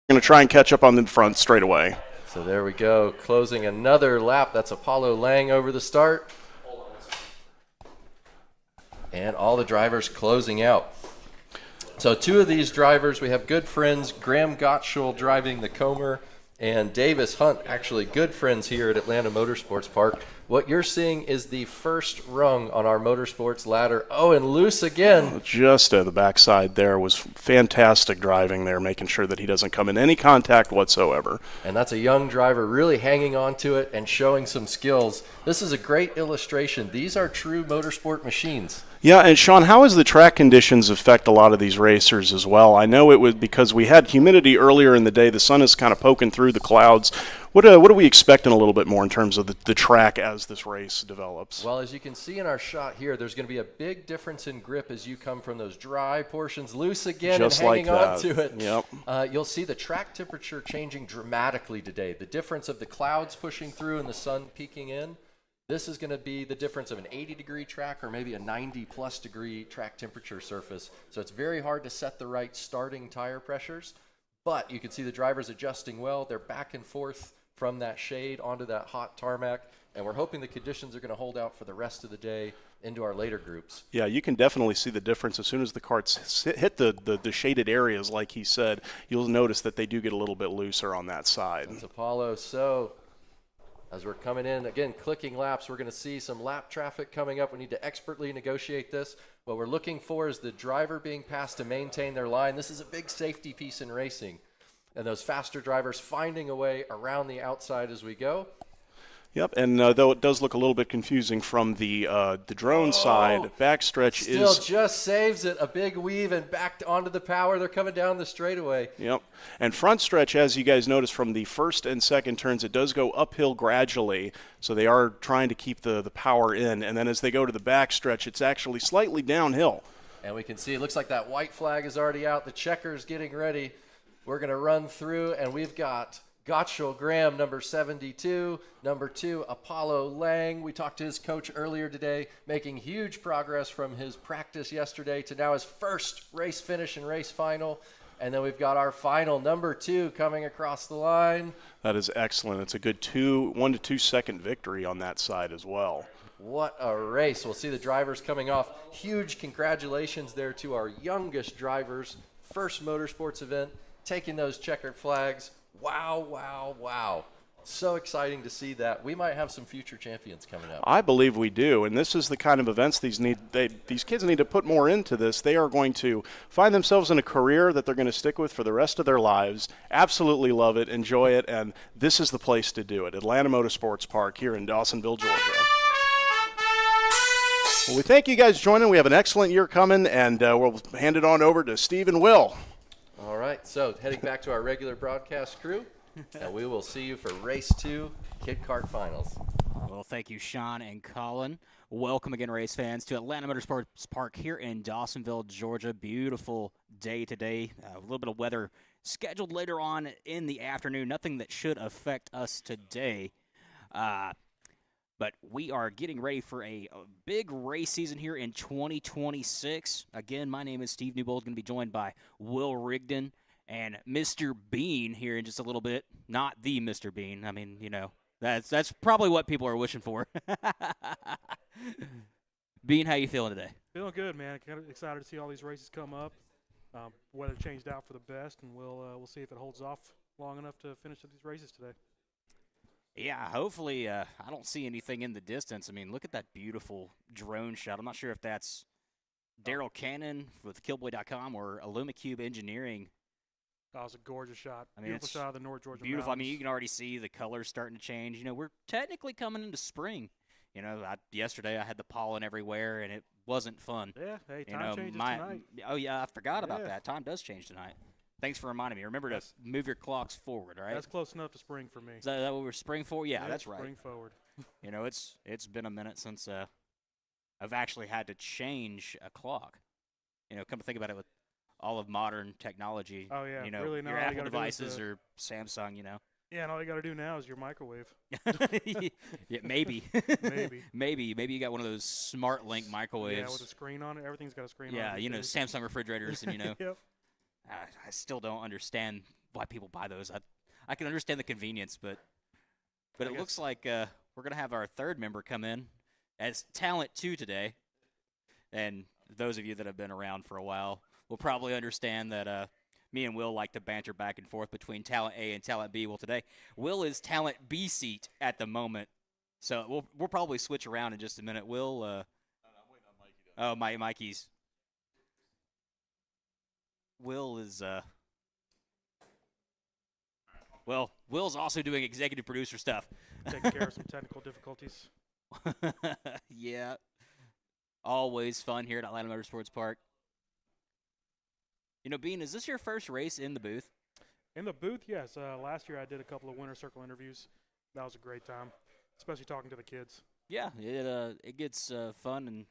going to try and catch up on the front straight away. So there we go, closing another lap. That's Apollo Lang over the start. And all the drivers closing out. So two of these drivers, we have good friends, Graham Gottschall driving the Comer, and Davis Hunt, actually good friends here at Atlanta Motorsports Park. What you're seeing is the first rung on our motorsports ladder. Oh, and loose again. Just the backside there was fantastic driving there, making sure that he doesn't come in any contact whatsoever. And that's a young driver really hanging on to it and showing some skills. This is a great illustration. These are true motorsport machines. Yeah, and Sean, how does the track conditions affect a lot of these racers as well? I know it was because we had humidity earlier in the day. The sun is kind of poking through the clouds. What are we expecting a little bit more in terms of the track as this race develops? Well, as you can see in our shot here, there's going to be a big difference in grip as you come from those dry portions loose again Just and hanging like on to it. Yep. You'll see the track temperature changing dramatically today. The difference of the clouds pushing through and the sun peeking in. This is going to be the difference of an 80-degree track or maybe a 90-plus degree track temperature surface. So it's very hard to set the right starting tire pressures. But you can see the drivers adjusting well. They're back and forth from that shade onto that hot tarmac. And we're hoping the conditions are going to hold out for the rest of the day into our later groups. Yeah, you can definitely see the difference. As soon as the carts hit the shaded areas, like he said, you'll notice that they do get a little bit looser on that side. That's Apollo. So as we're coming in, again, clicking laps, we're going to see some lap traffic coming up. We need to expertly negotiate this. What we're looking for is the driver being passed to maintain their line. This is a big safety piece in racing. And those faster drivers finding a way around the outside as we go. Yep, and though it does look a little bit confusing from the drone side, backstretch Still just saves it. A big weave and back onto the power. They're coming down the straightaway. Yep, and front stretch, as you guys notice from the first and second turns, it does go uphill gradually, so they are trying to keep the power in. And then as they go to the backstretch, it's actually slightly downhill. And we can see it looks like that white flag is already out. The checker's getting ready. We're going to run through, and we've got Gottschall Graham, number 72. Number 2, Apollo Lang. We talked to his coach earlier today, making huge progress from his practice yesterday to now his first race finish and race final. And then we've got our final, number 2, coming across the line. That is excellent. It's a good 1 to 2 second victory on that side as well. What a race. We'll see the drivers coming off. Huge congratulations there to our youngest drivers. First motorsports event, taking those checkered flags. Wow, wow, wow. So exciting to see that. We might have some future champions coming up. I believe we do, and this is the kind of events these kids need to put more into this. They are going to find themselves in a career that they're going to stick with for the rest of their lives. Absolutely love it, enjoy it, and this is the place to do it. Atlanta Motorsports Park here in Dawsonville, Georgia. Well, we thank you guys for joining. We have an excellent year coming, and we'll hand it on over to Steve and Will. All right, so heading back to our regular broadcast crew, and we will see you for race 2, Kid Kart Finals. Well, thank you, Sean and Colin. Welcome again, race fans, to Atlanta Motorsports Park here in Dawsonville, Georgia. Beautiful day today. A little bit of weather scheduled later on in the afternoon. Nothing that should affect us today. But we are getting ready for a big race season here in 2026. Again, my name is Steve Newbold, going to be joined by Will Rigdon and Mr. Bean here in just a little bit. Not the Mr. Bean. I mean, you know, that's probably what people are wishing for. Bean, how you feeling today? Feeling good, man. Kind of excited to see all these races come up. Weather changed out for the best, and we'll see if it holds off long enough to finish up these races today. Yeah, hopefully I don't see anything in the distance. I mean, look at that beautiful drone shot. I'm not sure if that's Daryl Cannon with Killboy.com or IllumiCube Engineering. That was a gorgeous shot. I mean, beautiful shot of the North Georgia beautiful. Mountains. I mean, you can already see the colors starting to change. You know, we're technically coming into spring. You know, yesterday I had the pollen everywhere, and it wasn't fun. Yeah, hey, time changes tonight. Oh, yeah, I forgot about that. Time does change tonight. Thanks for reminding me. Remember to move your clocks forward, all right? That's close enough to spring for me. Is that what we're spring forward? Yeah, that's right. Spring forward. You know, it's been a minute since I've actually had to change a clock. You know, come to think about it, with all of modern technology. Oh, yeah. You know, really, now your all you Apple gotta do is devices or Samsung, you know. Yeah, and all you got to do now is your microwave. Yeah, maybe. Maybe you got one of those smart link microwaves. Yeah, with a screen on it. Everything's got a screen on it. Yeah, you know, Samsung refrigerators, and you know. Yep. I still don't understand why people buy those. I can understand the convenience, but it looks like we're gonna have our third member come in as talent 2 today. And those of you that have been around for a while will probably understand that me and Will like to banter back and forth between talent A and talent B. Well, today Will is talent B seat at the moment, so we'll probably switch around in just a minute. Will, I'm waiting on Mikey. Mikey's. Will is well, Will's also doing executive producer stuff. Taking care of some technical difficulties. Yeah. Always fun here at Atlanta Motorsports Park. You know, Bean, is this your first race in the booth? In the booth, yes. Last year I did a couple of Winter Circle interviews. That was a great time, especially talking to the kids. Yeah, it gets fun, and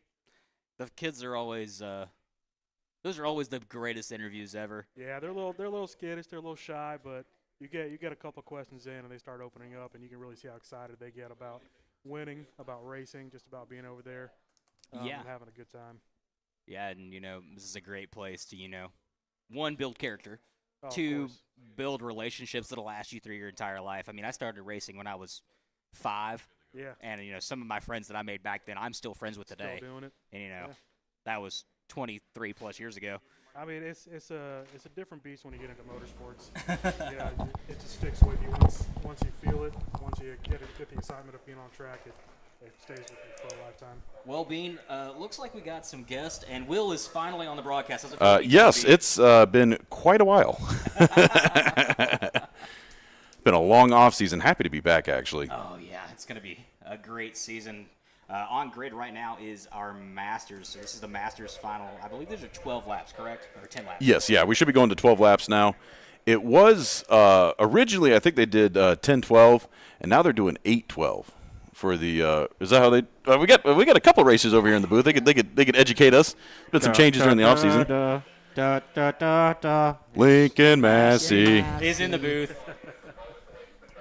the kids are always those are always the greatest interviews ever. Yeah, they're a little skittish, they're a little shy, but you get a couple of questions in and they start opening up, and you can really see how excited they get about winning, about racing, just about being over there. And having a good time. Yeah, and this is a great place to one, build character, Oh, two, build relationships that'll last you through your entire life. I mean, I started racing when I was 5. Yeah. And some of my friends that I made back then, I'm still friends with today. Still doing it. And that was 23 plus years ago. I mean, it's a different beast when you get into motorsports. Yeah, it just sticks with you once you feel it. Once you get the excitement of being on track, it stays with you for a lifetime. Well, Bean, looks like we got some guests, and Will is finally on the broadcast. How's it feel, Yes, it's been quite a while. Been a long off season. Happy to be back, actually. Oh yeah, it's going to be a great season. On grid right now is our Masters. So this is the Masters final. I believe these are 12 laps, correct? Or 10 laps? Yes, yeah. We should be going to 12 laps now. It was originally, I think they did 10-12, and now they're doing 8-12 for the. Is that how they? We got a couple races over here in the booth. They could educate us. There's been some changes during the off season. Lincoln Massey is in the booth.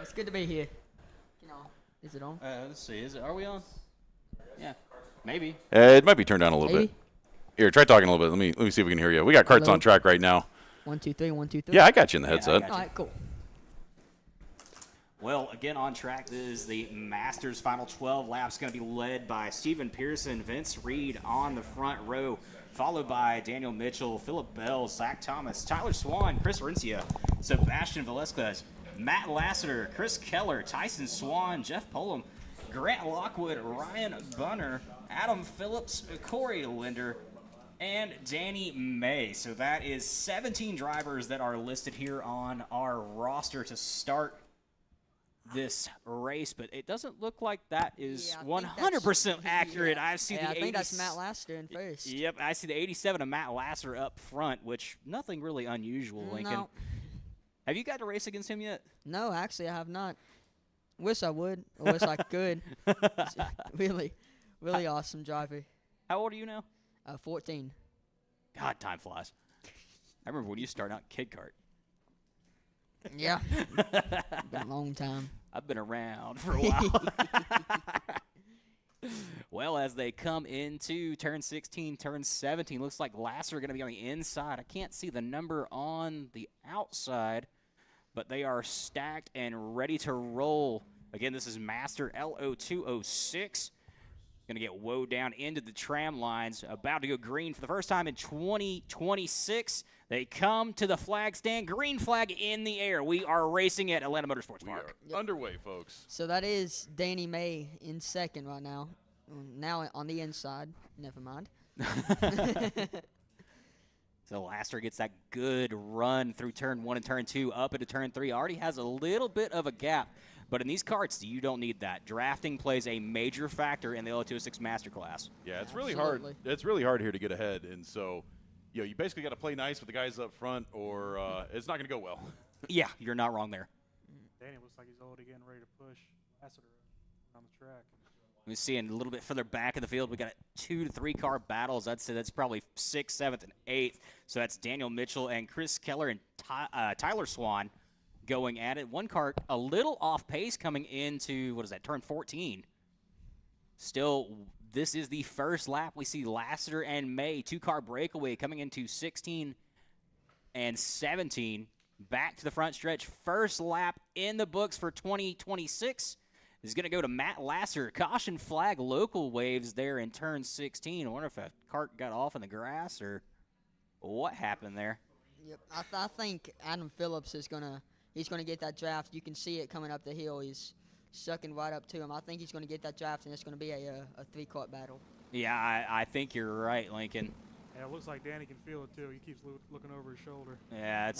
It's good to be here. Is it on? Let's see. Are we on? Yeah, maybe. It might be turned down a little Maybe. bit. Here, try talking a little bit. Let me see if we can hear you. We got Karts Hello? on track right now. 1, 2, 3. 1, 2, 3. Yeah, I got you in the Yeah, I headset. got All right, cool. Well, again on track, this is the Masters final 12 laps. Going to be led by Steven Pearson, Vince Reed on the front row, followed by Daniel Mitchell, Philip Bell, Zach Thomas, Tyler Swan, Chris Rencia, Sebastian Velasquez, Matt Lassiter, Chris Keller, Tyson Swan, Jeff Pullum, Grant Lockwood, Ryan Bunner, Adam Phillips, Corey Linder, and Danny May. So that is 17 drivers that are listed here on our roster to start this race, but it doesn't look like that is 100% accurate. Yeah. I see the I 80, think that's Matt Laster in first. Yep, I see the 87 of Matt Lasser up front, which nothing really unusual, Lincoln. No. Have you got to race against him yet? No, actually, I have not. Wish I would. I wish I could. Really awesome driver. How old are you now? 14. God, time flies. I remember when you started out Kid Kart. Yeah. Been a long time. I've been around for a while. Well, as they come into turn 16, turn 17, looks like Lasser are going to be on the inside. I can't see the number on the outside, but they are stacked and ready to roll. Again, this is Master LO206. Going to get woed down into the tram lines, about to go green for the first time in 2026. They come to the flag stand, green flag in the air. We are racing at Atlanta Motorsports Park. Underway, folks. So that is Danny May in second right now. Now on the inside. Never mind. So Lasser gets that good run through turn 1 and turn 2 up into turn 3. Already has a little bit of a gap. But in these karts, you don't need that. Drafting plays a major factor in the LO206 Master Class. Yeah, it's really Absolutely. hard. It's really hard here to get ahead, and so you basically got to play nice with the guys up front, or it's not going to go well. Yeah, you're not wrong there. Danny looks like he's already getting ready to push Lassiter on the track. We're seeing a little bit further back in the field. We got 2 to 3 car battles. I'd say that's probably 6th, 7th, and 8th. So that's Daniel Mitchell and Chris Keller and Tyler Swan going at it. One car a little off pace coming into, turn 14. Still, this is the first lap. We see Lassiter and May, 2-car breakaway coming into 16 and 17. back to the front stretch. First lap in the books for 2026 is going to go to Matt Lasser. Caution flag, local waves there in turn 16. I wonder if a cart got off in the grass or what happened there. Yep, I think Adam Phillips is he's gonna get that draft. You can see it coming up the hill. He's sucking right up to him. I think he's gonna get that draft, and it's gonna be a 3-cart battle. Yeah, I think you're right, Lincoln. Yeah, it looks like Danny can feel it too. He keeps looking over his shoulder. Yeah,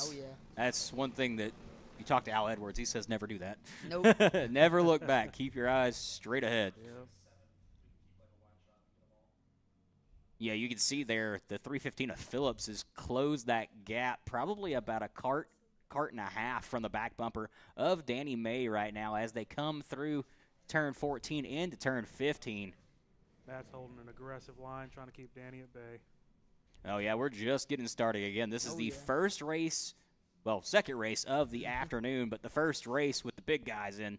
that's one thing that you talk to Al Edwards. He says never do that. Nope. Never look back. Keep your eyes straight ahead. Yeah. Yeah, you can see there the 315 of Phillips has closed that gap probably about a cart and a half from the back bumper of Danny May right now as they come through turn 14 into turn 15. Matt's holding an aggressive line, trying to keep Danny at bay. Oh, yeah, we're just getting started again. This is the first race, well, second race of the afternoon, but the first race with the big guys in.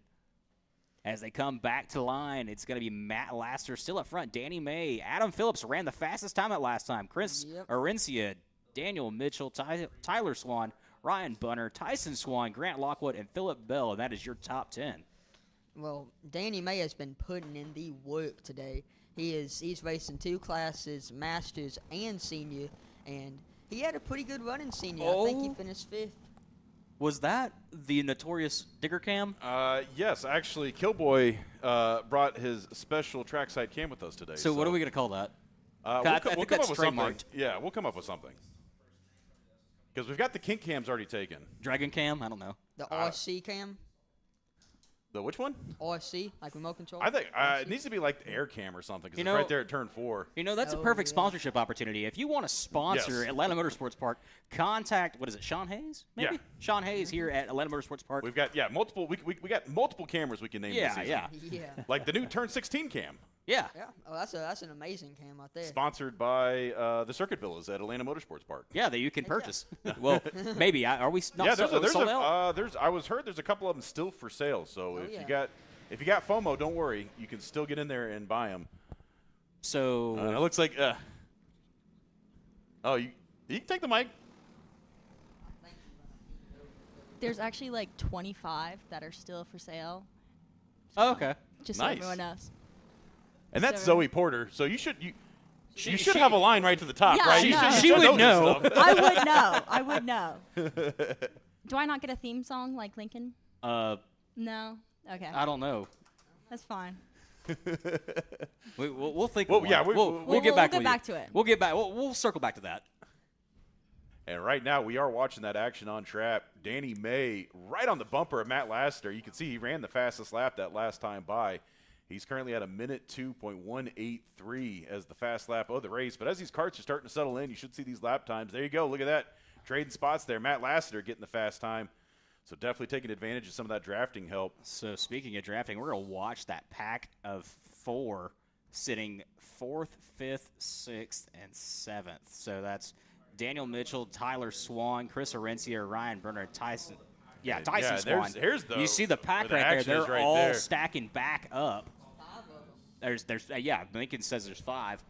As they come back to the line, it's going to be Matt Lasser still up front. Danny May, Adam Phillips ran the fastest time at last time. Chris Arencia, Daniel Mitchell, Tyler Swan, Ryan Bunner, Tyson Swan, Grant Lockwood, and Philip Bell, and that is your top 10. Well, Danny May has been putting in the work today. He's racing 2 classes, Masters and Senior, and he had a pretty good run in Senior. I think he finished 5th. Was that the notorious digger cam? Yes, actually, Killboy brought his special trackside cam with us today. So what are we going to call that? We'll think come that's up with something. trademarked. Yeah, we'll come up with something. Because we've got the kink cams already taken. Dragon cam? I don't know. The RC cam? The which one? RC, like remote control? I think it needs to be like the air cam or something because it's right there at turn 4. You know, that's a perfect sponsorship opportunity. If you want to sponsor Atlanta Motorsports Park, contact, what is it, Sean Hayes? Maybe? Yeah. Sean Hayes here at Atlanta Motorsports Park. We've got, multiple. We got multiple cameras we can name this season. Yeah. Like the new turn 16 cam. Yeah. Yeah. Oh, that's an amazing cam out there. Sponsored by the Circuit Villas at Atlanta Motorsports Park. Yeah, that you can purchase. Well, maybe. Are we not Yeah, sold out? I was heard there's a couple of them still for sale. So if you got FOMO, don't worry. You can still get in there and buy them. So it looks like. You can take the mic. There's actually like 25 that are still for sale. Oh, okay. Just Nice. so everyone knows. And that's So- Zoe Porter. So you should have a line right to the top, Yeah, right? I know. She would know. I would know. I would know. Do I not get a theme song like Lincoln? No? Okay. I don't know. That's fine. We'll think. Well, of yeah, one. We'll get back get with back you. to it. We'll get back. We'll circle back to that. And right now we are watching that action on track. Danny May right on the bumper of Matt Lassiter. You can see he ran the fastest lap that last time by. He's currently at a minute 2.183 as the fast lap of the race. But as these carts are starting to settle in, you should see these lap times. There you go. Look at that. Trading spots there. Matt Lassiter getting the fast time. So definitely taking advantage of some of that drafting help. So speaking of drafting, we're going to watch that pack of 4 sitting 4th, 5th, 6th, and 7th. So that's Daniel Mitchell, Tyler Swan, Chris Arencia, Ryan Burner, Tyson. Yeah, Tyson Swan. You see the pack right there. They're all stacking back up. There's Lincoln says there's 5.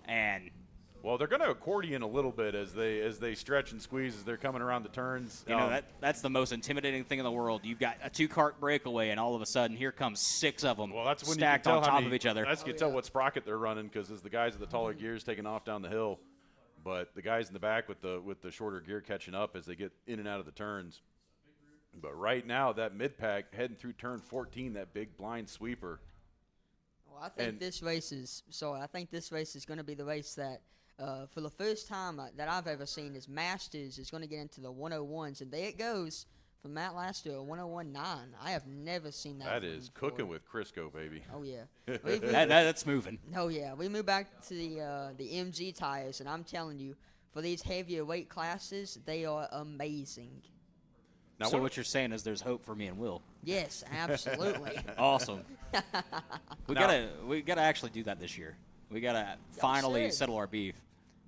And well, they're going to accordion a little bit as they stretch and squeeze as they're coming around the turns. You know, that's the most intimidating thing in the world. You've got a 2-cart breakaway, and all of a sudden, here comes 6 of them that's when stacked you can on tell top of each other. That's you can tell what sprocket they're running because as the guys with the taller gears taking off down the hill, but the guys in the back with the shorter gear catching up as they get in and out of the turns. But right now, that mid-pack heading through turn 14, that big blind sweeper. Well, I think this race is going to be the race that, for the first time that I've ever seen, is Masters is going to get into the 101s, and there it goes from Matt Laster, a 101.9. I have never seen that. That is cooking with Crisco, baby. Oh yeah, that's moving. Oh yeah, we moved back to the MG tires, and I'm telling you, for these heavier weight classes, they are amazing. Now, so what you're saying is there's hope for me and Will. Yes, absolutely. Awesome. we gotta actually do that this year. We gotta finally settle our beef.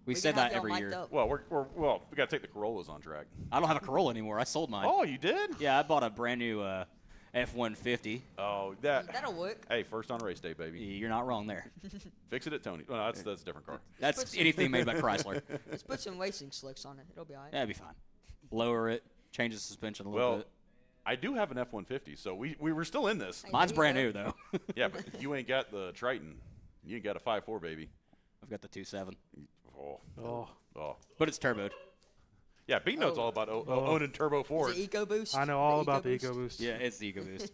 We said that every year. Well, we gotta take the Corollas on track. I don't have a Corolla anymore. I sold mine. Oh, you did? Yeah, I bought a brand new F-150. Oh, that'll work. Hey, first on race day, baby. You're not wrong there. Fix it at Tony. Well, no, that's a different car. That's anything made by Chrysler. Let's put some racing slicks on it. It'll be all right. That'd be fine. Lower it. change the suspension a little bit. I do have an F-150, so we were still in this. Hey, Mine's there you brand go. new, though. Yeah, but you ain't got the Triton. You ain't got a 5.4, baby. I've got the 2.7. Oh. But it's turboed. Yeah, Big Note's all about owning turbo Fords. Is it EcoBoost? I know all about the EcoBoost. Yeah, it's the EcoBoost.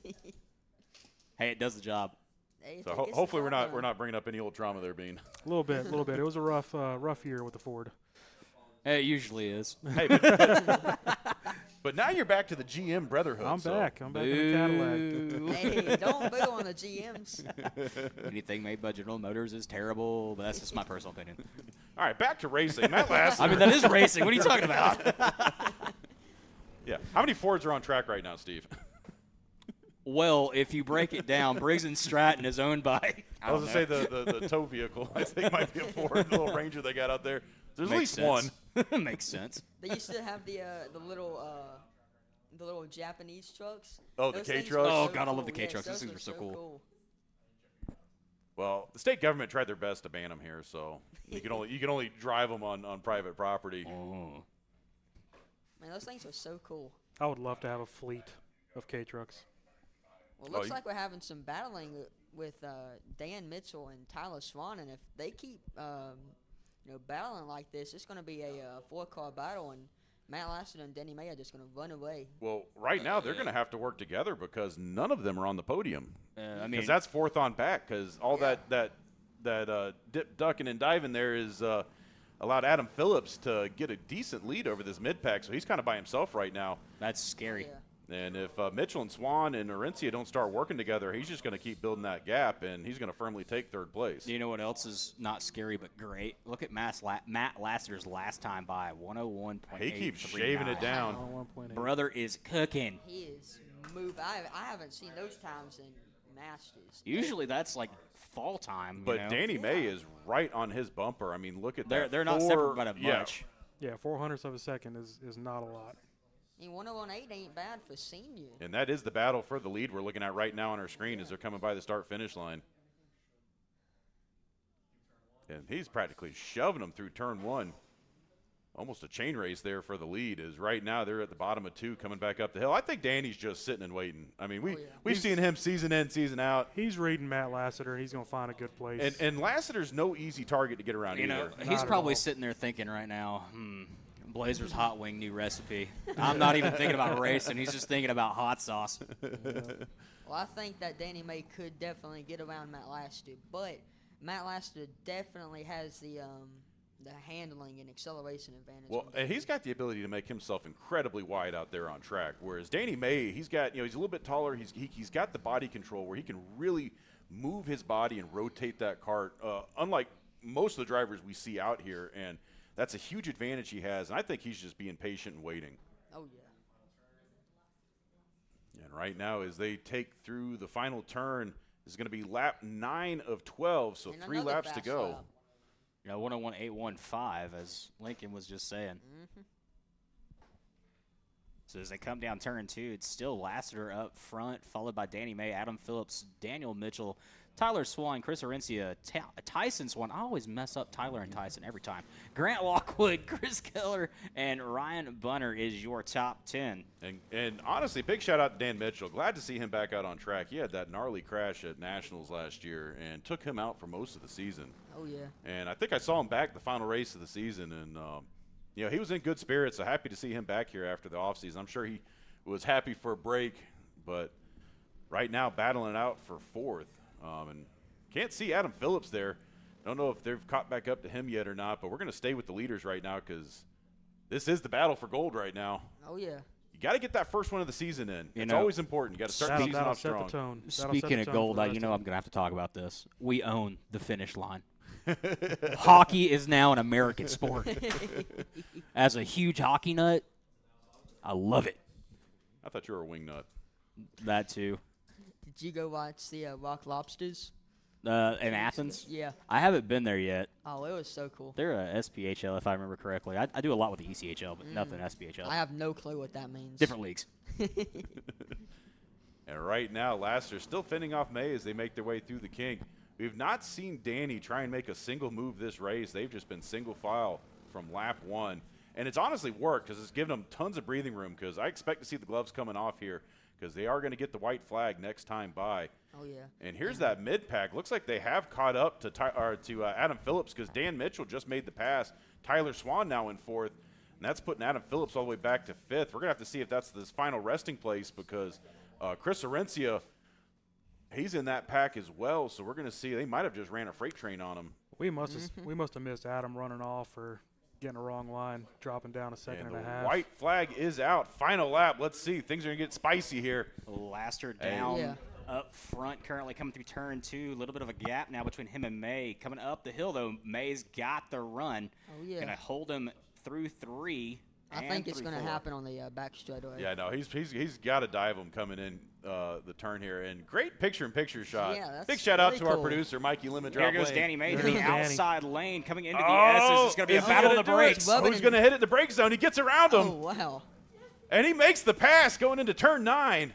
Hey, it does the job. Hey, So if it gets the hopefully job we're done. not bringing up any old trauma there, Bean. A little bit. It was a rough year with the Ford. It usually is. Hey, but now you're back to the GM brotherhood. I'm so. back in the Cadillac. Hey, don't boo on the GMs. Anything made by General Motors is terrible, but that's just my personal opinion. All right, back to racing. That last. I mean, that is racing. What are you talking about? Yeah. How many Fords are on track right now, Steve? Well, if you break it down, Briggs & Stratton is owned by. I was going to say the tow vehicle. I think might be a Ford, the little Ranger they got out there. There's Makes at least sense. one. Makes sense. They used to have the little Japanese trucks. Oh, the Those things K-trucks? were Oh, so God, I love the cool. Yes, K-trucks. Those those things are were so cool. Well, the state government tried their best to ban them here, so you can only drive them on private property. Oh. Man, those things are so cool. I would love to have a fleet of K-trucks. Well, it looks like we're having some battling with Dan Mitchell and Tyler Swan, and if they keep battling like this, it's going to be a 4-car battle, and Matt Lassiter and Denny May are just going to run away. Well, right now they're going to have to work together because none of them are on the podium. I mean, Because that's fourth on back. Because all that dip, ducking, and diving there is allowed Adam Phillips to get a decent lead over this mid pack. So he's kind of by himself right now. that's scary. Yeah. And if Mitchell and Swan and Orencia don't start working together, he's just going to keep building that gap, and he's going to firmly take third place. You know what else is not scary but great? Look at Matt Lassiter's last time by 101.8. He keeps shaving it down. 1.8. Brother is cooking. He is moving. I haven't seen those times in Masters. Usually that's like fall time. But you know? Danny May is right on his bumper. I mean, look at that. They're not separate by that much. Yeah, 400ths of a second is not a lot. I mean, 101.8 ain't bad for senior. And that is the battle for the lead we're looking at right now on our screen as they're coming by the start-finish line. And he's practically shoving them through turn one. Almost a chain race there for the lead is right now they're at the bottom of 2 coming back up the hill. I think Danny's just sitting and waiting. I mean, we've seen him season in, season out. He's reading Matt Lassiter, and he's going to find a good place. And Lassiter's no easy target to get around You know, either. he's Not at probably all. sitting there thinking right now, Blazer's hot wing new recipe. I'm not even thinking about racing. He's just thinking about hot sauce. Well, I think that Danny May could definitely get around Matt Lassiter, but Matt Lassiter definitely has the handling and acceleration advantage. Well, and he's got the ability to make himself incredibly wide out there on track. Whereas Danny May, he's got, he's a little bit taller. He's got the body control where he can really move his body and rotate that cart. Unlike most of the drivers we see out here, and that's a huge advantage he has. And I think he's just being patient and waiting. Oh yeah. And right now, as they take through the final turn, this is going to be lap 9 of 12, so And 3 another laps to fast go. lap. You know, 101.815, as Lincoln was just saying. So as they come down turn 2, it's still Lassiter up front, followed by Danny May, Adam Phillips, Daniel Mitchell, Tyler Swan, Chris Orencia, Tyson Swan. I always mess up Tyler and Tyson every time. Grant Lockwood, Chris Keller, and Ryan Bunner is your top 10. And honestly, big shout out to Dan Mitchell. Glad to see him back out on track. He had that gnarly crash at Nationals last year and took him out for most of the season. Oh yeah. And I think I saw him back the final race of the season, and he was in good spirits. So happy to see him back here after the offseason. I'm sure he was happy for a break, but right now battling it out for 4th. And can't see Adam Phillips there. Don't know if they've caught back up to him yet or not, but we're going to stay with the leaders right now because this is the battle for gold right now. Oh yeah. You got to get that first one of the season in. It's know, always important. You got to start the season That'll off set strong. the tone. That'll set Speaking the of tone gold, for the you rest know of I'm going to have to talk about this. We own the finish line. Hockey is now an American sport. As a huge hockey nut, I love it. I thought you were a wing nut. That too. Did you go watch the Rock Lobsters? In Athens? Yeah. I haven't been there yet. Oh, it was so cool. They're a SPHL, if I remember correctly. I do a lot with the ECHL, but nothing SPHL. I have no clue what that means. Different leagues. And right now, Lassiter's still fending off May as they make their way through the kink. We've not seen Danny try and make a single move this race. They've just been single file from lap 1. And it's honestly worked because it's given them tons of breathing room because I expect to see the gloves coming off here because they are going to get the white flag next time by. Oh, yeah. And here's that mid-pack. Looks like they have caught up to Adam Phillips because Dan Mitchell just made the pass. Tyler Swan now in fourth, and that's putting Adam Phillips all the way back to fifth. We're going to have to see if that's this final resting place because Chris Orencia, he's in that pack as well, so we're going to see. They might have just ran a freight train on him. We must have missed Adam running off or getting a wrong line, dropping down a second and a half. White flag is out. Final lap. Let's see. Things are going to get spicy here. Laster down up front, currently coming through turn 2. A little bit of a gap now between him and May. Coming up the hill, though, May's got the run. Oh, yeah. Going to hold him through 3. I think it's going to happen on the back straightaway. Yeah, no, he's got to dive him coming in the turn here. And great picture-in-picture shot. Yeah, that's big shout out to our cool. producer, Mikey Lemon. Here goes Danny May to the Danny. outside lane, coming into the S's. It's going to be a battle of the brakes. Who's going to hit it in the brake zone? He gets around him. Oh, wow. And he makes the pass going into turn 9.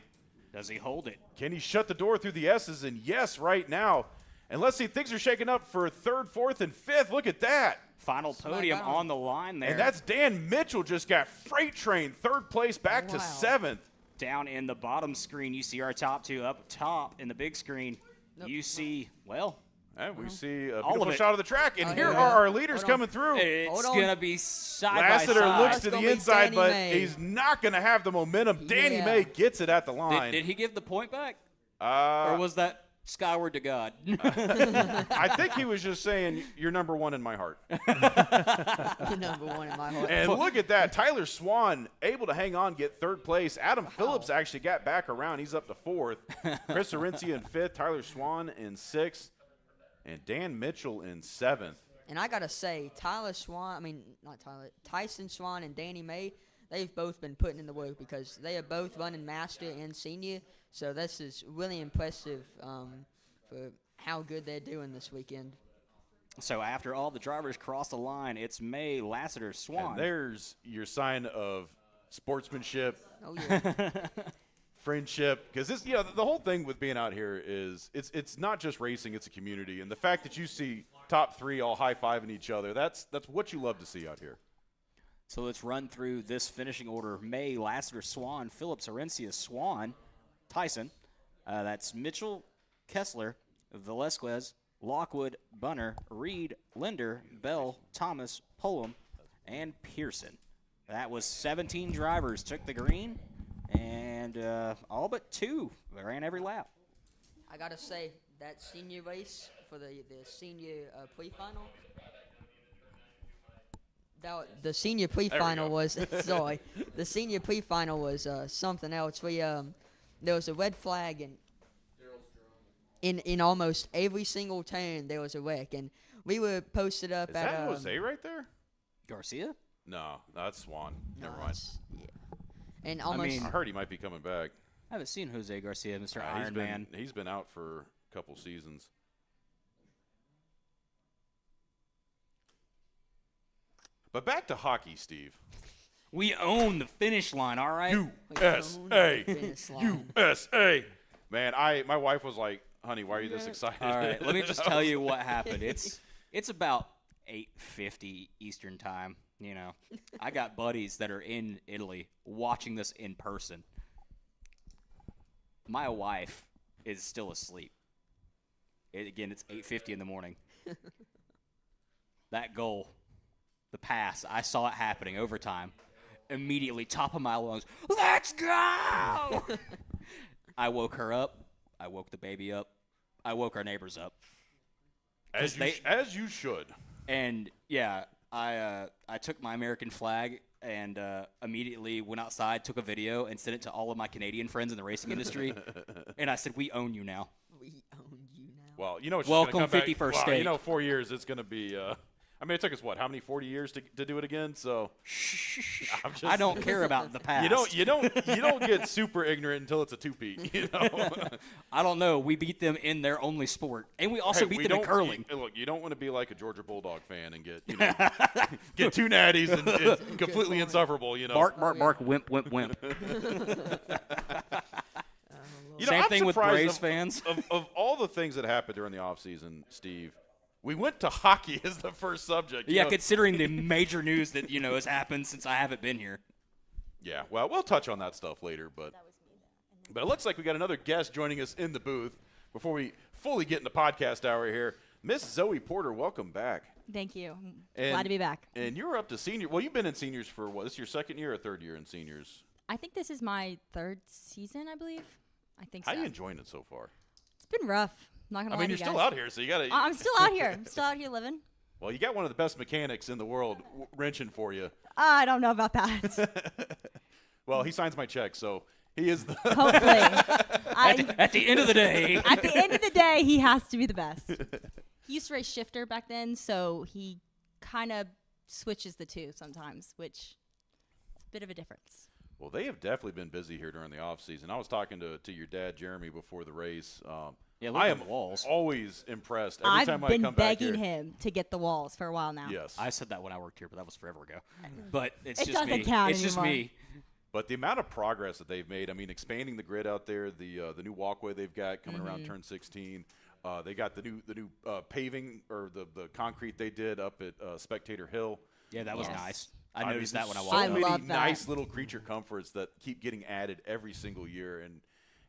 Does he hold it? Can he shut the door through the S's? And yes, right now. And let's see, things are shaking up for 3rd, 4th, and 5th. Look at that. Final podium on the line there. And that's Dan Mitchell just got freight train 3rd place back to 7th. Down in the bottom screen, you see our top 2. Up top in the big screen, you see, well. And we see a all beautiful of it. shot of the track. And here are our leaders coming through. It's going to be side by Lassiter side. looks to the inside, Danny but May. he's not going to have the momentum. Danny May gets it at the line. Did he give the point back? Or was that skyward to God? I think he was just saying, you're number 1 in my heart. You're number 1 in my heart. And look at that. Tyler Swan able to hang on, get 3rd place. Adam Phillips actually got back around. He's up to 4th. Chris Orencia in 5th. Tyler Swan in 6th. And Dan Mitchell in 7th. And I got to say, Tyson Swan and Danny May, they've both been putting in the work because they are both running master and senior. So this is really impressive for how good they're doing this weekend. So after all the drivers cross the line, it's May, Lassiter, Swan. And there's your sign of sportsmanship. Oh, yeah. Friendship, because this, the whole thing with being out here is it's not just racing, it's a community, and the fact that you see top 3 all high-fiving each other, that's what you love to see out here. So let's run through this finishing order: May, Lassiter, Swan, Phillips, Orencia, Swan, Tyson. That's Mitchell, Kessler, Velasquez, Lockwood, Bunner, Reed, Linder, Bell, Thomas, Pullum, and Pearson. That was 17 drivers took the green. And all but 2 ran every lap. I got to say, that senior race for the senior pre-final, the senior pre-final was sorry, the senior pre-final was something else. There was a red flag, and in almost every single turn there was a wreck, and we were posted up Is at that Jose right there? Garcia? No, that's Swan. no, Never mind. Yeah. And almost, I heard he might be coming back. I haven't seen Jose Garcia, Mr. Iron Man. He's been out for a couple seasons. But back to hockey, Steve. We own the finish line, all right? USA. Man, my wife was like, honey, why are you this excited? All right, let me just tell you what happened. It's about 8:50 Eastern time. I got buddies that are in Italy watching this in person. My wife is still asleep. Again, it's 8:50 in the morning. That goal, the pass, I saw it happening overtime. Immediately, top of my lungs, let's go! I woke her up. I woke the baby up. I woke our neighbors up. As you should. And, yeah, I took my American flag and immediately went outside, took a video, and sent it to all of my Canadian friends in the racing industry. And I said, we own you now. we own you now. Well, you know what's Welcome, gonna come 51st back. state. 4 years, it's going to be it took us, how many 40 years to do it again? So I don't care about the past. You don't get super ignorant until it's a two-peat, I don't know. We beat them in their only sport. And we also beat them in curling. You don't want to be like a Georgia Bulldog fan and get, get 2 natties and completely insufferable, Bark, bark, bark, wimp, wimp, wimp. You Same I'm thing with surprised Braves fans. Of all the things that happened during the offseason, Steve, We went to hockey as the first subject. Yeah, considering the major news that, has happened since I haven't been here. Yeah, well, we'll touch on that stuff later. But it looks like we got another guest joining us in the booth before we fully get into podcast hour here. Miss Zoe Porter, welcome back. Thank you. Glad to be back. And you're up to senior. Well, you've been in seniors for what? This is your second year or third year in seniors? I think this is my third season, I believe. I think so. How are you enjoying it so far? It's been rough. I'm not going to lie to you you're guys. still out here, so you got to. I'm still out here. I'm still out here living. Well, you got one of the best mechanics in the world wrenching for you. I don't know about that. Well, he signs my check, so he is the. Hopefully. At the end of the day. At the end of the day, he has to be the best. He used to race shifter back then, so he kind of switches the two sometimes, which is a bit of a difference. Well, they have definitely been busy here during the off season. I was talking to your dad, Jeremy, before the race. I am always impressed every time I come back here. I've been begging him to get the walls for a while now. Yes. I said that when I worked here, but that was forever ago. But it's it just doesn't me. Count it's anymore. Just me. But the amount of progress that they've made, I mean, expanding the grid out there, the new walkway they've got coming around turn 16. They got the new paving or the concrete they did up at Spectator Hill. Yeah, that was Yes. nice. I noticed that when I so walked. I many love that. nice little creature comforts that keep getting added every single year,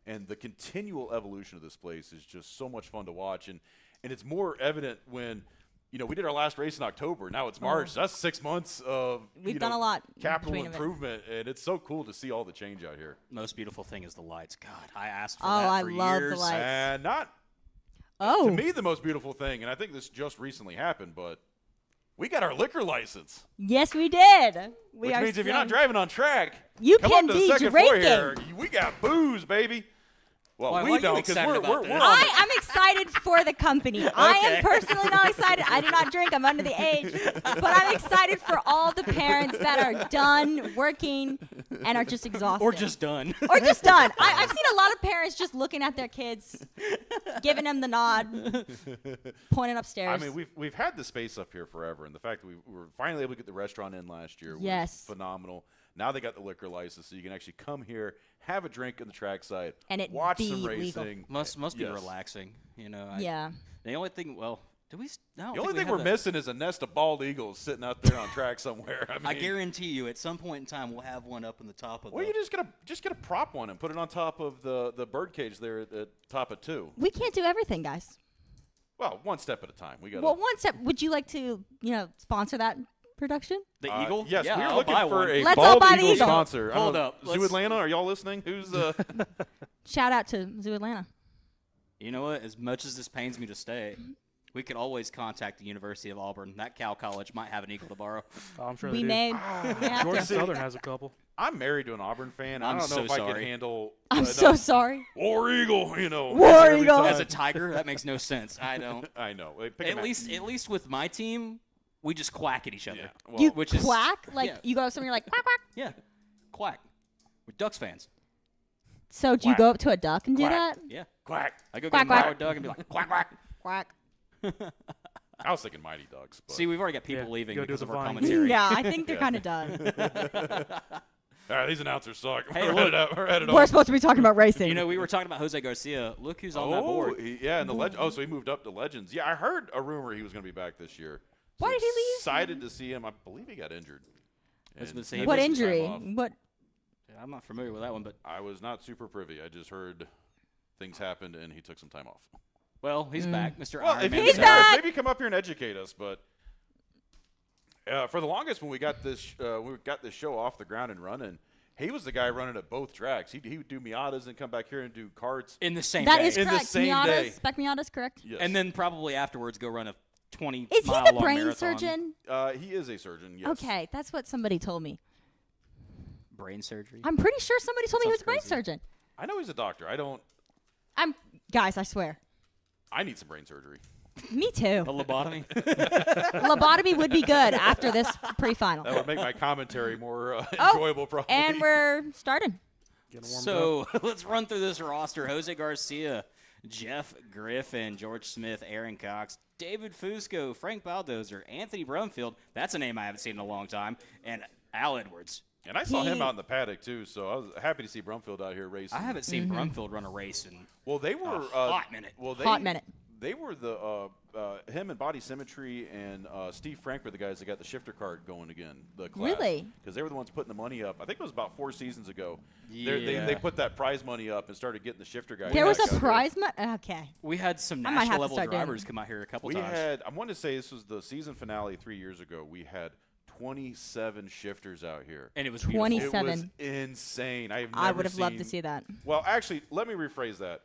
and the continual evolution of this place is just so much fun to watch, and it's more evident when we did our last race in October. Now it's March. That's 6 months of We've done a lot capital between improvement, and it's so cool to see all the change out here. Most beautiful thing is the lights. God, I asked for Oh, that I for love the years. lights. And not Oh, to me the most beautiful thing, and I think this just recently happened, but we got our liquor license. yes, we did. Which means if you're not driving on track, You come can up to the be second floor drinking. here. We got booze, baby. Well, Why are we you don't because excited we're about we're this? on I am excited for the company. I am personally not excited. I do not drink. I'm under the age. But I'm excited for all the parents that are done working and are just exhausted. Or just done. Or just done. I've seen a lot of parents just looking at their kids, giving them the nod, pointing upstairs. I mean, we've had the space up here forever, and the fact that we were finally able to get the restaurant in last year was phenomenal. Now they got the liquor license, so you can actually come here, have a drink on the trackside, And it watch be some legal. racing. Must be Yes. relaxing, yeah. The only thing, well, do we? No, The only thing we're missing is a nest of bald eagles sitting out there on track somewhere. I mean, I guarantee you, at some point in time, we'll have one up in the top of. Well, you just get a prop one and put it on top of the bird cage there at the top of 2. We can't do everything, guys. Well, one step at a time. We got. Well, one step. Would you like to, sponsor that production? The eagle. Yes, yeah, we are I'll looking buy for one. a Let's all bald buy the eagle eagle. sponsor. Hold up. Zoo Atlanta, are y'all listening? Who's Shout out to Zoo Atlanta. You know what? As much as this pains me to stay, we could always contact the University of Auburn. That Cal College might have an eagle to borrow. Oh, I'm sure We they do. may have Georgia to. Southern has a couple. I'm married to an Auburn fan. I I'm don't know so if I sorry. can handle. I'm so sorry. War Eagle, War every Eagle. time. As a Tiger, that makes no sense. I don't. I know. They pick 'em At least with my team, we just quack at each other. Yeah. Well, You which is- quack? Like, yeah. you go up to someone, you're like, quack, quack. Yeah, quack. We're Ducks fans. So do you Quack. go up to a duck and do that? Yeah. quack. I go Quack, get a quack. Mauer Duck and be like, quack, quack. Quack. I was thinking Mighty Ducks. But. See, we've already got people Yeah, leaving go do because the of our Vine. commentary. Yeah, I think they're Yeah. kind of done. All right, these announcers suck. Hey, we're look. headed We're off. supposed to be talking about racing. You know, we were talking about Jose Garcia. Look who's on that board. Yeah, and the legend. Oh, so he moved up to Legends. Yeah, I heard a rumor he was going to be back this year. Why did he leave? Excited to see him. I believe he got injured. I was And gonna say, had What some time injury? off. What? Yeah, I'm not familiar with that one, but I was not super privy. I just heard things happened and he took some time off. well, he's back, Mr. Well, Iron if Man. he's He's back! maybe come up here and educate us. But for the longest, when we got this show off the ground and running, he was the guy running at both tracks. He would do Miatas and come back here and do karts. in the same That day. is In the correct. same day. Spec Miatas, correct? Yes. And then probably afterwards go run a 20 Is he mile the long brain marathon. surgeon? He is a surgeon. Yes. Okay, that's what somebody told me. Brain surgery. I'm pretty sure somebody told me he was Sounds a brain crazy. surgeon. I know he's a doctor. Guys, I swear. I need some brain surgery. Me too. A lobotomy. Lobotomy would be good after this pre-final. That would make my commentary more Oh, enjoyable, probably. And we're starting. Getting warmed up. So let's run through this roster. Jose Garcia, Jeff Griffin, George Smith, Aaron Cox, David Fusco, Frank Baldozer, Anthony Brumfield. That's a name I haven't seen in a long time. And Al Edwards. And I saw him out in the paddock too, so I was happy to see Brumfield out here racing. I haven't seen Brumfield run a race in Well, they were hot minute. Well, Hot minute. they were him and Body Symmetry and Steve Frank were the guys that got the shifter cart going again. The class. Really? Because they were the ones putting the money up. I think it was about 4 seasons ago. Yeah. They put that prize money up and started getting the shifter guys. There was back a out prize Okay. We had some I might have national to level start doing drivers it. come out here a couple We times. had, I want to say this was the season finale 3 years ago. We had 27 shifters out here. And it was 20 beautiful. It was 27. insane. I would have loved to see that. Well, actually, let me rephrase that.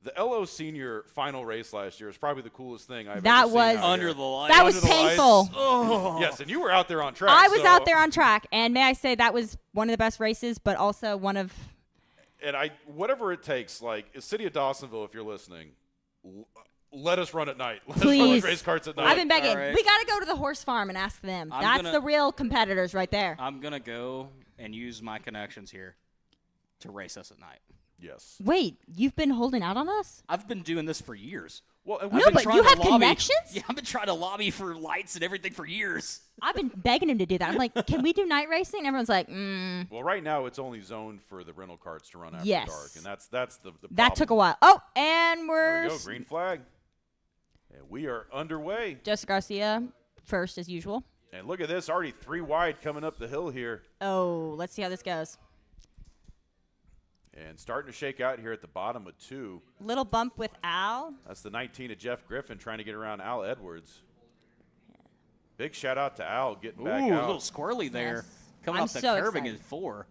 The LO Senior final race last year was probably the coolest thing I've That ever seen was- out Under here. the lights. That was Under the lights. painful. Oh. Yes, and you were out there on track. I was so- out there on track, and may I say that was one of the best races, but also one of And whatever it takes, like, City of Dawsonville, if you're listening, let us run at night. Let us run Please. those race carts at night. I've been begging. All right. We got to go to the horse farm and ask them. I'm That's gonna- the real competitors right there. I'm going to go and use my connections here to race us at night. Yes. Wait, you've been holding out on us? I've been doing this for years. Well, and I've No, been but trying you to have lobby- connections? Yeah, I've been trying to lobby for lights and everything for years. I've been begging him to do that. I'm like, can we do night racing? Everyone's like, well, right now it's only zoned for the rental carts to run after Yes. dark, and that's the that problem. took a while. Oh, and There we're we go, green flag. And we are underway. Jessica Garcia first as usual. And look at this, already 3 wide coming up the hill here. Oh, let's see how this goes. And starting to shake out here at the bottom of 2. Little bump with Al. That's the 19 of Jeff Griffin trying to get around Al Edwards. Big shout out to Al getting Ooh, back a out. little squirrely there. Yes. Coming I'm off the so curbing excited. at 4.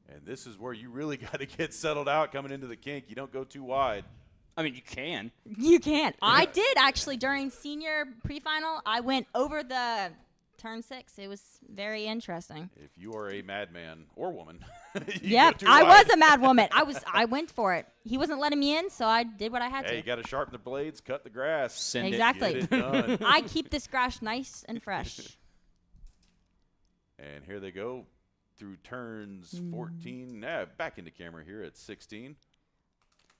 And this is where you really got to get settled out coming into the kink. You don't go too wide. I mean, you can. You can't. I did actually during senior pre-final. I went over the turn 6. It was very interesting. If you are a madman or woman, you Yep, go too I wide. was a mad woman. I went for it. He wasn't letting me in, so I did what I had Hey, you to. got to sharpen the blades, cut the grass. Send Exactly. Get it done. I keep this grass nice and fresh. And here they go through turns 14. Back into camera here at 16.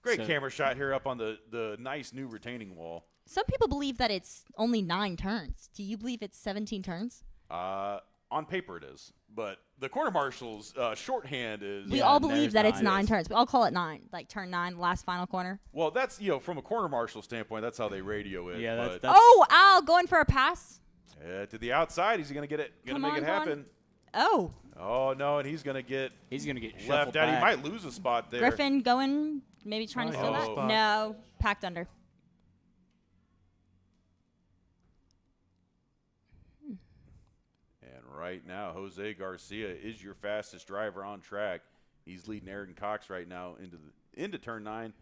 Great So- camera shot here up on the nice new retaining wall. Some people believe that it's only 9 turns. Do you believe it's 17 turns? On paper it is, but the corner marshal's shorthand is. We Yeah, all there's believe that it's 9. 9 turns. We all call it 9, like turn 9, last final corner. Well, that's from a corner marshal standpoint, that's how they radio it. Yeah, but, that's Oh, Al going for a pass. to the outside, he's gonna get it. Gonna Come make on, it come on. happen. Oh, Oh no, and he's gonna get He's going to get left shuffled out. back. He might lose a spot there. Griffin going, maybe trying to steal Oh. that. No, packed under. And right now, Jose Garcia is your fastest driver on track. He's leading Aaron Cox right now into turn 9.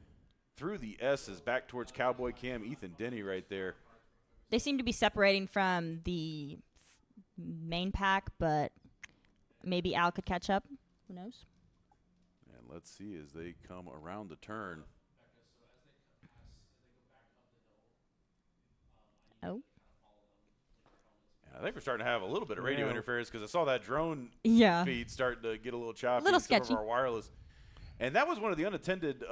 Through the S's, back towards Cowboy Cam, Ethan Denny right there. They seem to be separating from the main pack, but maybe Al could catch up. Who knows? And let's see as they come around the turn. Oh. And I think we're starting to have a little bit of radio interference because I saw that drone Yeah. feed starting to get a little choppy. Little in some sketchy. of our wireless. And that was one of the unattended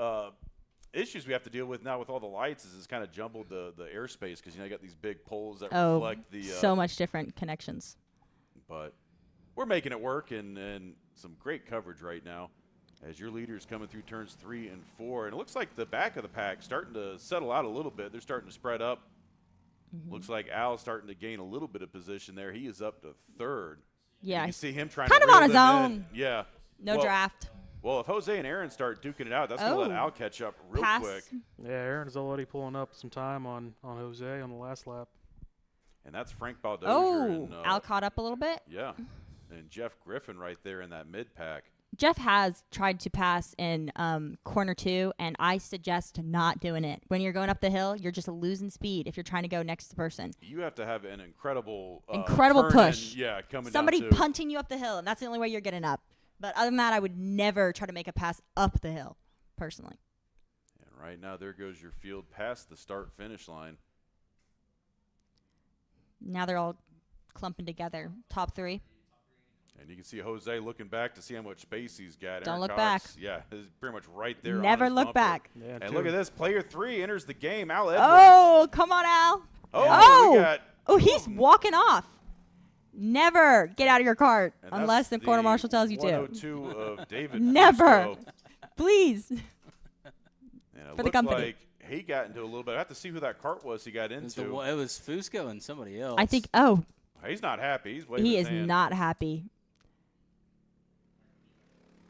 issues we have to deal with now with all the lights is it's kind of jumbled the airspace because, you got these big poles that Oh, reflect the so much different connections. but we're making it work and some great coverage right now as your leaders coming through turns 3 and 4. And it looks like the back of the pack starting to settle out a little bit. They're starting to spread up. Looks like Al's starting to gain a little bit of position there. He is up to 3rd. Yeah. You can see him trying Kind to of on reel his them in. own. Yeah. No Well- draft. Well, if Jose and Aaron start duking it out, that's going to let Oh. Al catch up real Pass. quick. Yeah, Aaron's already pulling up some time on Jose on the last lap. And that's Frank Baldozier. Oh, and, Al caught up a little bit. Yeah. And Jeff Griffin right there in that mid-pack. Jeff has tried to pass in corner 2, and I suggest not doing it. When you're going up the hill, you're just losing speed if you're trying to go next to the person. You have to have an incredible Incredible turn push. and, yeah, coming Somebody down too. punting you up the hill, and that's the only way you're getting up. But other than that, I would never try to make a pass up the hill, personally. And right now, there goes your field past the start-finish line. Now they're all clumping together. Top 3. And you can see Jose looking back to see how much space he's got. Don't Aaron look Cox, back. Yeah, is pretty much right there. Never on his look bumper. back. Yeah, And look at this. Player 3 enters the game. Al Edwards. Oh, come on, Al. Oh, we got Oh, he's walking off. Never get out of your cart and unless the that's corner marshal tells you to. 102 of David. Never. Fusco. Please. And it For the looked company. like he got into a little bit. I have to see who that cart was he got into. It was Fusco and somebody else. I think. Oh, He's not happy. He's waving he his is hand. not happy.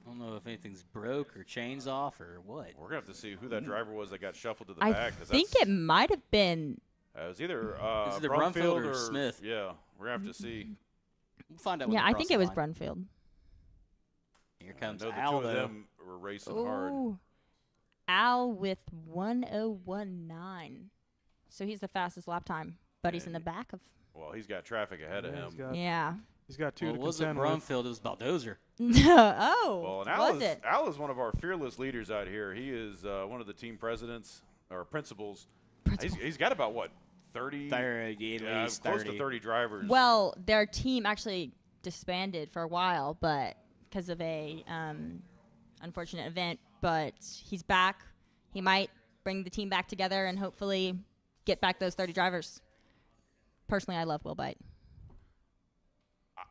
I don't know if anything's broke or chains off or what. We're gonna have to see who that driver was that got shuffled to the I back. 'cause think it might have been. it was either Is it Brumfield or Smith? Yeah, we're gonna have to see. We'll find out. when Yeah, they I cross think the it was line. Brunfield. Here comes I know the Al, two of though. them were racing hard. Oh, Al with 1019. So he's the fastest lap time, but he's in the back of. Well, he's got traffic ahead of him. Yeah. He's got two Well, to it wasn't contend with. Brumfield. It was Baldozer. Oh, Well, and Al was is, it? Al is one of our fearless leaders out here. He is one of the team presidents or principals. He's got about, what, 30? 30, at Yeah, least close 30. to 30 drivers. Well, their team actually disbanded for a while, but because of a unfortunate event. But he's back. He might bring the team back together and hopefully get back those 30 drivers. Personally, I love Will Bite.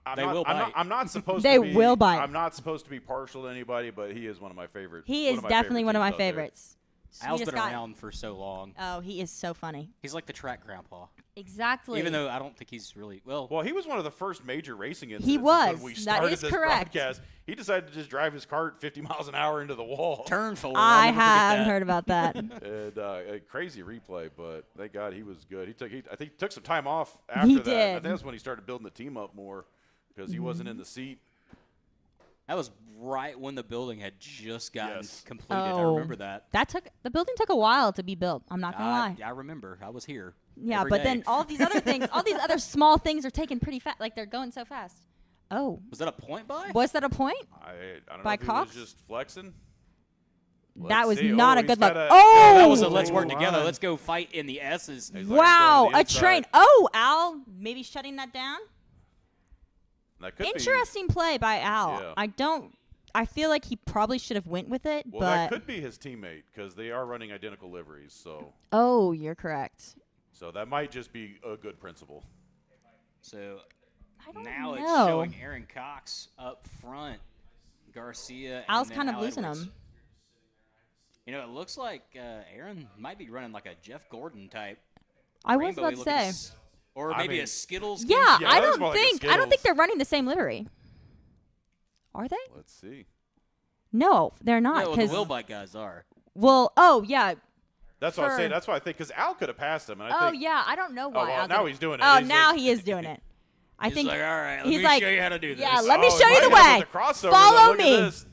I'm not supposed They to be. will bite. I'm not supposed to be partial to anybody, but he is one of my favorites. He is definitely one of my teams out there. favorites. Al's Sweetest been guy. around for so long. Oh, he is so funny. He's like the track grandpa. Exactly. Even though I don't think he's really well. Well, he was one of the first major racing incidents. He was. When we That started is this correct. broadcast. He decided to just drive his cart 50 miles an hour into the wall. Turn forward. I I'll never forget have that. heard about that. And a crazy replay, but thank God he was good. I think he took some time off after He that. I did. think that's when he started building the team up more because he wasn't in the seat. That was right when the building had just gotten Yes. completed. I Oh. remember that. The building took a while to be built. I'm not gonna lie. I remember. I was here. Yeah, every but day. then all these other things, all these other small things are taking pretty fast. Like they're going so fast. Oh, Was that a point by? was that a point? I don't know By if he Cox? was just flexing. That Let's was see. not Oh, a he's good got look. a- Oh, That was a let's work Oh, together. my. Let's go fight in the S's. He's like, wow, going to a the inside. train. Oh, Al, maybe shutting that down. That could be- Interesting play by Al. Yeah. I feel like he probably should have went with it, Well, but that could be his teammate because they are running identical liveries. oh, you're correct. So that might just be a good principle. So I don't now know. it's showing Aaron Cox up front. Garcia. Al's and then kind of Al losing Edwards. him. You know, it looks like Aaron might be running like a Jeff Gordon type. I was rainbowy about to looking say. or I maybe mean- a Skittles. Yeah, Yeah, I that looks don't more like a think Skittles. they're running the same livery. Are they? Let's see. No, they're not. No, the 'Cause- Wilbite guys are. well, oh yeah. That's what I'm For- saying. That's why I think because Al could have passed him. And I Oh think, yeah, I don't know why. well, Al now didn't- he's doing it. Oh, He's now like- he is doing it. I He's think like, all right, let he's me like, show you how to do this. yeah, let me Oh, show you he the might have way. hit the crossover, Follow though. Look at me. this.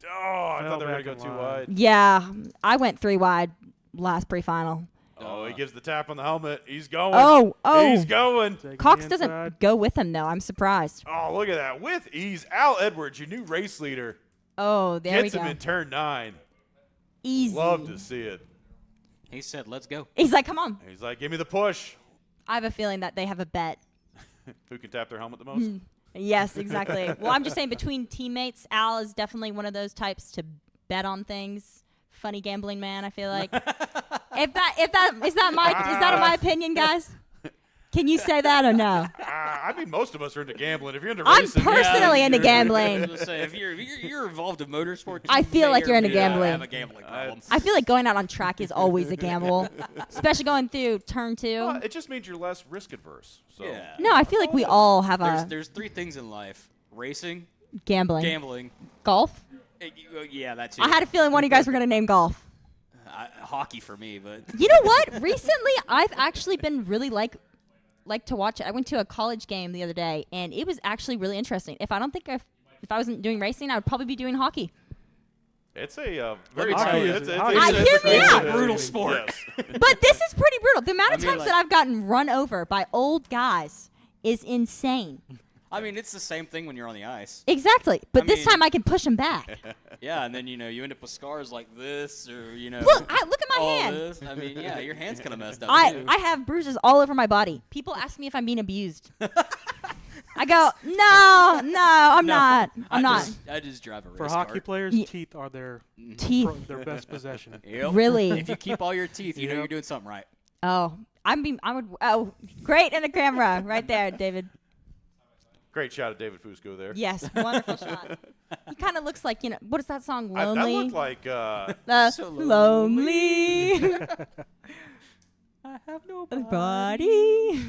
Oh, I Fell thought they were going back to in go too line. wide. Yeah, I went 3 wide last pre-final. Oh, he gives the tap on the helmet. He's going. Oh, He's going. Taking Cox the doesn't inside. go with him though. I'm surprised. Oh, look at that. With ease. Al Edwards, your new race leader, Oh, there gets we him go. in turn 9. Easy. Love to see it. He said, let's go. He's like, come on. He's like, give me the push. I have a feeling that they have a bet. Who can tap their helmet the most? Yes, exactly. Well, I'm just saying between teammates, Al is definitely one of those types to bet on things. Funny gambling man, I feel like. Is that my opinion, guys? Can you say that or no? I mean, most of us are into gambling. If you're into I'm racing, personally into I gambling. was gonna say, if you're involved in motorsports, I you feel may like or you're into may not gambling. Have a gambling problem. I feel like going out on track is always a gamble, especially going through turn 2. Well, it just means you're less risk adverse. So. Yeah. No, I feel like we all have There's 3 things in life: racing, gambling. gambling. Golf. Yeah, that's it. I had a feeling one of you guys were going to name golf. Hockey for me, but You know what? Recently, I've actually been really like to watch it. I went to a college game the other day, and it was actually really interesting. If I wasn't doing racing, I would probably be doing hockey. It's a very me tell you, it's hear me out. a brutal sport. Yes. But this is pretty brutal. The amount of I mean, times like- that I've gotten run over by old guys is insane. I mean, it's the same thing when you're on the ice. Exactly. But I this mean- time I can push them back. Yeah, and then you end up with scars like this, or Look at my all hand. this. I mean, yeah, your hand's kind of messed up. I too. have bruises all over my body. People ask me if I'm being abused. I go, no, I'm not. I'm not. I just drive a race For hockey cart. players, Ye- teeth are their Teeth. their best possession. Yep. Really? If you keep all your teeth, you know Yep. you're doing something right. Oh, great in the camera right there, David. Great shot of David Fusco there. Yes, wonderful shot. He kind of looks like, what is that song, That Lonely? looked like So Lonely. I have no Body.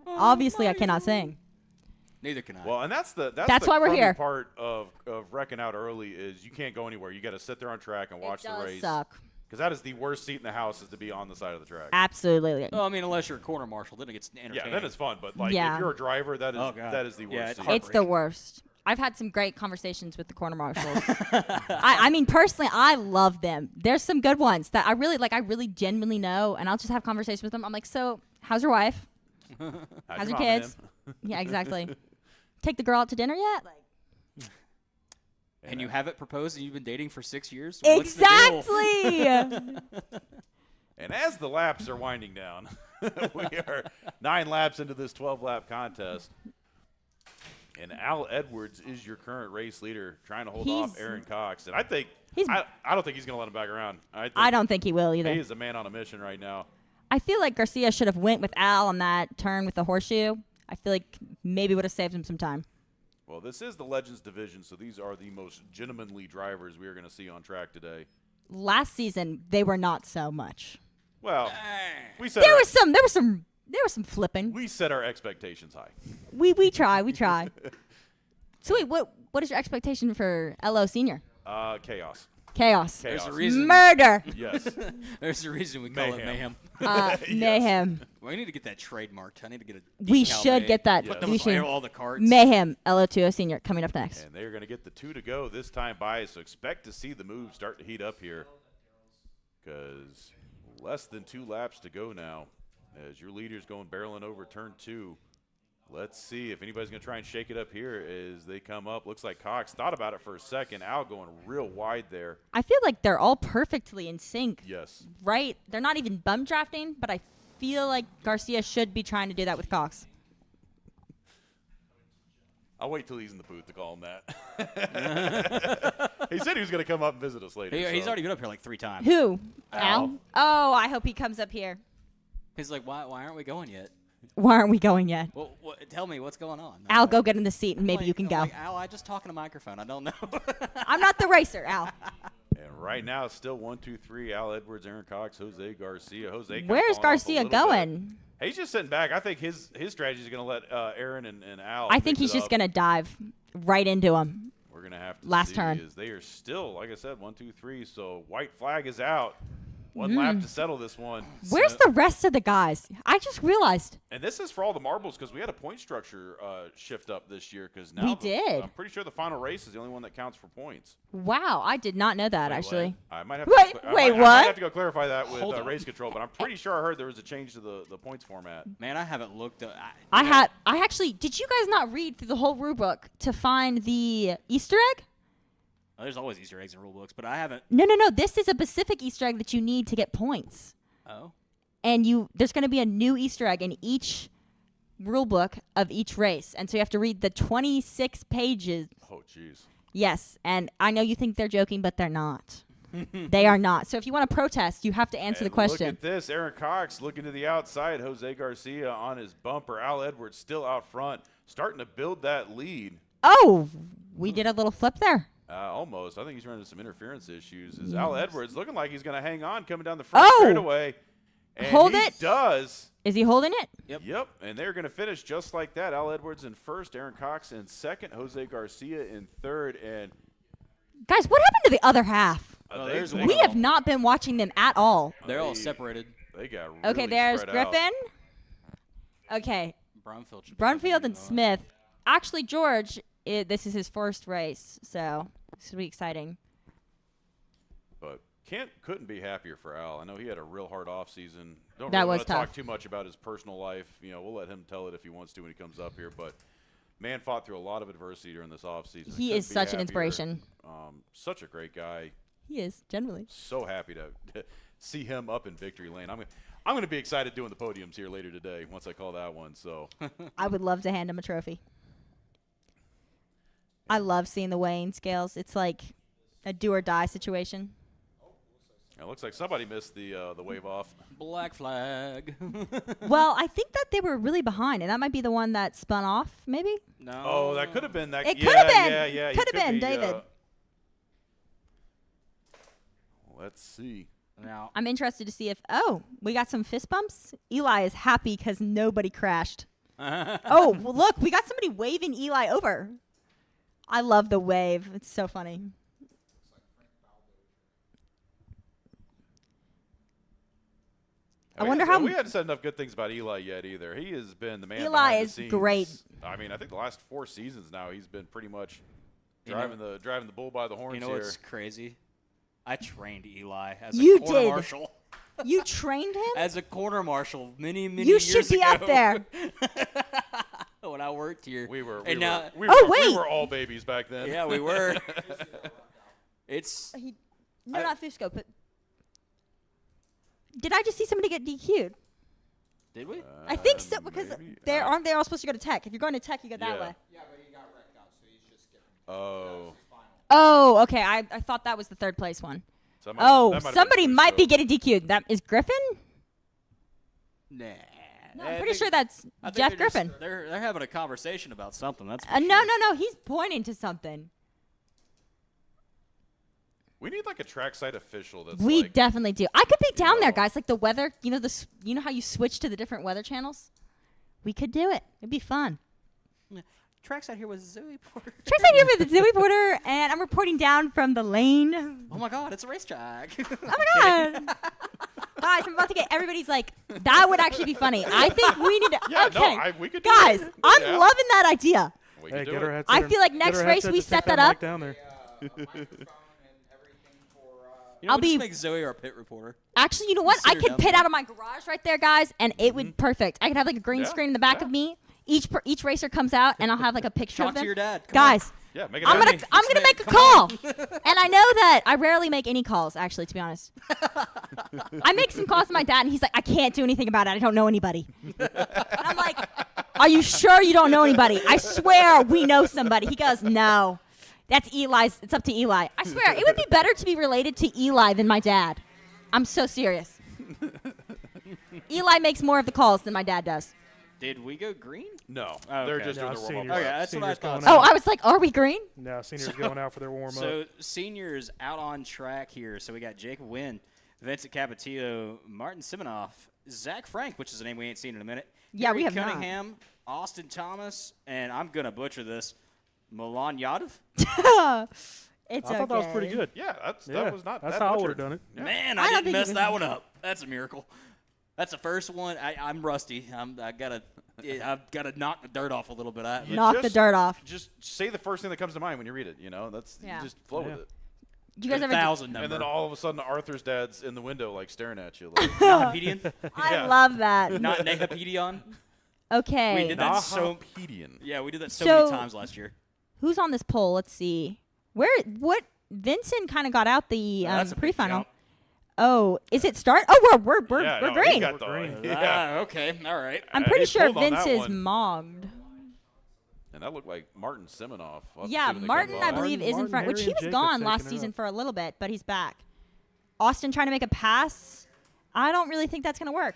Obviously, I cannot sing. Neither can I. well, and that's the why we're crummy here. part of wrecking out early is you can't go anywhere. You got to sit there on track and watch It the does race. suck. Because that is the worst seat in the house is to be on the side of the track. Absolutely. I mean, unless you're a corner marshal, then it gets entertaining. Yeah, then it's fun. But like Yeah. if you're a driver, that is Oh, God. that is the worst. Yeah, it's seat. hard. It's the worst. I've had some great conversations with the corner marshals. I mean, personally, I love them. There's some good ones that I really genuinely know, and I'll just have conversations with them. I'm like, so, how's your wife? How's your mom and kids? them? Yeah, exactly. Take the girl out to dinner yet? Like, And you haven't proposed and you've been dating for 6 years? What's the deal? exactly. And as the laps are winding down, we are 9 laps into this 12-lap contest. And Al Edwards is your current race leader, trying to hold off He's- Aaron Cox. And I think He's- I don't think he's going to let him back around. I don't think he will either. He is a man on a mission right now. I feel like Garcia should have went with Al on that turn with the horseshoe. I feel like maybe would have saved him some time. Well, this is the Legends division, so these are the most gentlemanly drivers we are going to see on track today. Last season, they were not so much. Well, we set There our, was some flipping. we set our expectations high. We try. So wait, what is your expectation for LO Senior? Chaos. Chaos. There's a Chaos. reason. Murder. Yes. There's a reason we call it mayhem. Mayhem. Well, we need to get that trademarked. I need to get a. We decal should made. get that. Yes. Put them We on should. all the carts. Mayhem LO2O Senior coming up next. And they're going to get the 2 to go this time by, so expect to see the move start to heat up here. Because less than 2 laps to go now as your leader's going barreling over turn 2. Let's see if anybody's going to try and shake it up here as they come up. Looks like Cox thought about it for a second. Al going real wide there. I feel like they're all perfectly in sync, Yes. right? They're not even bum drafting, but I feel like Garcia should be trying to do that with Cox. I'll wait till he's in the booth to call him that. He said he was going to come up and visit us later. He's so. already been up here like 3 times. Who? Al. Oh, I hope he comes up here. He's like, why aren't we going yet? Why aren't we going yet? Well, tell me what's going on. Al, go get in the seat and maybe you can I'm go. like, Al, I just talk in a microphone. I don't know. I'm not the racer, Al. And right now it's still 1, 2, 3. Al Edwards, Aaron Cox, Jose Garcia. Jose kinda Where's falling off a Garcia little bit. going? He's just sitting back. I think his strategy is going to let Aaron and Al. I think mix he's it just up. going to dive right into him. We're going to have to last see turn. as they are still, like I said, 1, 2, 3. So white flag is out. 1 lap to settle this one. Where's the rest of the guys? I just realized. And this is for all the marbles because we had a point structure shift up this year. Because now We did. I'm pretty sure the final race is the only one that counts for points. Wow, I did not know that, Wait, actually. what? I might have Wait, to, wait, I might what? have to go clarify that with Hold on. race control, but I'm pretty sure I heard there was a change to the points format. Man, I haven't looked. I actually, did you guys not read through the whole rule book to find the Easter egg? Well, there's always Easter eggs in rule books, but I haven't. No. This is a specific Easter egg that you need to get points. Oh. And there's going to be a new Easter egg in each rule book of each race. And so you have to read the 26 pages. Oh, jeez. Yes, and I know you think they're joking, but they're not. They are not. So if you want to protest, you have to answer the And question. Look at this. Aaron Cox looking to the outside. Jose Garcia on his bumper. Al Edwards still out front, starting to build that lead. Oh, we did a little flip there. Almost. I think he's running into some interference issues. Is Al Edwards looking like he's going to hang on coming down the front Oh! straightaway. And Hold he it. does. Is he holding it? Yep. And they're going to finish just like that. Al Edwards in first, Aaron Cox in second, Jose Garcia in third. And Guys, what happened to the other half? Oh, they- there's they- one We of have them. not been watching them at all. They're all They- separated. They got really Okay, there's spread out. Griffin. Okay, Brumfield. should be Brunfield taking and the- Smith. Actually, George, this is his first race, so this will be exciting. But Kent couldn't be happier for Al. I know he had a real hard off season. Don't That really was want to talk tough. too much about his personal life. You know, we'll let him tell it if he wants to when he comes up here. But man fought through a lot of adversity during this off season. He Couldn't is be such an happier. inspiration. Such a great guy. He is, generally. So happy to see him up in victory lane. I'm going to be excited doing the podiums here later today once I call that one. So I would love to hand him a trophy. I love seeing the weighing scales. It's like a do or die situation. it looks like somebody missed the wave off. Black flag. Well, I think that they were really behind, and that might be the one that spun off, maybe? No. Oh, that could have been that. It yeah, could have been. Yeah, yeah. he Could have could been, be, David. Let's see. Now, I'm interested to see if we got some fist bumps. Eli is happy because nobody crashed. Oh, well, look, we got somebody waving Eli over. I love the wave. It's so funny. I wonder how we haven't said enough good things about Eli yet either. He has been the man Eli behind the is scenes. great. I mean, I think the last 4 seasons now he's been pretty much driving the bull by the horns you know here. what's crazy? I trained Eli as You a corner did. marshal. You trained him? As a corner marshal many You years should be ago. up there. When I worked here. We were wait. all babies back then. Yeah, we were. It's No, not Fusco, but did I just see somebody get DQ'd? did we? I think so because maybe. aren't they all supposed to go to Tech? If you're going to Tech, you go that Yeah. way. Yeah, but he got wrecked out, so he's just skipping. Oh. Oh, okay. I thought that was the third place one. So that Oh, that might have somebody been might be Fusco. getting DQ'd. That is Griffin? Nah. No, I'm pretty sure that's Jeff Griffin. They're having a conversation about something. That's for No, sure. no. He's pointing to something. We need like a trackside official that's We like, definitely do. I could be down there, know. guys. Like the weather. You know how you switch to the different weather channels. We could do it. It'd be fun. Tracks out here with Zoe Porter. Tricks out here with Zoe Porter, and I'm reporting down from the lane. Oh my God, it's a racetrack. Oh my God. Guys, I'm about to get everybody's like, that would actually be funny. I think we need to. Yeah, okay. no, we could do Guys, it. I'm Yeah. loving that idea. We Hey, could do get her it. headset. I feel like get next her race headset, we just set stick that up. mic down there. Microphone and everything for. You know, I'll we'll just be- make Zoe our pit reporter. Actually, you know what? Sit I her could down pit there. out of my garage right there, guys, and it would perfect. I could have like a green Yeah, screen in the back yeah. of me. Each racer comes out, and I'll have like a picture Talk of them. to your dad. Come Guys, Yeah, make it I'm happen. gonna make a call, and I know that I rarely make any calls. Actually, to be honest, I make some calls to my dad, and he's like, "I can't do anything about it. I don't know anybody." And I'm like, "Are you sure you don't know anybody? I swear we know somebody." He goes, "No, that's Eli's. It's up to Eli." I swear it would be better to be related to Eli than my dad. I'm so serious. Eli makes more of the calls than my dad does. Did we go green? No, Oh, they're okay. just No, doing the warm seniors. up. Okay, that's what I Seniors thought. going Oh, out. I was like, "Are we green?" No, seniors going out for their warm up. So seniors out on track here. So we got Jacob Wynn, Vincent Capetillo, Martin Simonoff, Zach Frank, which is a name we ain't seen in a minute. Yeah, we Gary have not. Cunningham, Austin Thomas, and I'm gonna butcher this, Milan Yadav. It's I okay. thought that was pretty good. Yeah, Yeah, that was not. That's that how I would butchered. have done it. Yeah. Man, I I, don't didn't think mess you that can- one up. That's a miracle. That's the first one. I've rusty. I've got to knock the dirt off a little bit. You Knock the just- dirt off. Just say the first thing that comes to mind when you read it. You know, that's Yeah. you just flow with Yeah. it. Do you guys ever? 1,000 number. And then all of a sudden, Arthur's dad's in the window, like staring at you. Like, Nahapedian? I Yeah. love that. Not Nahapedion? Okay. We did that so. Nahapedian. Yeah, we did that so So- many times last year. Who's on this poll? Let's see. What Vincent kind of got out the That's a big pre-final. jump. Oh, is it start? Oh, we're Yeah, we're no, green. he got the- We're green. yeah. Okay, all right. I'm pretty They sure pulled on Vince that is one. mogged. And that looked like Martin Simonoff. We'll have to Yeah, see when they Martin, come I by. believe, is in Martin, front, which Harry, he and was Jacob's gone taking last her season up. for a little bit, but he's back. Austin trying to make a pass. I don't really think that's gonna work.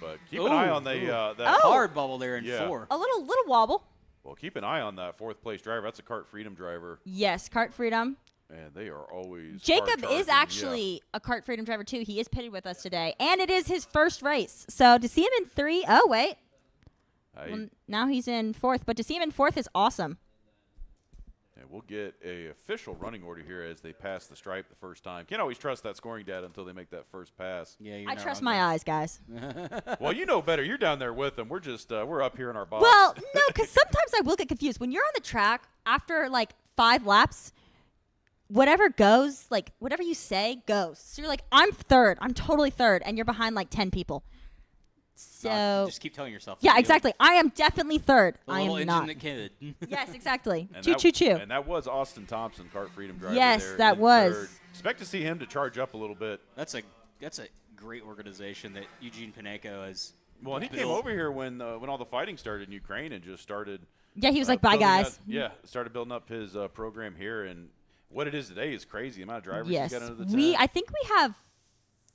But keep an eye on the that. Oh. Hard bubble there in Yeah. 4. A little wobble. Well, keep an eye on that fourth place driver. That's a Kart Freedom driver, Yes, Kart Freedom. and they are always. Jacob hard is charging, actually a Kart Freedom driver too. He is pitted with us today, and it is his first race. So to see him in 3, oh wait, Yeah. well, now he's in 4th. But to see him in 4th is awesome. And we'll get a official running order here as they pass the stripe the first time. Can't always trust that scoring data until they make that first pass. Yeah, you're I not trust wrong my there. eyes, guys. Well, you know better. You're down there with them. We're just we're up here in our box. Well, no, because sometimes I will get confused. When you're on the track, after like 5 laps, whatever goes, like whatever you say goes. So you're like, I'm 3rd. I'm totally 3rd. And you're behind like 10 people. So, No, just keep telling yourself. yeah, that. exactly. I am definitely 3rd. The I little am engine not. that kid. Yes, exactly. And Choo that- choo choo. And that was Austin Thompson, Kart Freedom driver. Yes, there that in was. third. Expect to see him to charge up a little bit. That's a great organization that Eugene Paneco has. Well, and he came built. over here when all the fighting started in Ukraine and just started. Yeah, he was like, bye, building guys. up- yeah, started building up his program here, and what it is today is crazy. The amount of drivers Yes. he's got under the tent. I think we have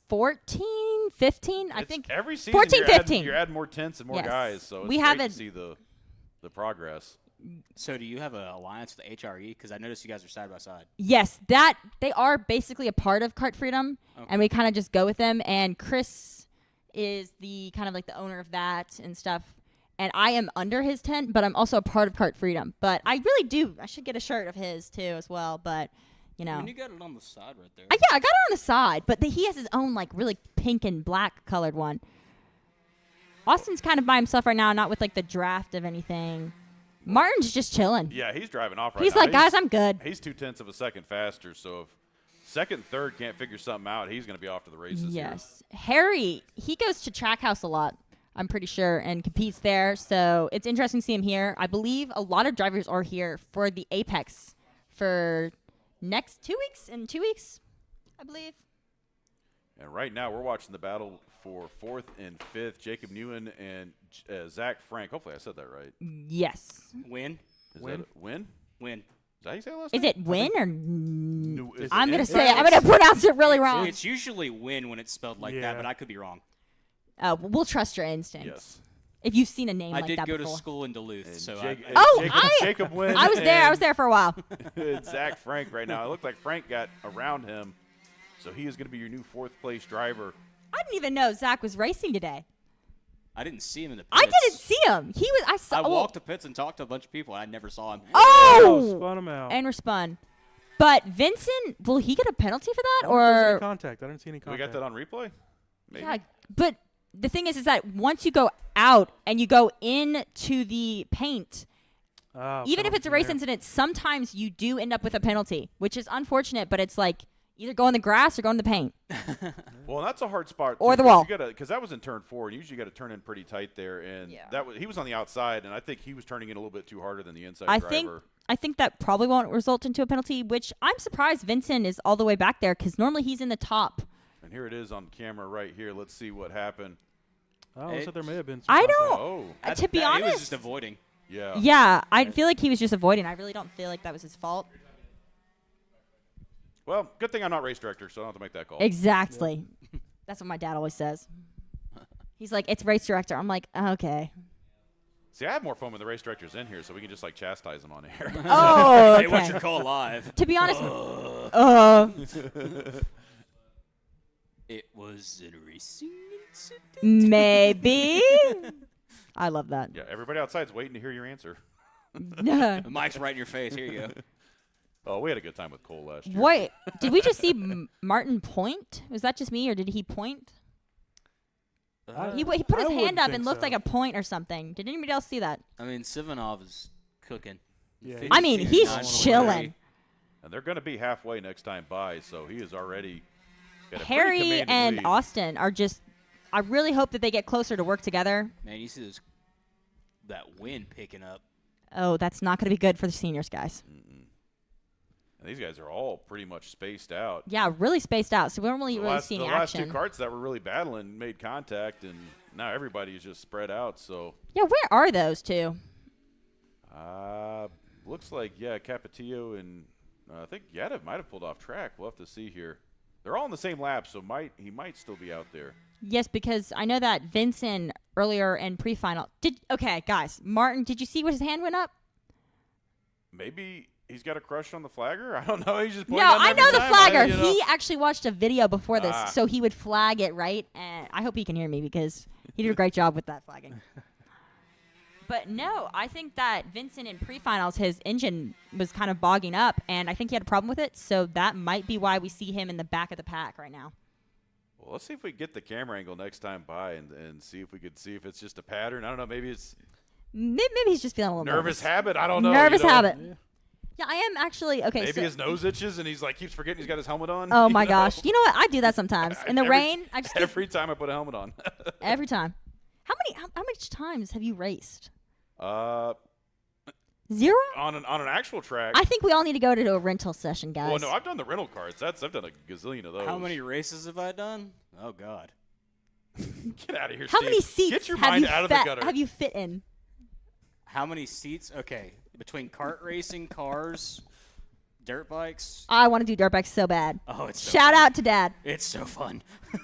14, 15. I It's think every season 14, you're adding- 15. You're adding more tents and more Yes. guys, so it's We great have to it- see the progress. So do you have an alliance with HRE? Because I noticed you guys are side by side. Yes, that they are basically a part of Kart Freedom, and we kind of just go with them. And Chris is the kind of like the owner of that and stuff. And I am under his tent, but I'm also a part of Kart Freedom. But I really do. I should get a shirt of his too as well. But you know, And you got it on the side right there. yeah, I got it on the side, but he has his own like really pink and black colored one. Austin's kind of by himself right now, not with like the draft of anything. Martin's just chilling. Yeah, he's driving off right He's now. like, guys, I'm good. He's 0.2 of a second faster, so if second, third can't figure something out, he's going to be off to the races. Yes. Harry, he goes to Trackhouse a lot, I'm pretty sure, and competes there. So it's interesting to see him here. I believe a lot of drivers are here for the Apex for next 2 weeks. In 2 weeks, I believe. And right now we're watching the battle for 4th and 5th, Jacob Newen and Zach Frank. Hopefully I said that right. Yes. Win. Is that a win? Win. Is that how you say it last Is name? it win or? No, is I'm it gonna in? say I'm gonna pronounce it really wrong. It's usually win when it's spelled like that, Yeah. but I could be wrong. We'll trust your instincts. Yes. If you've seen a name I like did that go before. to school in Duluth, And so Jacob, Jacob Wynn I was there. I was and- there for a while. and Zach Frank right now. It looked like Frank got around him, so he is going to be your new 4th place driver. I didn't even know Zach was racing today. I didn't see him in the pits. I didn't see him. He was. I saw. I walked the pits and talked to a bunch of people. And I never saw him. Oh! Spun him out. And we're spun. But Vincent, will he get a penalty for that, I don't think there's any or? contact? I didn't see any We contact. got that on replay? Maybe. Yeah, but the thing is that once you go out and you go into the paint, even if it's a race incident, sometimes you do end up with a penalty, which is unfortunate. But it's like either go in the grass or go in the paint. Well, that's a hard spot. Or too, the wall. Because that was in turn 4, and usually you got to turn in pretty tight there. And he was on the outside, and I think he was turning in a little bit too harder than the inside driver. I think that probably won't result into a penalty, which I'm surprised Vincent is all the way back there because normally he's in the top. And here it is on camera right here. Let's see what happened. Oh, looks like there may have been some I contact. don't. Oh, To be He was honest, just avoiding. yeah. yeah, I feel like he was just avoiding. I really don't feel like that was his fault. Well, good thing I'm not race director, so I don't have to make that call. Exactly. That's what my dad always says. He's like, it's race director. I'm like, okay. See, I have more fun with the race directors in here, so we can just like chastise them on air. Oh, Hey, what's okay. your call live? To be honest, It was a racing incident. maybe. I love that. Yeah, everybody outside's waiting to hear your answer. The mic's right in your face. Here you go. Oh, we had a good time with Cole last year. Wait, did we just see Martin point? Was that just me, or did he point? He put his I hand wouldn't up think and looked so. like a point or something. Did anybody else see that? I mean, Sivanov is cooking. Yeah, I mean, he's 59.3. chilling. And they're going to be halfway next time by, so he is already got a pretty Harry commanding and lead. Austin are just. I really hope that they get closer to work together. Man, you see that wind picking up. Oh, that's not going to be good for the seniors, guys. And these guys are all pretty much spaced out. Yeah, really spaced out. So we don't really, The really last, see the any last action. two carts that were really battling made contact, and now everybody's just spread out. So Yeah, where are those two? looks like, yeah, Capetillo and I think Yadav might have pulled off track. We'll have to see here. They're all in the same lap, so he might still be out there. Yes, because I know that Vincent earlier in pre-final okay, guys. Martin, did you see what his hand went up? Maybe he's got a crush on the flagger. I don't know. He's just No, pointing at him I every know the time. flagger. You know. He actually watched a video before this, Ah. so he would flag it, right? And I hope he can hear me because he did a great job with that flagging. But no, I think that Vincent in pre-finals, his engine was kind of bogging up, and I think he had a problem with it, so that might be why we see him in the back of the pack right now. Well, let's see if we get the camera angle next time by and see if we could see if it's just a pattern. I don't know. Maybe it's Maybe he's just feeling a little nervous habit. I don't know. Nervous you know. habit. Yeah, I am actually. Okay, Maybe so. his nose itches and he's like keeps forgetting he's got his helmet on. Oh you my know? gosh! You know what? I do that sometimes. In the Every- rain, I just keep, Every time I put a helmet on. every time. How many times have you raced? Zero. On an actual track. I think we all need to go to a rental session, guys. Well, no, I've done the rental carts. I've done a gazillion of those. How many races have I done? Oh, God. Get out of here, How Steve. many seats Get your have mind you out of fit- the gutter. have you fit in? How many seats? Okay. Between kart racing, cars, Dirt bikes. I want to do dirt bikes so bad. Oh, it's so Shout fun. out to Dad. It's so fun.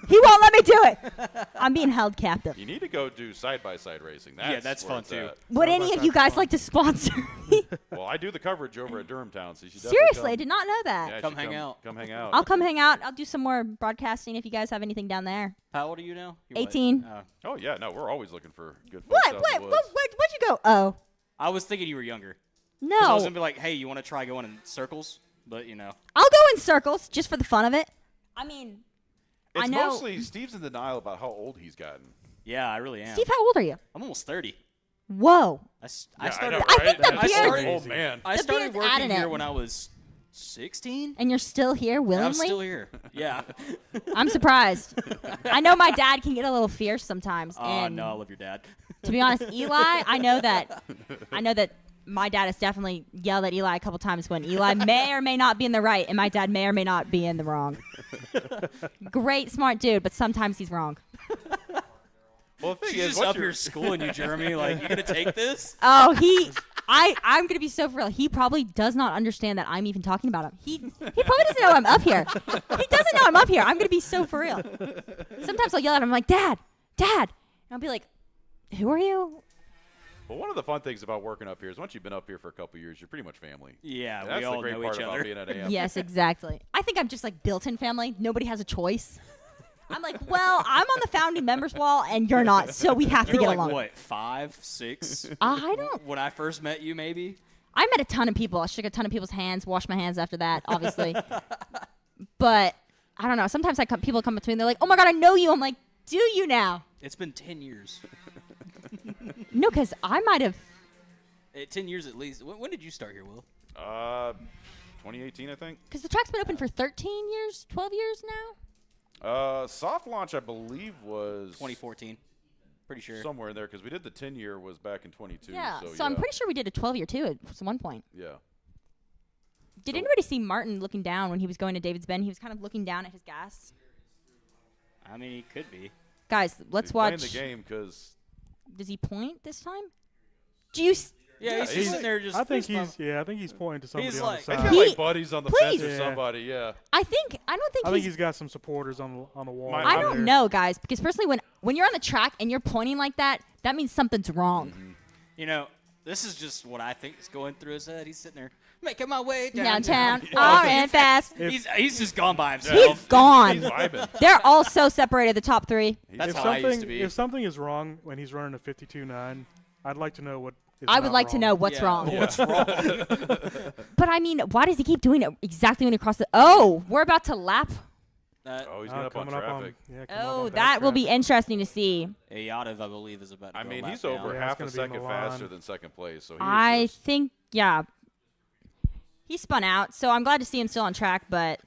He won't let me do it. I'm being held captive. You need to go do side-by-side racing. That's where fun, it's too. at. Would any of you guys like to sponsor me? Well, I do the coverage over at Durham Town, so you should Seriously, I definitely did not know that. Yeah, you Come should hang out. Come hang out. I'll come hang out. I'll do some more broadcasting if you guys have anything down there. How old are you now? You're 18. What? Oh yeah, no, we're always looking for good folks What? out in What? the What? woods. Where'd you go? Oh, I was thinking you were younger. 'Cause no. I was gonna be like, hey, you want to try going in circles? But I'll go in circles just for the fun of it. I mean, It's I know. mostly Steve's in denial about how old he's gotten. yeah, I really am. Steve, how old are you? I'm almost 30. Whoa. I Yeah, started. know, I right? think the That's beard- started- Oh man. I The started beard's working adding here it. when I was 16. And you're still here willingly? I'm still here. Yeah. I'm surprised. I know my dad can get a little fierce sometimes. Oh and no, I love your dad. to be honest, Eli, I know that my dad has definitely yelled at Eli a couple times when Eli may or may not be in the right and my dad may or may not be in the wrong. Great, smart dude, but sometimes he's wrong. Well, the thing She's is, just what's up your here schooling you, Jeremy. Like, you gonna take this? Oh, I'm gonna be so for real. He probably does not understand that I'm even talking about him. He probably doesn't know I'm up here. He doesn't know I'm up here. I'm gonna be so for real. Sometimes I'll yell at him like, Dad, and I'll be like, who are you? Well, one of the fun things about working up here is once you've been up here for a couple years, you're pretty much family. Yeah, And that's we all the great know part each about other. being at AM. Yes, exactly. I think I'm just like built-in family. Nobody has a choice. I'm like, well, I'm on the founding members wall and you're not, so we have to You're get like along. what, 5, 6? I don't. When I first met you, maybe. I met a ton of people. I shook a ton of people's hands, washed my hands after that, obviously. But I don't know. Sometimes people come up to me and they're like, "Oh my God, I know you." I'm like, "Do you now?" It's been 10 years. No, because I might have. 10 years at least. When did you start here, Will? 2018, I think. Because the track's been open for 13 years, 12 years now. Soft launch, I believe, was 2014. Pretty sure. somewhere in there because we did the 10-year was back in 22. Yeah. So, So I'm pretty sure we did a 12-year too at one point. Yeah. Did So- anybody see Martin looking down when he was going to David's Bend? He was kind of looking down at his gas. I mean, he could be. Guys, let's He's watch. playing the game because Does he point this time? Do you? Yeah, he's just sitting there just. I think fist bump. I think he's pointing to somebody He's on like- the he's side. got He- like buddies on the please. fence or Yeah. somebody. Yeah. I don't think I think he's. he's got some supporters on the wall. My- I out don't there. know, guys, because personally, when you're on the track and you're pointing like that, that means something's wrong. This is just what I think is going through his head. He's sitting there making my way Downtown, downtown. and fast. He's just gone by He's himself. gone. He's vibing. They're all so separated, the top three. That's If how I used something to be. if something is wrong when he's running a 52.9, I'd like to know what. Is I would not like to wrong. know what's Yeah, wrong. What's wrong? But I mean, why does he keep doing it exactly when he crosses? Oh, we're about to lap. Oh, he's getting up on coming traffic. yeah, coming up Oh, on that will be traffic. interesting to see. Yadav, I believe, is about to I go mean, lap he's down. over Yeah, half a it's gonna be second Milan. faster than second place. So he I was just, think, yeah. He spun out, so I'm glad to see him still on track, but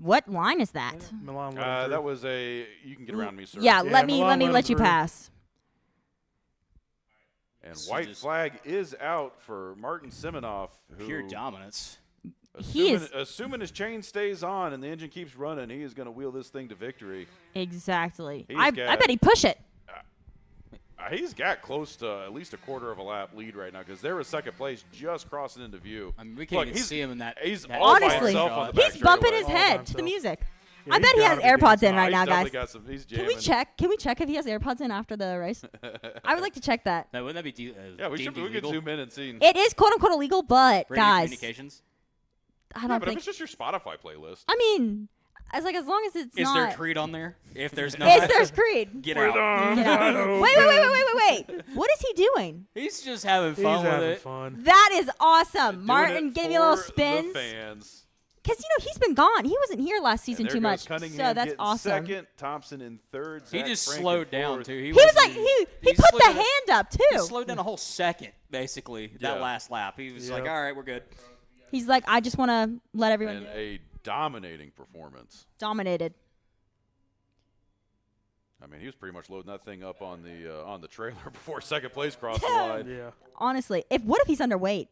what line is that? Milan let him through. that was a you can get around me, sir. Yeah, Yeah, let me Milan let him let you through. pass. And This is white just- flag is out for Martin Simonoff, who Pure dominance. He is assuming his chain stays on and the engine keeps running, he is going to wheel this thing to victory. exactly. He's I got- bet he push it. He's got close to at least a quarter of a lap lead right now because there was second place just crossing into view. I mean, we can't Look, even he's- see him in that. He's that all by Honestly, himself on the back he's bumping his straightaway. All by head to the himself. music. Yeah, I he's bet he has gotta be AirPods in Oh, right he's now, definitely guys. got some, he's Can jamming. we check? Can we check if he has AirPods in after the race? I would like to check that. No, wouldn't that be Yeah, we should. We could zoom in and see. It is quote unquote illegal, but Radio guys, communications? I Yeah, don't but if think. it's just your Spotify plaplaylist. I mean, as long as it's Is not. there Creed on there? If there's not, Is there's Creed? get out. Get out. Wait. What is he doing? He's just having He's fun with having it. fun. That is awesome. Doing Martin it giving me a little for spins. The fans. Because, he's been gone. He wasn't here last season And too there much. goes Cunningham So that's getting awesome. Second, Thompson in third. He Zach just Frank in slowed down, fourth. too. He was like, he put slowed the down hand up, He too. slowed down a whole second, basically, that Yeah. last lap. He was like, Yep. all right, we're good. He's like, I just want to let everyone And know. a dominating performance. Dominated. I mean, he was pretty much loading that thing up on the trailer before second place crossed the line. Yeah. Honestly, what if he's underweight?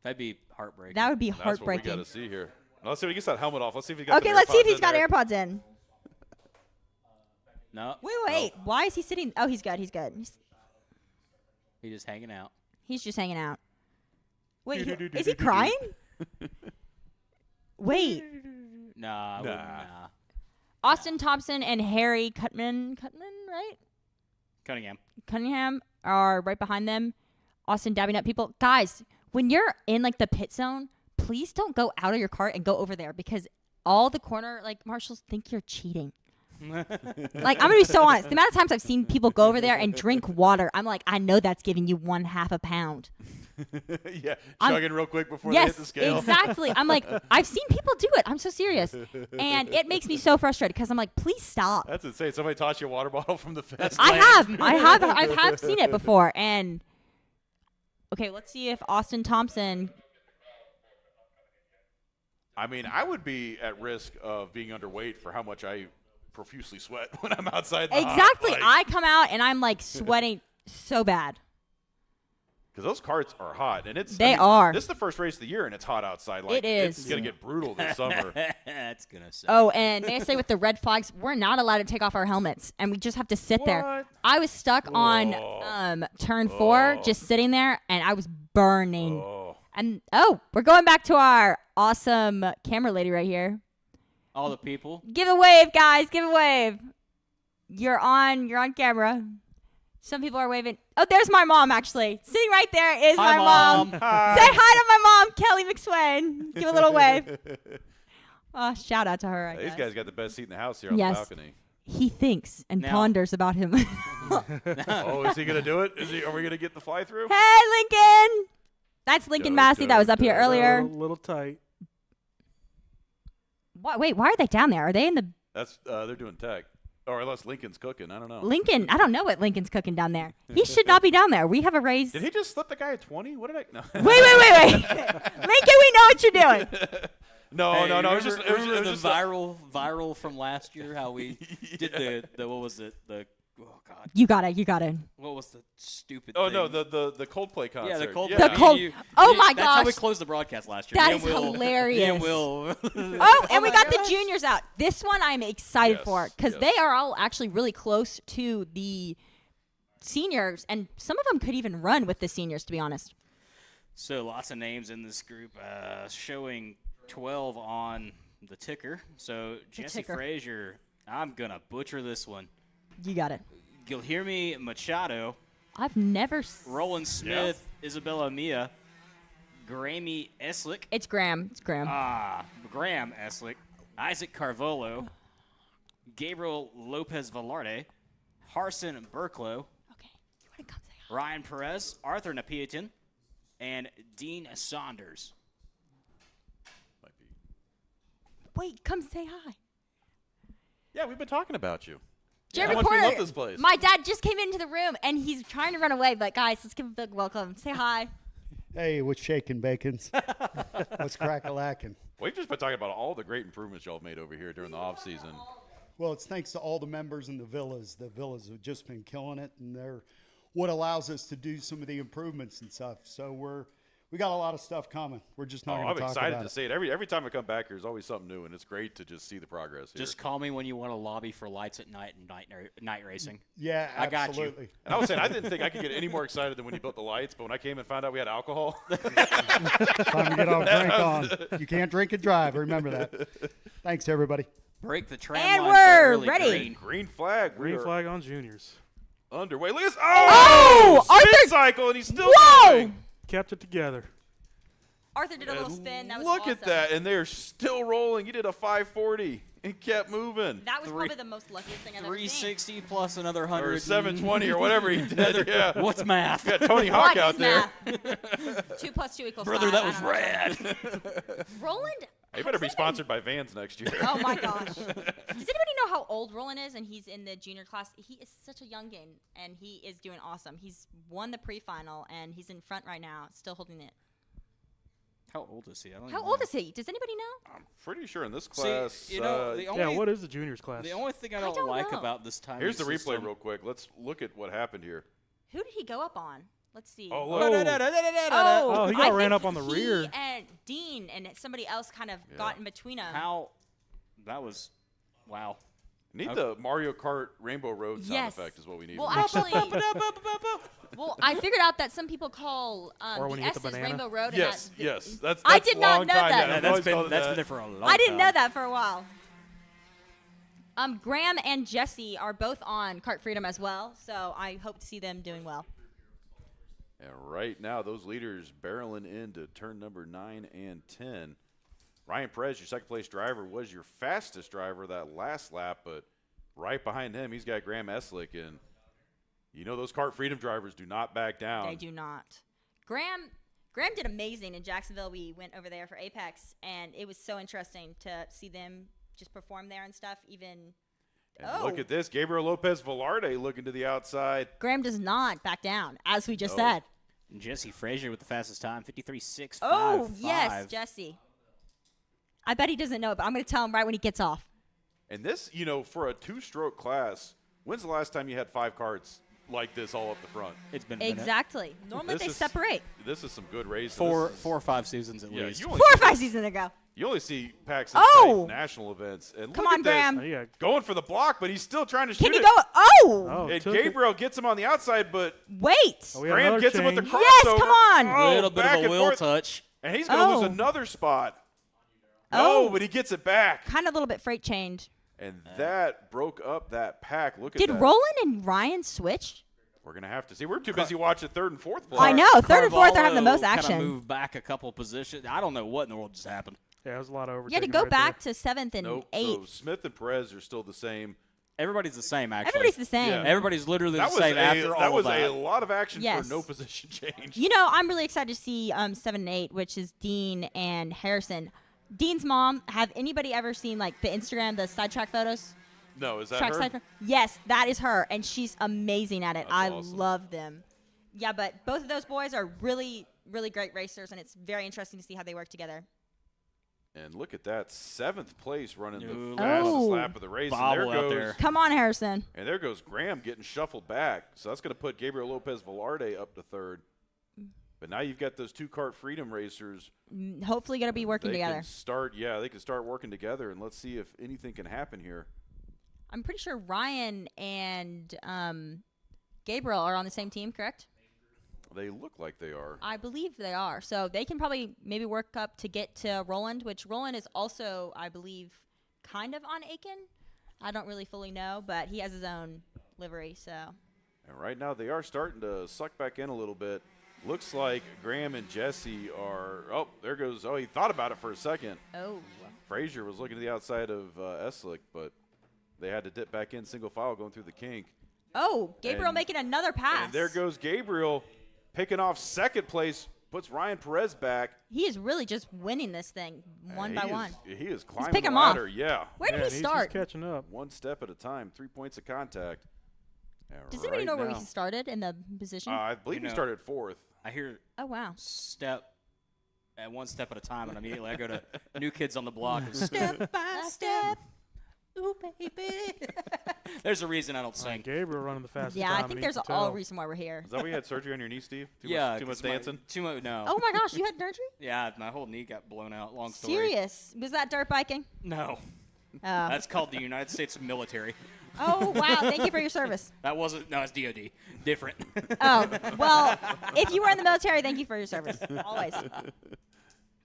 That'd be heartbreaking. That would be That's what we heartbreaking. got to see here. Now, let's see if he gets that helmet off. Let's see if he's got Okay, some let's see if AirPods he's in got there. AirPods in. No. Wait. Why is he sitting? Oh, he's good. He's He's just hanging out. just hanging out. Wait, is he Do-do-do-do-do-do. crying? Wait. Nah. Austin Thompson and Harry Cutman, right? Cunningham are right behind them. Austin dabbing up people. Guys, when you're in like the pit zone, please don't go out of your cart and go over there because all the corner like marshals think you're cheating. Like, I'm gonna be so honest. The amount of times I've seen people go over there and drink water, I'm like, I know that's giving you 1/2 pound. Yeah, chugging real quick before they hit the scale. Yes, exactly. I'm like, I've seen people do it. I'm so serious, and it makes me so frustrated because I'm like, please stop. That's insane. Somebody tossed you a water bottle from the fence. I have seen it before. And okay, let's see if Austin Thompson. I mean, I would be at risk of being underweight for how much I profusely sweat when I'm outside the Exactly. hot, I come out and I'm like sweating so bad. Because those carts are hot, and They are. This is the first race of the year, and it's hot outside. Like, It is. It's gonna get brutal this summer. That's gonna suck. Oh, and may I say with the red flags, we're not allowed to take off our helmets, and we just have to sit there. I was stuck on turn 4, just sitting there, and I was burning. And we're going back to our awesome camera lady right here. All the people. Give a wave, guys. Give a wave. You're on camera. Some people are waving. Oh, there's my mom, actually. Sitting right there is my mom. Hi. Say hi to my mom, Kelly McSwain. Give a little wave. Shout out to her, I These guess. guys got the best seat in the house here on Yes. the balcony. He thinks and Now- ponders about him. Oh, is he gonna do it? Are we gonna get the fly through? Hey, Lincoln. That's Lincoln Go, Massey go, that was up here go. earlier. A little tight. Wait, why are they down there? Are they in the That's they're doing tech, or unless Lincoln's cooking. I don't know. Lincoln? I don't know what Lincoln's cooking down there. He should not be down there. We have a race. Did he just slip the guy at 20? What did I? No. Wait. Lincoln, we know what you're doing. No. Hey, It was just remember the just viral from last year? How we did the what was it? Oh God. You got it. What was the stupid Oh thing? no, the Coldplay concert. Yeah, the Coldplay. The Cold- Oh my That's how we gosh. closed the broadcast last year. That Me is and Will- hilarious. Me and Will. Oh, and we got the juniors out. This one I'm excited Yes, for because yes. they are all actually really close to the seniors, and some of them could even run with the seniors, to be honest. So lots of names in this group, showing 12 on the ticker. So Jesse ticker. Frazier, I'm gonna butcher this one. You got it. Gilherme Machado, I've never. Roland Smith, Isabella Mia, Grammy Eslick, It's Graham. Graham Eslick, Isaac Carvalho, Gabriel Lopez Velarde, Harson Burklow, Okay. You want to come say hi? Ryan Perez, Arthur Napiatin, and Dean Saunders. Might be. Wait, come say hi. Yeah, we've been talking about you. Jeremy How much we Porter. love this place. My dad just came into the room and he's trying to run away, but guys, let's give him a big welcome. Say hi. Hey, what's shaking, bacons? What's crack-a-lacking? We've just been talking about all the great improvements y'all have made over here during the off season. Well, it's thanks to all the members in the villas. The villas have just been killing it, and they're what allows us to do some of the improvements and stuff. So we got a lot of stuff coming. We're just not going I'm to talk excited about to it. see it. Every time I come back here, there's always something new, and it's great to just see the progress here. Just call me when you want to lobby for lights at night and night racing. Yeah, I got you. absolutely. And I was saying, I didn't think I could get any more excited than when you built the lights, but when I came and found out we had alcohol, Time to get our drink on. You can't drink and drive. Remember that. Thanks, everybody. Break the tram And lines that we're really ready. green. green flag. We Green are flag on juniors. underway. Look at this. Oh, Spin Arthur- cycle, and he's still Whoa! going. Kept it together. Arthur did a little spin. That was Look awesome. at that, and they're still rolling. He did a 540 and kept moving. That was probably the most luckiest thing I've ever seen. 360 plus another Or 100. 720 or whatever he did. Yeah. What's math? We got Tony Hawk What out is there. math? 2 + 2 = Brother, 5. that I was don't know. rad. Roland. He better be sponsored by Vans next year. Oh my gosh. Does anybody know how old Roland is? And he's in the junior class. He is such a youngin, and he is doing awesome. He's won the pre-final, and he's in front right now, still holding it. How old is he? I don't How even old know. is he? Does anybody know? I'm pretty sure in this See, class. you know, the only, Yeah, what is the juniors class? the only thing I don't don't like know. about this time. here's the replay real quick. Let's look at what happened here. Who did he go up on? Let's see. Oh, Oh. look. Oh, he got I ran think up on the he rear. And Dean and somebody else kind of Yeah. got in between them. How? That was, wow. Need the Mario Kart Rainbow Road sound Yes. effect is what we need. Well, actually, Well, I figured out that some people call Or when the you hit the S's banana. Rainbow Road. Yes, and yes. That's I did not long know time. that. Yeah, I've that's always been called it that's that. been there for a long I didn't time. know that for a while. Graham and Jesse are both on Kart Freedom as well, so I hope to see them doing well. And right now, those leaders barreling into turn number 9 and 10. Ryan Perez, your second-place driver, was your fastest driver that last lap, but right behind him, he's got Graham Eslick, and you know those Kart Freedom drivers do not back down. They do not. Graham did amazing in Jacksonville. We went over there for Apex, and it was so interesting to see them just perform there and stuff. And look at this, Gabriel Lopez Velarde looking to the outside. Graham does not back down, as we just No. said. Jesse Frazier with the fastest time, 53.655. Oh, yes, Jesse. I bet he doesn't know it, but I'm going to tell him right when he gets off. And this, you know, for a two-stroke class, when's the last time you had 5 karts like this all up the front? It's been a minute. Exactly. Normally This they is- separate. This is some good racing. Four This is- or 5 seasons at Yeah, least. you only 4 or see 5 this- seasons ago. You only see packs Oh! at national events. And Come look on, at this. Graham. Oh, yeah. Going for the block, but he's still trying to shoot Can you it. go? Oh! Oh, And took it. Gabriel gets him on the outside, but Wait. Oh, we had Graham another gets him with the change. crossover. Yes, come on. Oh, Little bit back of a and wheel forth. touch. And he's going to Oh. lose another spot. Oh. No, but he gets it back. Kind of a little bit freight change. And that broke up that pack. Look at Did that. Roland and Ryan switch? We're going to have to see. We're too busy watching third and fourth place. I know. Third and fourth are having the most Carvalho action. kinda moved back a couple positions. I don't know what in the world just happened. Yeah, it was a lot of You had overtaking. to go right back there. to 7th and Nope. 8th. So Smith and Perez are still the same. Everybody's the same, actually. Everybody's the same. Yeah. Everybody's literally That the was same after that all was of that. a lot of action Yes. for no position change. You know, I'm really excited to see 7 and 8, which is Dean and Harrison. Dean's mom, have anybody ever seen like the Instagram, the sidetrack photos? No, is that Track her? sidetrack? Yes, that is her, and she's amazing at it. That's I awesome. love them. Yeah, but both of those boys are really, really great racers, and it's very interesting to see how they work together. And look at that, 7th place running Ooh, the fastest Oh. lap of the race. And Bobble there out goes, there. Come on, Harrison. and there goes Graham getting shuffled back. So that's going to put Gabriel Lopez Velarde up to 3rd. But now you've got those 2 Kart Freedom racers. Hopefully, going to be working They together. can start, they can start working together, and let's see if anything can happen here. I'm pretty sure Ryan and Gabriel are on the same team, correct? They look like they are. I believe they are. So they can probably maybe work up to get to Roland, which Roland is also, I believe, kind of on Aiken. I don't really fully know, but he has his own livery, so. And right now they are starting to suck back in a little bit. Looks like Graham and Jesse are. Oh, there goes. Oh, he thought about it for a second. Oh. Frazier was looking to the outside of Eslick, but they had to dip back in single file going through the kink. Oh, Gabriel And- making another pass. And there goes Gabriel picking off 2nd place, puts Ryan Perez back. He is really just winning this thing one by one. He is climbing picking the him off. ladder. Yeah. Where Yeah, did and he he's start? just catching up. 1 step at a time, 3 points of contact. And Does anybody right know where now- he started in the position? I believe You he know. started 4th. I hear Oh, wow. one step at a time, and immediately I go to New Kids on the Block. Step by step. Ooh, baby. There's a reason I don't sing. Gabriel running the fastest Yeah, time. I and think you there's can all tell. reason why we're here. Is that why you had surgery on your knee, Steve? Too Yeah, much 'cause dancing? Too much. No. Oh, my gosh, you had surgery? Yeah, my whole knee got blown out. Long story. Serious? Was that dirt biking? No. Oh. That's called the United States military. Oh, wow. Thank you for your service. That wasn't. No, it's DOD. Different. Oh, well, if you were in the military, thank you for your service. Always.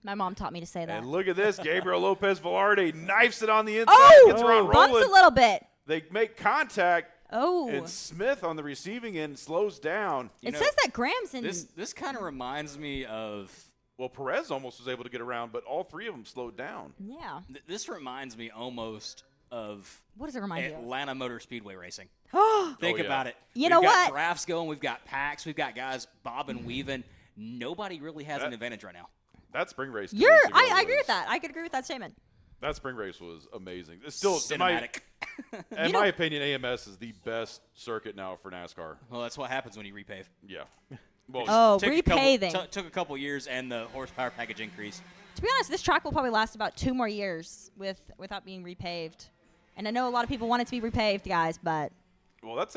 My mom taught me to say that. And look at this. Gabriel Lopez Velarde knifes it on the inside. Oh! Gets around Bumps rolling. a little bit. They make contact. Oh. And Smith on the receiving end slows down. It know, says that Graham's in. This kind of reminds me of. Well, Perez almost was able to get around, but all 3 of them slowed down. Yeah. This reminds me almost of What does it remind you of? Atlanta Motor Speedway racing. Oh, Think yeah. about it. You We've know got what? drafts going. We've got packs. We've got guys bobbing, weaving. Nobody really has an advantage right now. That spring race. 2 You're. weeks ago I agree was- with that. I could agree with that statement. That spring race was amazing. It's still, in my Cinematic. opinion, AMS is the best circuit now for NASCAR. Well, that's what happens when you repave. Yeah. Well, Oh, Took a couple- repaving. took a couple years and the horsepower package increase. To be honest, this track will probably last about 2 more years without being repaved. And I know a lot of people want it to be repaved, guys, but well, that's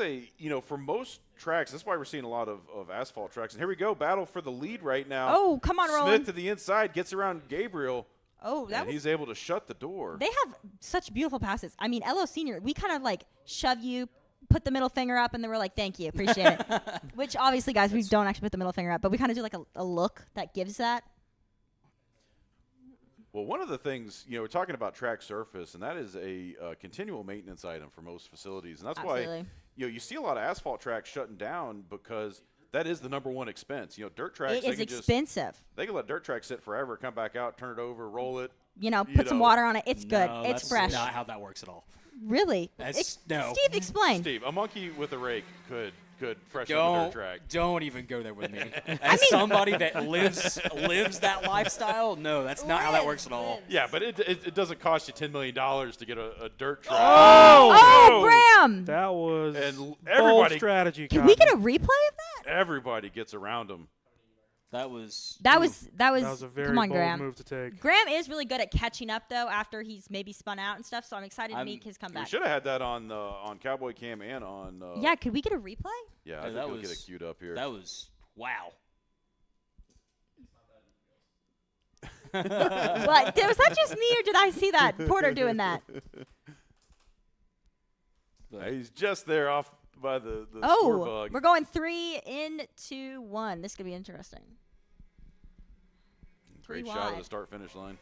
for most tracks, that's why we're seeing a lot of asphalt tracks. And here we go, battle for the lead right now. Oh, come on, Smith Roland. to the inside, gets around Gabriel, oh, that and was. he's able to shut the door. They have such beautiful passes. I mean, LO Senior, we kind of like shove you, put the middle finger up, and then we're like, thank you, appreciate it. Which obviously, guys, we don't actually put the middle finger up, but we kind of do like a look that gives that. Well, one of the things, we're talking about track surface, and that is a continual maintenance item for most facilities. And that's Absolutely. why, you see a lot of asphalt tracks shutting down because that is the number one expense. Dirt tracks. It is expensive. They can let dirt tracks sit forever, come back out, turn it over, roll it. Put some water on it. It's good. No, It's that's fresh. not how that works at all. Really? No. Steve, explain. Steve, a monkey with a rake could freshen up a dirt track. Don't even go there with me. As somebody that lives that lifestyle, no, that's not how that works at all. Yeah, but it doesn't cost you $10 million to get a dirt track. Oh, Graham! That was And bold everybody- strategy. Can we get a replay of that? Everybody gets around them. That was That was. That was a very Come on, bold Graham. move to take. Graham is really good at catching up though after he's maybe spun out and stuff. So I'm excited to meet his We comeback. should have had that on Cowboy Cam and on. Yeah, could we get a replay? Yeah, I Yeah, think that we'll get was- it queued up here. That was wow. What? Was that just me or did I see that Porter doing that? He's just there off by the Oh, score bug. we're going 3 into 1. This could be interesting. Great three shot of wide. the start-finish line.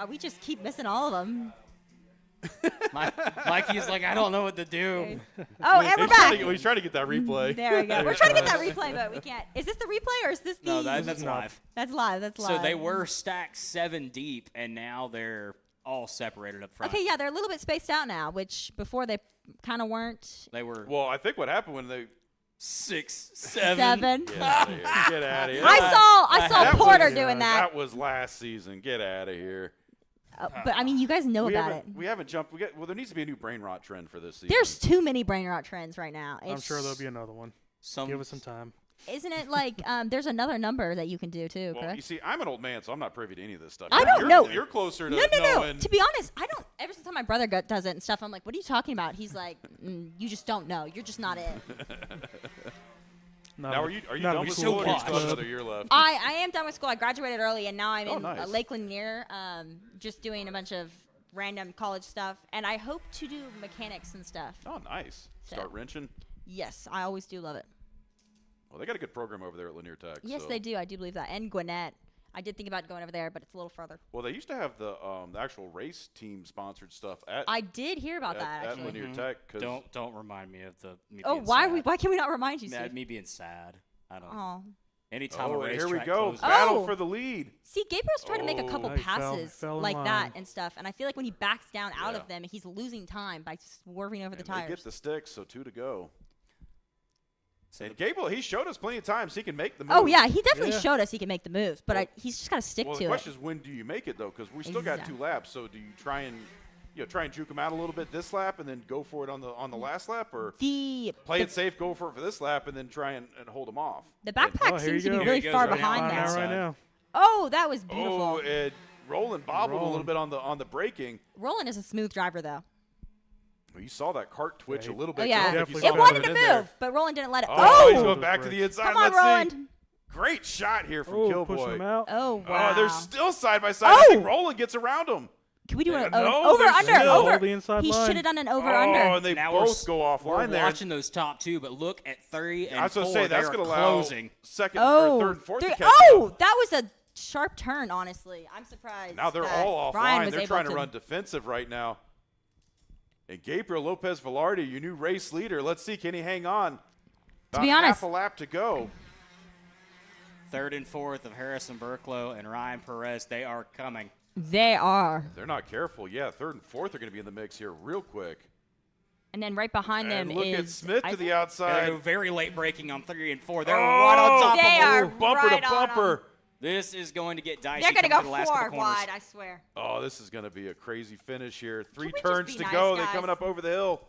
We just keep missing all of them. Mikey's like, I don't know what to do. Oh, and we're back. He's trying to get that replay. There we go. We're trying to get that replay, but we can't. Is this the replay or is this the? No, that's live. That's live. That's live. So they were stacked 7 deep, and now they're all separated up front. Okay, yeah, they're a little bit spaced out now, which before they kind of weren't. They were Well, I think what happened when they 6, 7. 7. get out of here. I saw That Porter was- doing that. That was last season. Get out of here. But I mean, you guys know We about it. haven't, we haven't jumped. Well, there needs to be a new brain rot trend for this season. There's too many brain rot trends right now. I'm sure there'll be another one. Give us some time. Isn't it like there's another number that you can do too? Well, Correct? you see, I'm an old man, so I'm not privy to any of this stuff. I don't You're- know. You're closer to No. knowing. To be honest, I don't. Ever since my brother does it and stuff, I'm like, "What are you talking about?" He's like, "You just don't know. You're just not it." Now, are you not done a with cool school? Or you kid still have club. another year left? I am done with school. I graduated early, and now I'm in nice. Lakeland near, just doing a bunch of random college stuff, and I hope to do mechanics and stuff. Oh, nice. So- Start wrenching. Yes, I always do love it. Well, they got a good program over there at Linear Tech. Yes, so. they do. I do believe that. And Gwinnett. I did think about going over there, but it's a little further. Well, they used to have the actual race team sponsored stuff at I did hear about that at actually. Linear Tech. 'Cause Don't remind me of me Oh, being why sad. why can we not remind you, Steve? Me being sad. I don't. Oh. Anytime a Oh, and race here we track go. closes- Battle Oh. for the lead. See, Gabriel's trying to make a Oh. couple He fell passes in like line. that and stuff, and I feel like when he backs down out Yeah. of them, he's losing time by swerving over the And they tires. get the sticks, so 2 to go. And Gable, he showed us plenty of times he can make the move. Oh yeah, he definitely Yeah. showed us he can make the moves, but Well- he's just got to stick Well, to the it. question is, when do you make it though? Because we still got 2 Exactly. laps. So do you try and juke him out a little bit this lap and then go for it on the last lap, or The play it safe, go for it for this lap, and then try and hold him off? the backpack Oh, here seems you to be go. really Here he far goes right now. behind On there. that Right now. Oh, that was beautiful. Oh, and Roland bobbled a little Roland. bit on the braking. Roland is a smooth driver though. Well, you saw that cart twitch Yeah, a little Oh bit. yeah, Definitely it felt wanted it to in there. move, but Roland didn't let it. Oh, he's Oh, going back to the inside. come on, Let's Roland. see. Great shot here from Oh, pushing Killboy. him out. Oh wow. Oh, they're still side by side. I think Oh! Roland gets around him. Can we do an No, over they're under still- over? Hold the inside He line. should have done an over Oh, under. and they Now both go we're offline there. watching those top 2, but look at 3 and I was 4. going to say, that's they are going to allow closing. second Oh, or third and fourth to there- catch oh, up. that was a sharp turn. Honestly, I'm surprised. Now they're that all Brian offline. was They're able trying to run defensive right now. And Gabriel Lopez Velarde, your new race leader. Let's see, can he hang on? To be About honest- half a lap to go. 3rd and 4th of Harrison Burklow and Ryan Perez. They are coming. They are, They're not careful. Yeah, third and fourth are going to be in the mix here real quick. and then right behind them And look is at Smith to Isaac. the They're outside. very late braking on 3 and 4. They're Oh, right on top They of are them. Bumper right to on 'em. bumper. This is going to get dicey. They're going to coming go the last couple 4 corners. wide. I swear. Oh, this is going to be a crazy finish here. 3 we just turns be to nice, go. They're guys? coming up over the hill.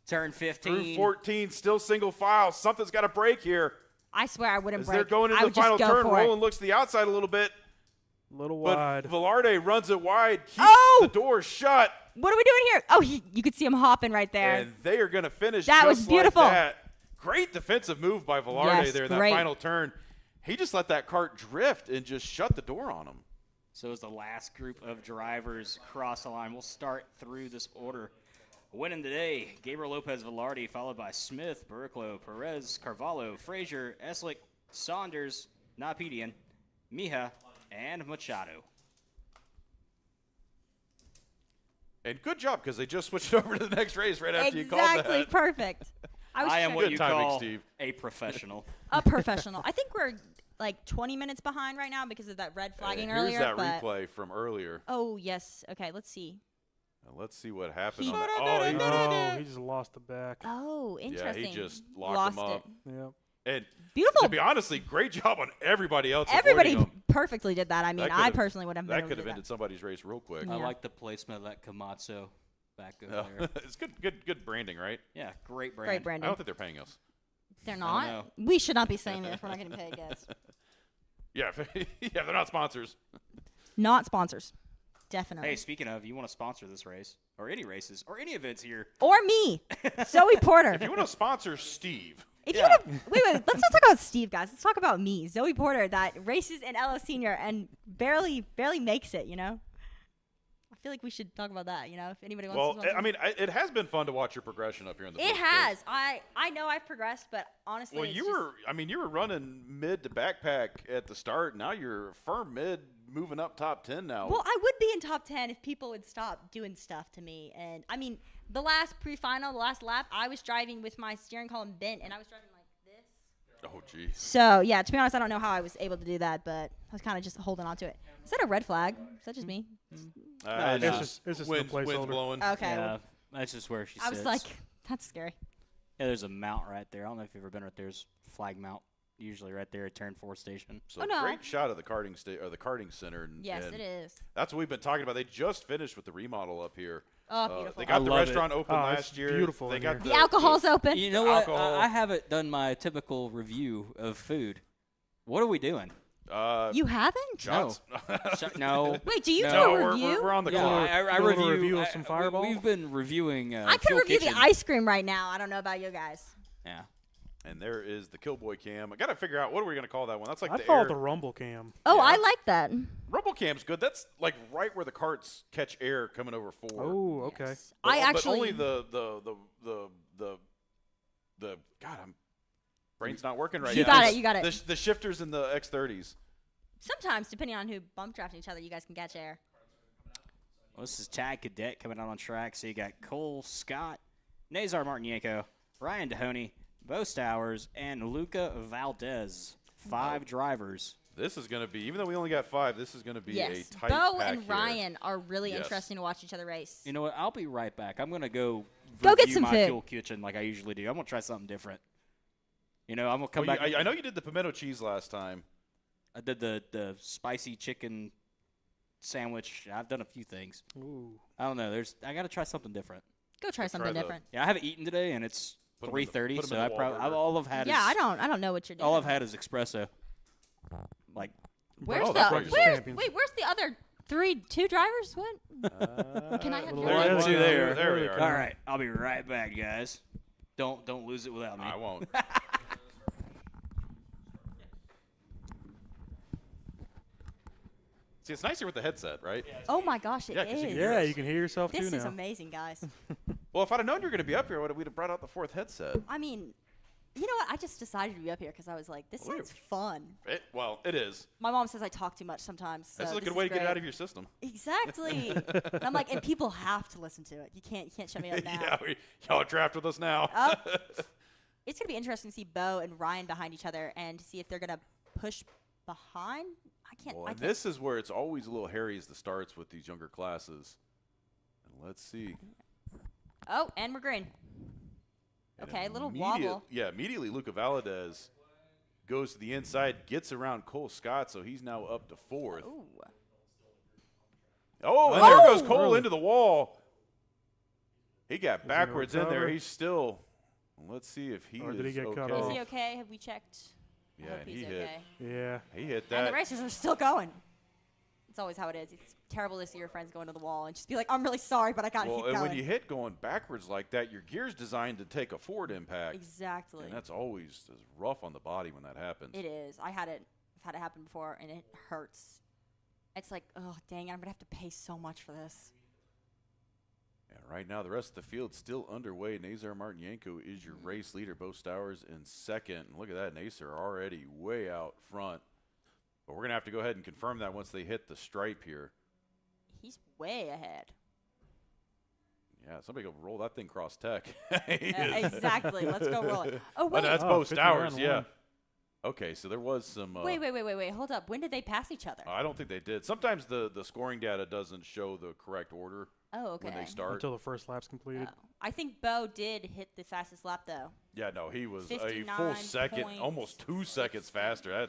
Turn Through 15. 14, still single file. Something's got to break here. I swear I wouldn't As break. they're going I into the would just final go turn, for it. Roland looks to the outside a little bit, A little but wide. Velarde runs it wide, keeps Oh! the door shut, What are we doing here? Oh, you could see him hopping right there. and they are going to finish That just was beautiful. like that. Great defensive move by Velarde Yes, there in that great. final turn. He just let that cart drift and just shut the door on him. So as the last group of drivers cross the line, we'll start through this order. Winning today, Gabriel Lopez Velarde, followed by Smith, Burklow, Perez, Carvalho, Frazier, Eslick, Saunders, Napedian, Mija, and Machado. And good job, because they just switched over to the next race right after you called that. Exactly, perfect. I am what Good you timing, call Steve. a professional. A professional. I think we're like 20 minutes behind right now because of that red flagging Here's earlier. that but replay from earlier. Oh, yes. Okay, let's see. Now let's see what happened He- on that. Oh, he just lost the back. Oh, Yeah, interesting. he just locked Lost him up. Yep. And Beautiful. to be honestly, great job on everybody else. Everybody avoiding him. perfectly did that. I mean, That I could've- personally would have been That able could to have do ended somebody's race real quick. I Yeah. like the placement of that Komatsu back over there. It's good branding, right? Yeah, great brand. Great I branding. don't think they're paying us. They're know. not. We should not be saying this. We're not getting paid, guys. Yeah, yeah, they're not sponsors. Not sponsors. Definitely. Hey, speaking of, you want to sponsor this race, or any races, or any events here? Or me, Zoe Porter. If you want to sponsor Steve, If you want to, wait, let's not talk about Steve, guys. Let's talk about me, Zoe Porter, that races in LO Senior and barely makes it. You know, I feel like we should talk about that. You know, if anybody wants. well, to sponsor I mean, it has been fun to watch your progression up here in the. it booth, 'cause- has. I know I've progressed, but honestly, Well, it's you just- were. I mean, you were running mid to backpack at the start. Now you're firm mid, moving up top 10 now. Well, I would be in top 10 if people would stop doing stuff to me. And I mean, the last pre-final, the last lap, I was driving with my steering column bent, and I was driving like this. Oh, jeez. So yeah, to be honest, I don't know how I was able to do that, but I was kind of just holding on to it. Is that a red flag? Is that just me? Uh, no. It's just the winds placeholder. blowing. Okay. Yeah, that's just where she I was sits. like, that's scary. Yeah, there's a mount right there. I don't know if you've ever been right there. There's flag mount, usually right there at turn 4 station. So Oh, no. great shot of the karting or the karting center. And, Yes, and it is. That's what we've been talking about. They just finished with the remodel up here. Oh, beautiful. They got I the love restaurant open Oh, last it's year. beautiful They in got here. The alcohol's open. You know what? Alcohol. I haven't done my typical review of food. What are we doing? You haven't? John's. No. Wait, do you do No, a review? we're on the Yeah, clock. I do a little review. review of some Fireball? We've been reviewing. I can Fuel review Kitchen. the ice cream right now. I don't know about you guys. Yeah. And there is the Killboy cam. I got to figure out, what are we going to call that one? That's like I the call air. it the Rumble Cam. Oh, Yeah. I like that. Rumble cam's good. That's like right where the carts catch air coming over 4. Oh, okay. Yes. But, I but actually. only the God, I'm brain's not working right You now. got it, you got it. The shifters in the X30s. Sometimes, depending on who bump drafting each other, you guys can catch air. Well, this is Chad Cadet coming out on track. So you got Cole Scott, Nazar Martinenko, Ryan Dehoney, Bo Stowers, and Luca Valdez. 5 drivers. This is going to be, even though we only got 5, this is going to be Yes, a tight Bo pack and here. Ryan are really Yes. interesting to watch each other race. You know what? I'll be right back. I'm going to go Go get review some my food. Fuel Kitchen like I usually do. I'm going to try something different. You know, I'm going to come Well, back. I know you did the pimento cheese last time. I did the spicy chicken sandwich. I've done a few things. Ooh. I don't know. I got to try something different. Go try something the- different. Yeah, I haven't eaten today, and it's Put 'em in the- 3:30. put 'em So in I the probably Wahlburger. all I've had Yeah, is I don't know what you're doing. all I've had is espresso. Like Where's Oh, that's the right, you're where's champions. wait? Where's the other two drivers? What? Can I have little your there lunch? they go. there. There we are. all right, I'll be right back, guys. Don't lose it without me. I won't. See, it's nicer with the headset, right? Oh my gosh, it Yeah, 'cause you is. can Yeah, you can hear yourself This too is now. amazing, guys. Well, if I'd have known you were going to be up here, we'd have brought out the 4th headset. I mean, you know what? I just decided to be up here because I was like, this Ooh. sounds fun. Well, it is. My mom says I talk too much sometimes. So This is a this good way to get it great. out of your system. Exactly. And I'm like, and people have to listen to it. You can't shut me up now. Yeah, y'all draft with us now. Oh. It's gonna be interesting to see Bo and Ryan behind each other and to see if they're gonna push behind. Well, I and can't. this is where it's always a little hairy as the starts with these younger classes. And let's see. Oh, and we're green. And Okay, little immediate- wobble. Yeah, immediately Luca Valadez goes to the inside, gets around Cole Scott, so he's now up to 4th. Ooh. Oh, and there goes Oh! Cole into the wall. He got gonna backwards in there. recover? He's still. Let's see if he Or is did he get cut okay. Is off? he okay? Have we checked? I Yeah, hope and he's he okay. hit. Yeah. He hit And the that. racers are still going. It's always how it is. It's terrible to see your friends go into the wall and just be like, I'm really sorry, but I gotta Well, keep and going. when you hit going backwards like that, your gear's designed to take a forward impact. Exactly. And that's always just rough on the body when that happens. It is. I've had it happen before, and it hurts. It's like, oh, dang it, I'm going to have to pay so much for this. And right now, the rest of the field still underway. Nazar Martinenko is your race leader. Bo Stowers in second. And look at that, Nazar already way out front. But we're going to have to go ahead and confirm that once they hit the stripe here. He's way ahead. Yeah, somebody go roll that thing cross tech. Exactly. Let's go roll it. Oh, Oh, wait. that's Oh, Bo 50 Stowers, round yeah. one. Okay, so there was some. Wait. Hold up. When did they pass each other? I don't think they did. Sometimes the scoring data doesn't show the correct order Oh, okay. when they start. Until the first lap's completed. Oh. I think Bo did hit the fastest lap, though. Yeah, no, he was a 59 full second, points. almost 2 seconds faster.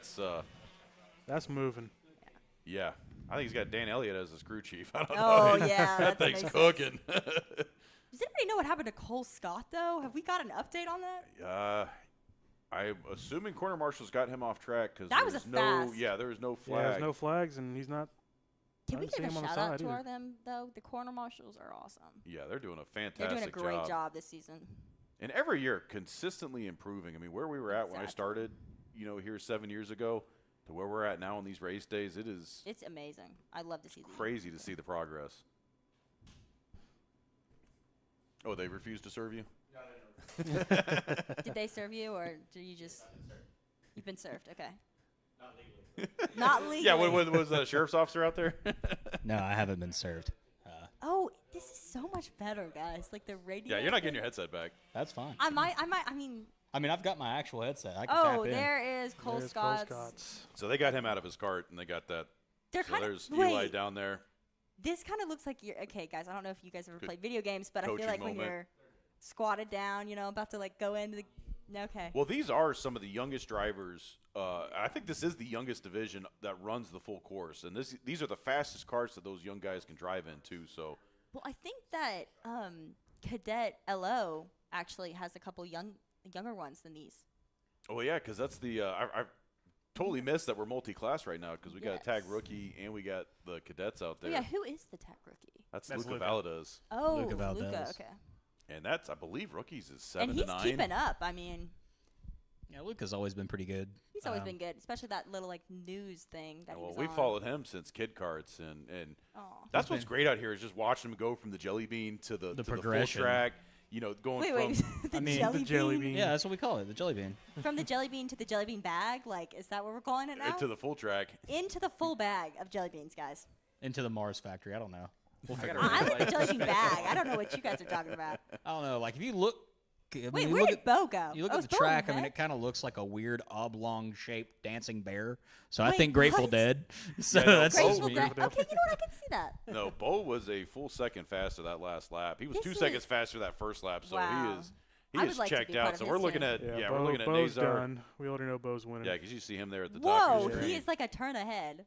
That's moving. Yeah. I think he's got Dan Elliott as his crew chief. I don't Oh, know. yeah, that that thing's makes cooking. Does anybody know what happened to Cole Scott, though? Have we got an update on that? I'm assuming corner marshals got him off track because That was a fast. there was no Yeah, flag. there's no flags, and he's not. Can I we didn't see give a him on the shout out side to either. them, though? The corner marshals are awesome. Yeah, they're doing a They're fantastic doing a great job this season. And every year, consistently improving. I mean, where we were at when I Exactly. started, here 7 years ago, to where we're at now on these race days, it is It's amazing. I love to see these. crazy to see the progress. Oh, they refused to serve you? Did they serve you, or do you just? You've been served. Okay. Not legally. Yeah, was a sheriff's officer out there? No, I haven't been served. Oh, this is so much better, guys. Like the radio. Yeah, you're not getting your headset back. That's fine. I mean. I mean, I've got my actual headset. I can tap Oh, in. there is Cole There's Scott's. Scott's. So they got him out of his cart, and they got that. They're So kind there's of. Eli Wait. down there. This kind of looks like you're okay, guys. I don't know if you guys ever Good played video games, but I feel coaching like when moment. you're squatted down, about to like go into the. Okay. Well, these are some of the youngest drivers. I think this is the youngest division that runs the full course, and these are the fastest carts that those young guys can drive in too. So Well, I think that Cadet LO actually has a couple younger ones than these. Oh yeah, because that's the I totally missed that we're multi-class right now because we got a tag Yes. rookie and we got the cadets out there. Oh, yeah, who is the tech rookie? That's That's Luca Luca. Valadez, Oh, Luca Valdez. okay. and that's I believe rookies is 7 And to he's 9. keeping up. I mean, Yeah, Luca's always been pretty good. he's always been good, especially that little like news thing that he Well, was we on. followed him since kid carts, and Aw. that's what's great out here is just watching him go from the jelly bean to the full progression. track. Going Wait, from the I mean, jelly the jelly bean? bean. Yeah, that's what we call it, the jelly bean. From the jelly bean to the jelly bean bag? Like, is that what we're calling it now? to the full track. Into the full bag of jelly beans, guys. Into the Mars factory. I don't know. We'll figure it I out. like the jelly bean bag. I don't know what you guys are talking about. I don't know. Like, if you look. I mean, Wait, you where look did at, Bo go? You look Oh, at is the Bo in track. I mean, heck? it kind of looks like a weird oblong-shaped dancing bear. So I Wait, think Grateful what? Dead. So Yeah, no, that's Bo- just Grateful me. Dead. Okay, you know what? I can see that. No, Bo was a full second faster that last lap. He was This 2 is- seconds faster that first lap, so Wow. he I is would like to checked be part out. of So this we're looking team. at Yeah, we're looking at Bo's Nazar. done. We already know Bo's winning. Yeah, because you see him there at the top Whoa, of your he screen. is like a turn ahead.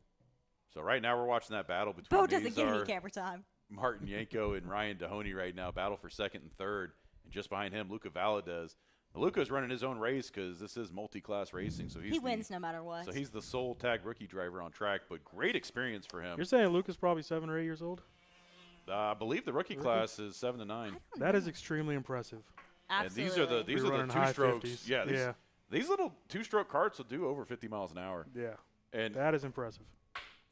So right now we're watching that battle between Bo doesn't give me Nazar, camera time. Martin Yanko, and Ryan Dahoney right now. Battle for second and third, and just behind him, Luca Valadez. Now, Luca's running his own race because this is multi-class racing, so He wins no matter what. So he's the sole tag rookie driver on track, but great experience for him. You're saying Luke is probably 7 or 8 years old? I believe the rookie class is 7 to 9. That is extremely impressive. Absolutely. And these We're are running the high two strokes. 50s. Yeah, Yeah. these little two-stroke carts will do over 50 miles an hour. Yeah, And that is impressive.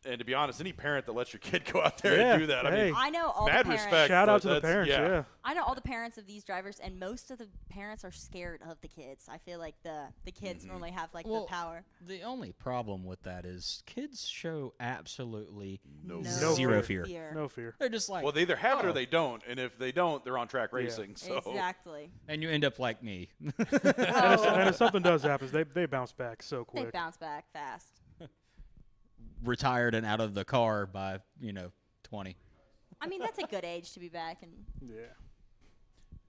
and to be honest, any parent that lets your kid go out there Yeah, and do that, I hey. mean, I know all the mad parents. respect. Shout but out to the that's- parents. Yeah. I know all the parents of these drivers, and most of the parents are scared of the kids. I feel like the kids Mm-hmm. normally have like Well, the power. The only problem with that is kids show absolutely No zero fear. fear. No fear. They're just like, Well, they either have it or oh. they don't, and if they don't, they're on track racing. So Exactly. and you end up like me. And if something does happen, they bounce back so They quick. bounce back fast. Retired and out of the car by 20. I mean, that's a good age to be back. And Yeah.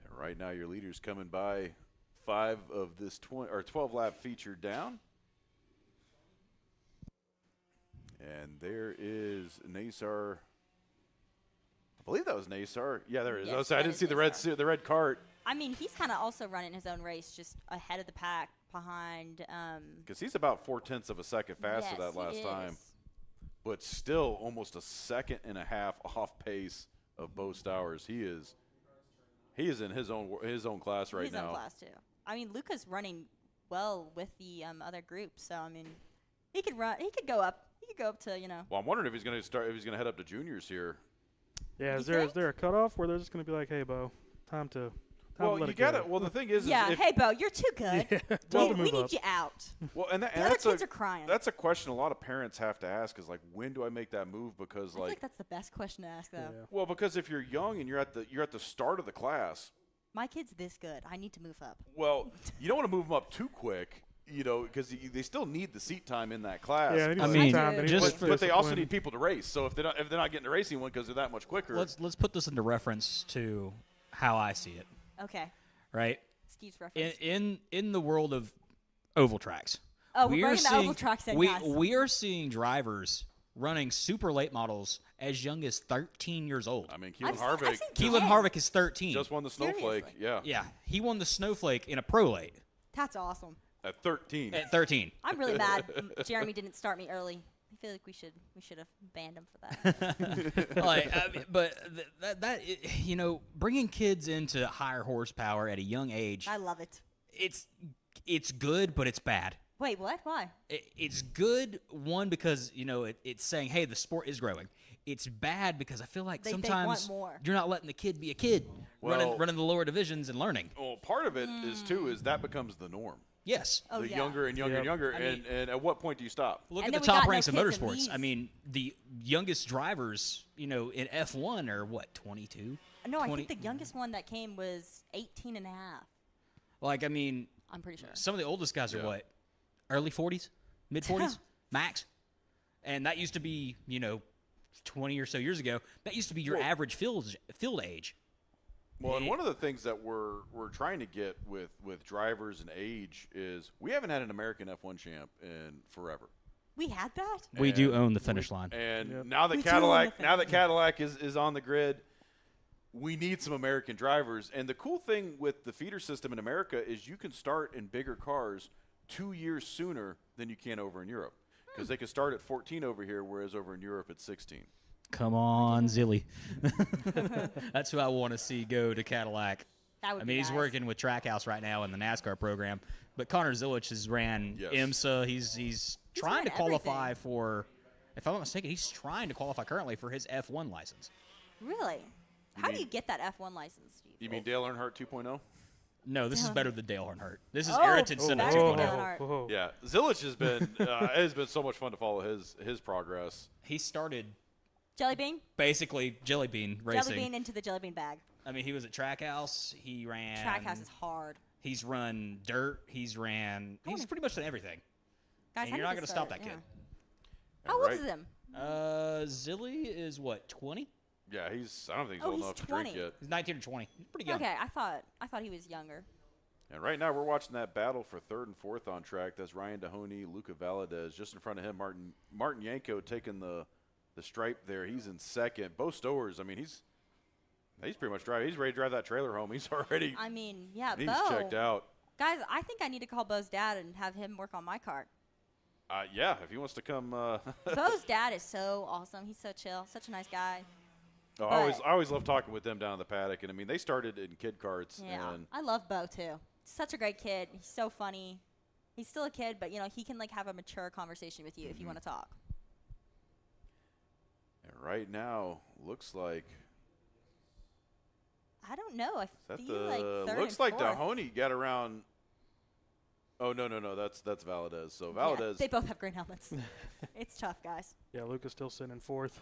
And right now, your leader's coming by 5 of this 12 lap feature down. And there is Nazar. I believe that was Nazar. Yeah, there it is. Yes, Oh, so I that didn't is see Nazar. the red cart I mean, he's kind of also running his own race, just ahead of the pack, behind. because he's about 0.4 of a second faster yes, that he last time, is. but still almost a second and a half off pace of Bo Stowers. He is in his own class right He's now. on class too. I mean, Luca's running well with the other group, so I mean, he could run. He could go up. He could go up to Well, I'm wondering if he's going to head up to juniors here. Yeah, You is there think? a cutoff where they're just going to be like, hey, Bo, time to Well, let you it got go. it. Well, the thing is Yeah, if, hey, Bo, you're too good. Time we to move need up. you out. well, and, that, The and other that's kids a are crying. that's a question a lot of parents have to ask is like, when do I make that move? Because I feel like that's the best question to ask, though. Yeah. well, because if you're young and you're at the start of the class, My kid's this good. I need to move up. well, you don't want to move them up too quick, because they still need the seat time in that class. Yeah, they need I some mean, time. They need just some but they also discipline. need people to race. So if they're not getting to racing one because they're that much quicker, Let's put this into reference to how I see it, Okay. right? Steve's reference. In the world of oval tracks. Oh, we're we are bringing the seeing, oval tracks in, we, guys. we are seeing drivers running super late models as young as 13 years old. I mean, I've Keelan seen- Harvick I've seen Keelan 10. Harvick is 13. just won the Snowflake. Seriously? Yeah, Yeah, he won the Snowflake in a pro late That's awesome. at 13. at 13. I'm really mad Jeremy didn't start me early. I feel like we should have banned him for that. But bringing kids into higher horsepower at a young age, I love it. it's good, but it's bad. Wait, what? Why? It's good, one, because it's saying, hey, the sport is growing. It's bad because I feel like They want sometimes more. you're not letting the kid be a kid, Well- running the lower divisions and learning. Well, part of it is that becomes the norm. Yes. Oh, The yeah. younger and younger and younger, and at what point do you stop? Look And at then the we top got no ranks of kids in motorsports. these. I mean, the youngest drivers, in F1 are what, 22? No, I 20 think the youngest one that came was 18 and a half. Like, I mean, I'm pretty sure. some of the oldest guys are Yeah. what, early 40s, mid 40s, max, and that used to be 20 or so years ago. That used to be your Well- average field age. Well, and one of the things that we're trying to get with drivers and age is we haven't had an American F1 champ in forever. We had that? We do And own the finish line. And Yep. now that We do own the Cadillac is on the grid, we need some American drivers. And the cool thing with the feeder system in America is you can start in bigger cars 2 years sooner than you can over in Europe. Because they can start at 14 over here, whereas over in Europe it's 16. Come on, Zilly. That's who I want to see go to Cadillac. That would I be mean, he's nice. working with Trackhouse right now in the NASCAR program. But Connor Zilich has ran Yes. IMSA. He's trying to ran qualify everything. for, if I'm not mistaken, he's trying to qualify currently for his F1 license. Really? How do mean- you get that F1 license, Steve? You mean Dale Earnhardt 2.0? No, this is better than Dale Earnhart. This is Oh, Ayrton oh, Senna better 2.0. than Dale Earnhardt. Whoa. Yeah, Zilich has been it has been so much fun to follow his progress. He started Jelly bean? basically jelly bean racing. Jelly bean into the jelly bean bag. I mean, he was at Trackhouse. He ran. Trackhouse is hard. He's run dirt. He's pretty much done everything. Guys, And I you're not need going to start, stop that yeah. kid. How old Right? is him? Zilly is what, 20? Yeah, I don't think he's Oh, old he's enough to 20. drink yet. He's 19 or 20. He's pretty young. Okay, I thought he was younger. And right now we're watching that battle for third and fourth on track. That's Ryan Dahoney, Luca Valadez. Just in front of him, Martin Yanko taking the stripe there. He's in second. Bo Stowers, I mean, he's pretty much driving. He's ready to drive that trailer home. He's already I mean, yeah, he's Bo. checked out. Guys, I think I need to call Bo's dad and have him work on my cart. Yeah, if he wants to come. Bo's dad is so awesome. He's so chill. Such a nice guy. I always love talking with them down in the paddock. And I mean, they started in kid karts. Yeah, And I love Bo too. Such a great kid. He's so funny. He's still a kid, but he can have a mature conversation with you if you want to talk. and right now looks like I don't know. I that feel like third looks and like fourth. Dahoney got around. Oh no, that's Valadez. So Yeah, Valadez. they both have green helmets. It's tough, guys. Yeah, Luca's still sitting in fourth.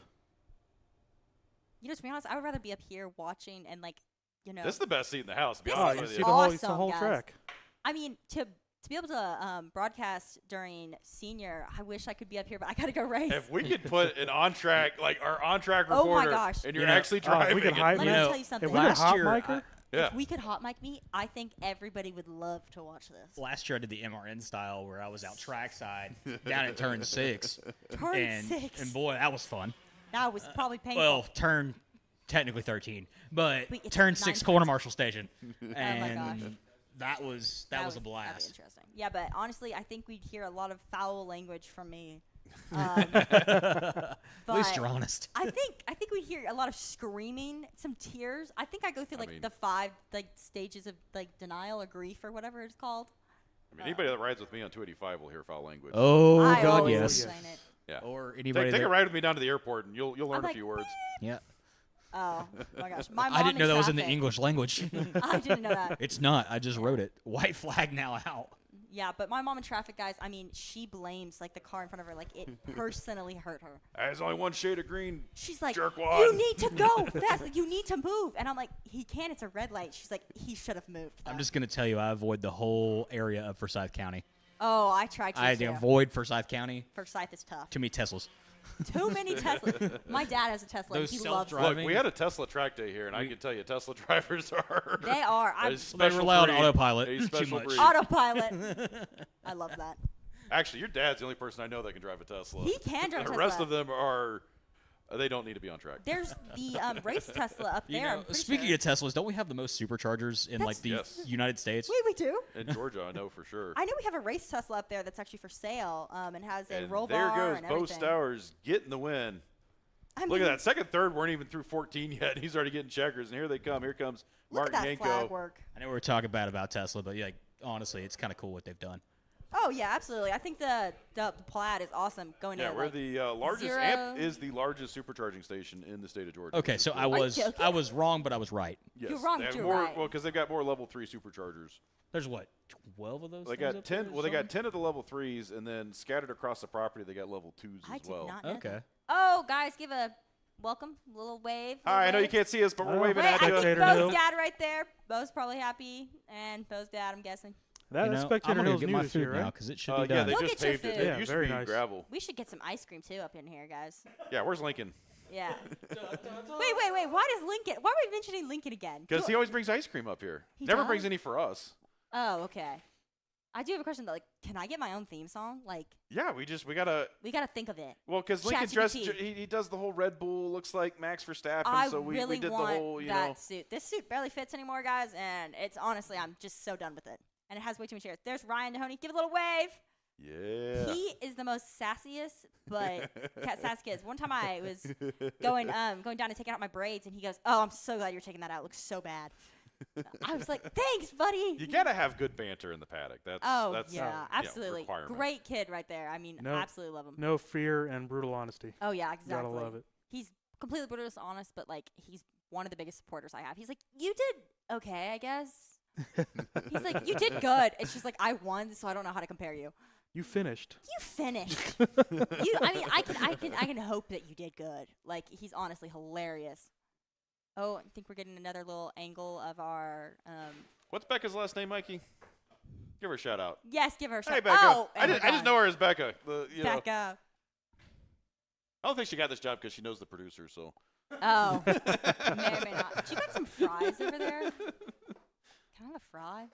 To be honest, I would rather be up here watching and This is the best seat in the house. To be This honest you with see you. the whole, awesome, whole guys. track. I mean, to be able to broadcast during senior, I wish I could be up here, but I gotta go race. If we could put an on-track, like our on-track Oh my reporter, gosh. and you're You know, actually if driving. we could hype Let me me know, tell you something. If we could last hot year, mic her, yeah. If we could hot mic me, I think everybody would love to watch this. Last year I did the MRN style where I was out trackside down at turn 6. Turn and, 6. And boy, that was fun. That was probably painful. Well, turn technically 13, but Wait, it's turn nine 6 turns. corner marshal station. Oh my and gosh. that was a that'd be blast. interesting. Yeah, but honestly, I think we'd hear a lot of foul language from me. At least but you're honest. I think we hear a lot of screaming, some tears. I think I go through mean- the 5 stages of denial or grief or whatever it's called. I mean, anybody that rides with me on 285 will hear foul language. Oh I God, always yes. explain it. yeah. Or Take anybody a ride with me down to the airport, and you'll learn I'm a like, few words. Yeah. Oh my gosh, my mom I didn't know that was in the traffic. English language. I didn't know that. It's not. I just wrote it. White flag now out. Yeah, but my mom in traffic, guys. I mean, she blames like the car in front of her, like it personally hurt her. There's only one shade of green. She's like, Jerkwad. you need to go fast. Like, you need to move. And I'm like, he can. It's a red light. She's like, he should have moved. I'm though." just gonna tell you, I avoid the whole area of Forsyth County. Oh, I tried to. I too. avoid Forsyth County. Forsyth is tough. Too many Teslas. Too many Teslas. My dad has a Tesla. Those And he loves it. self-driving- Look, we had a Tesla track day here, and I can tell you, Tesla drivers are. They are. a I'm special rely on breed. autopilot A too special much. breed. autopilot. I love that. Actually, your dad's the only person I know that can drive a Tesla. He can drive a The Tesla. rest of them are. They don't need to be on track. There's the race Tesla up You there. know, I'm pretty speaking sure. of Teslas, don't we have the most superchargers in like the Yes. United States? Wait, we do. In Georgia, I know for sure. I know we have a race Tesla up there that's actually for sale, and has a And roll there bar goes and Bo everything. Stowers getting the win. I Look mean, at that. Second, third weren't even through 14 yet. And he's already getting checkers, and here they come. Here comes Look Martin at that flag Yanko. work. I know we were talking bad about Tesla, but yeah, honestly, it's kind of cool what they've done. Oh yeah, absolutely. I think the Plaid is awesome. Going Yeah, to we're like, the largest. zero- AMP is the largest supercharging station in the state of Georgia. Okay, so I you was joking? wrong, but I was right. Yes, You're wrong, they but have you're more, right. Well, because they've got more level 3 superchargers. There's what, 12 of those? They things got up 10. there or Well, they got something? 10 of the level 3s, and then scattered across the property, they got level 2s I as did well. not know Okay. that. Oh, guys, give a welcome, little wave. little Hi, I know you wave. can't see us, but we're Oh. waving Wait, I at think you. Spectator Bo's Hill. dad right there. Bo's probably happy, and Bo's dad, I'm guessing. That You know, Spectator I'm gonna Hill's get new my this food year, now right? because it should Yeah, be done. they Go just get your paved it. food. It Yeah, used very to be nice. gravel. We should get some ice cream too up in here, guys. Yeah, where's Lincoln? Yeah. wait. Why does Lincoln? Why are we mentioning Lincoln again? Because he always brings ice cream up here. He Never does? brings any for us. Oh, okay. I do have a question though. Like, can I get my own theme song? Like, Yeah, we gotta. we gotta think of it. Well, because Lincoln dressed, ChatGPT. he does the whole Red Bull, looks like Max Verstappen, I so we really did want the whole, that suit. This suit barely fits anymore, guys, and it's honestly, I'm just so done with it. And it has way too many chairs. There's Ryan Nahoney. Give a little wave. Yeah. He is the most sassiest, but sass kids. One time I was going down and taking out my braids, and he goes, "Oh, I'm so glad you're taking that out. It looks so bad." I was like, "Thanks, buddy." You gotta have good banter in the paddock. That's yeah, you know, absolutely. requirement. Great kid right there. I mean, No- absolutely love him. No fear and brutal honesty. Oh yeah, exactly. Gotta love it. He's completely brutal, honest, but like he's one of the biggest supporters I have. He's like, "You did okay, I guess." He's like, "You did good." It's just like I won, so I don't know how to compare you. You finished. You finished. I can hope that you did good. Like he's honestly hilarious. Oh, I think we're getting another little angle of our. What's Becca's last name, Mikey? Give her a shout out. Yes, give her a shout. Hey, Becca. Oh, I just know her as Becca. You know, Becca. I don't think she got this job because she knows the producer. So. Oh, may or may not. You got some fries over there? Can I have a fry?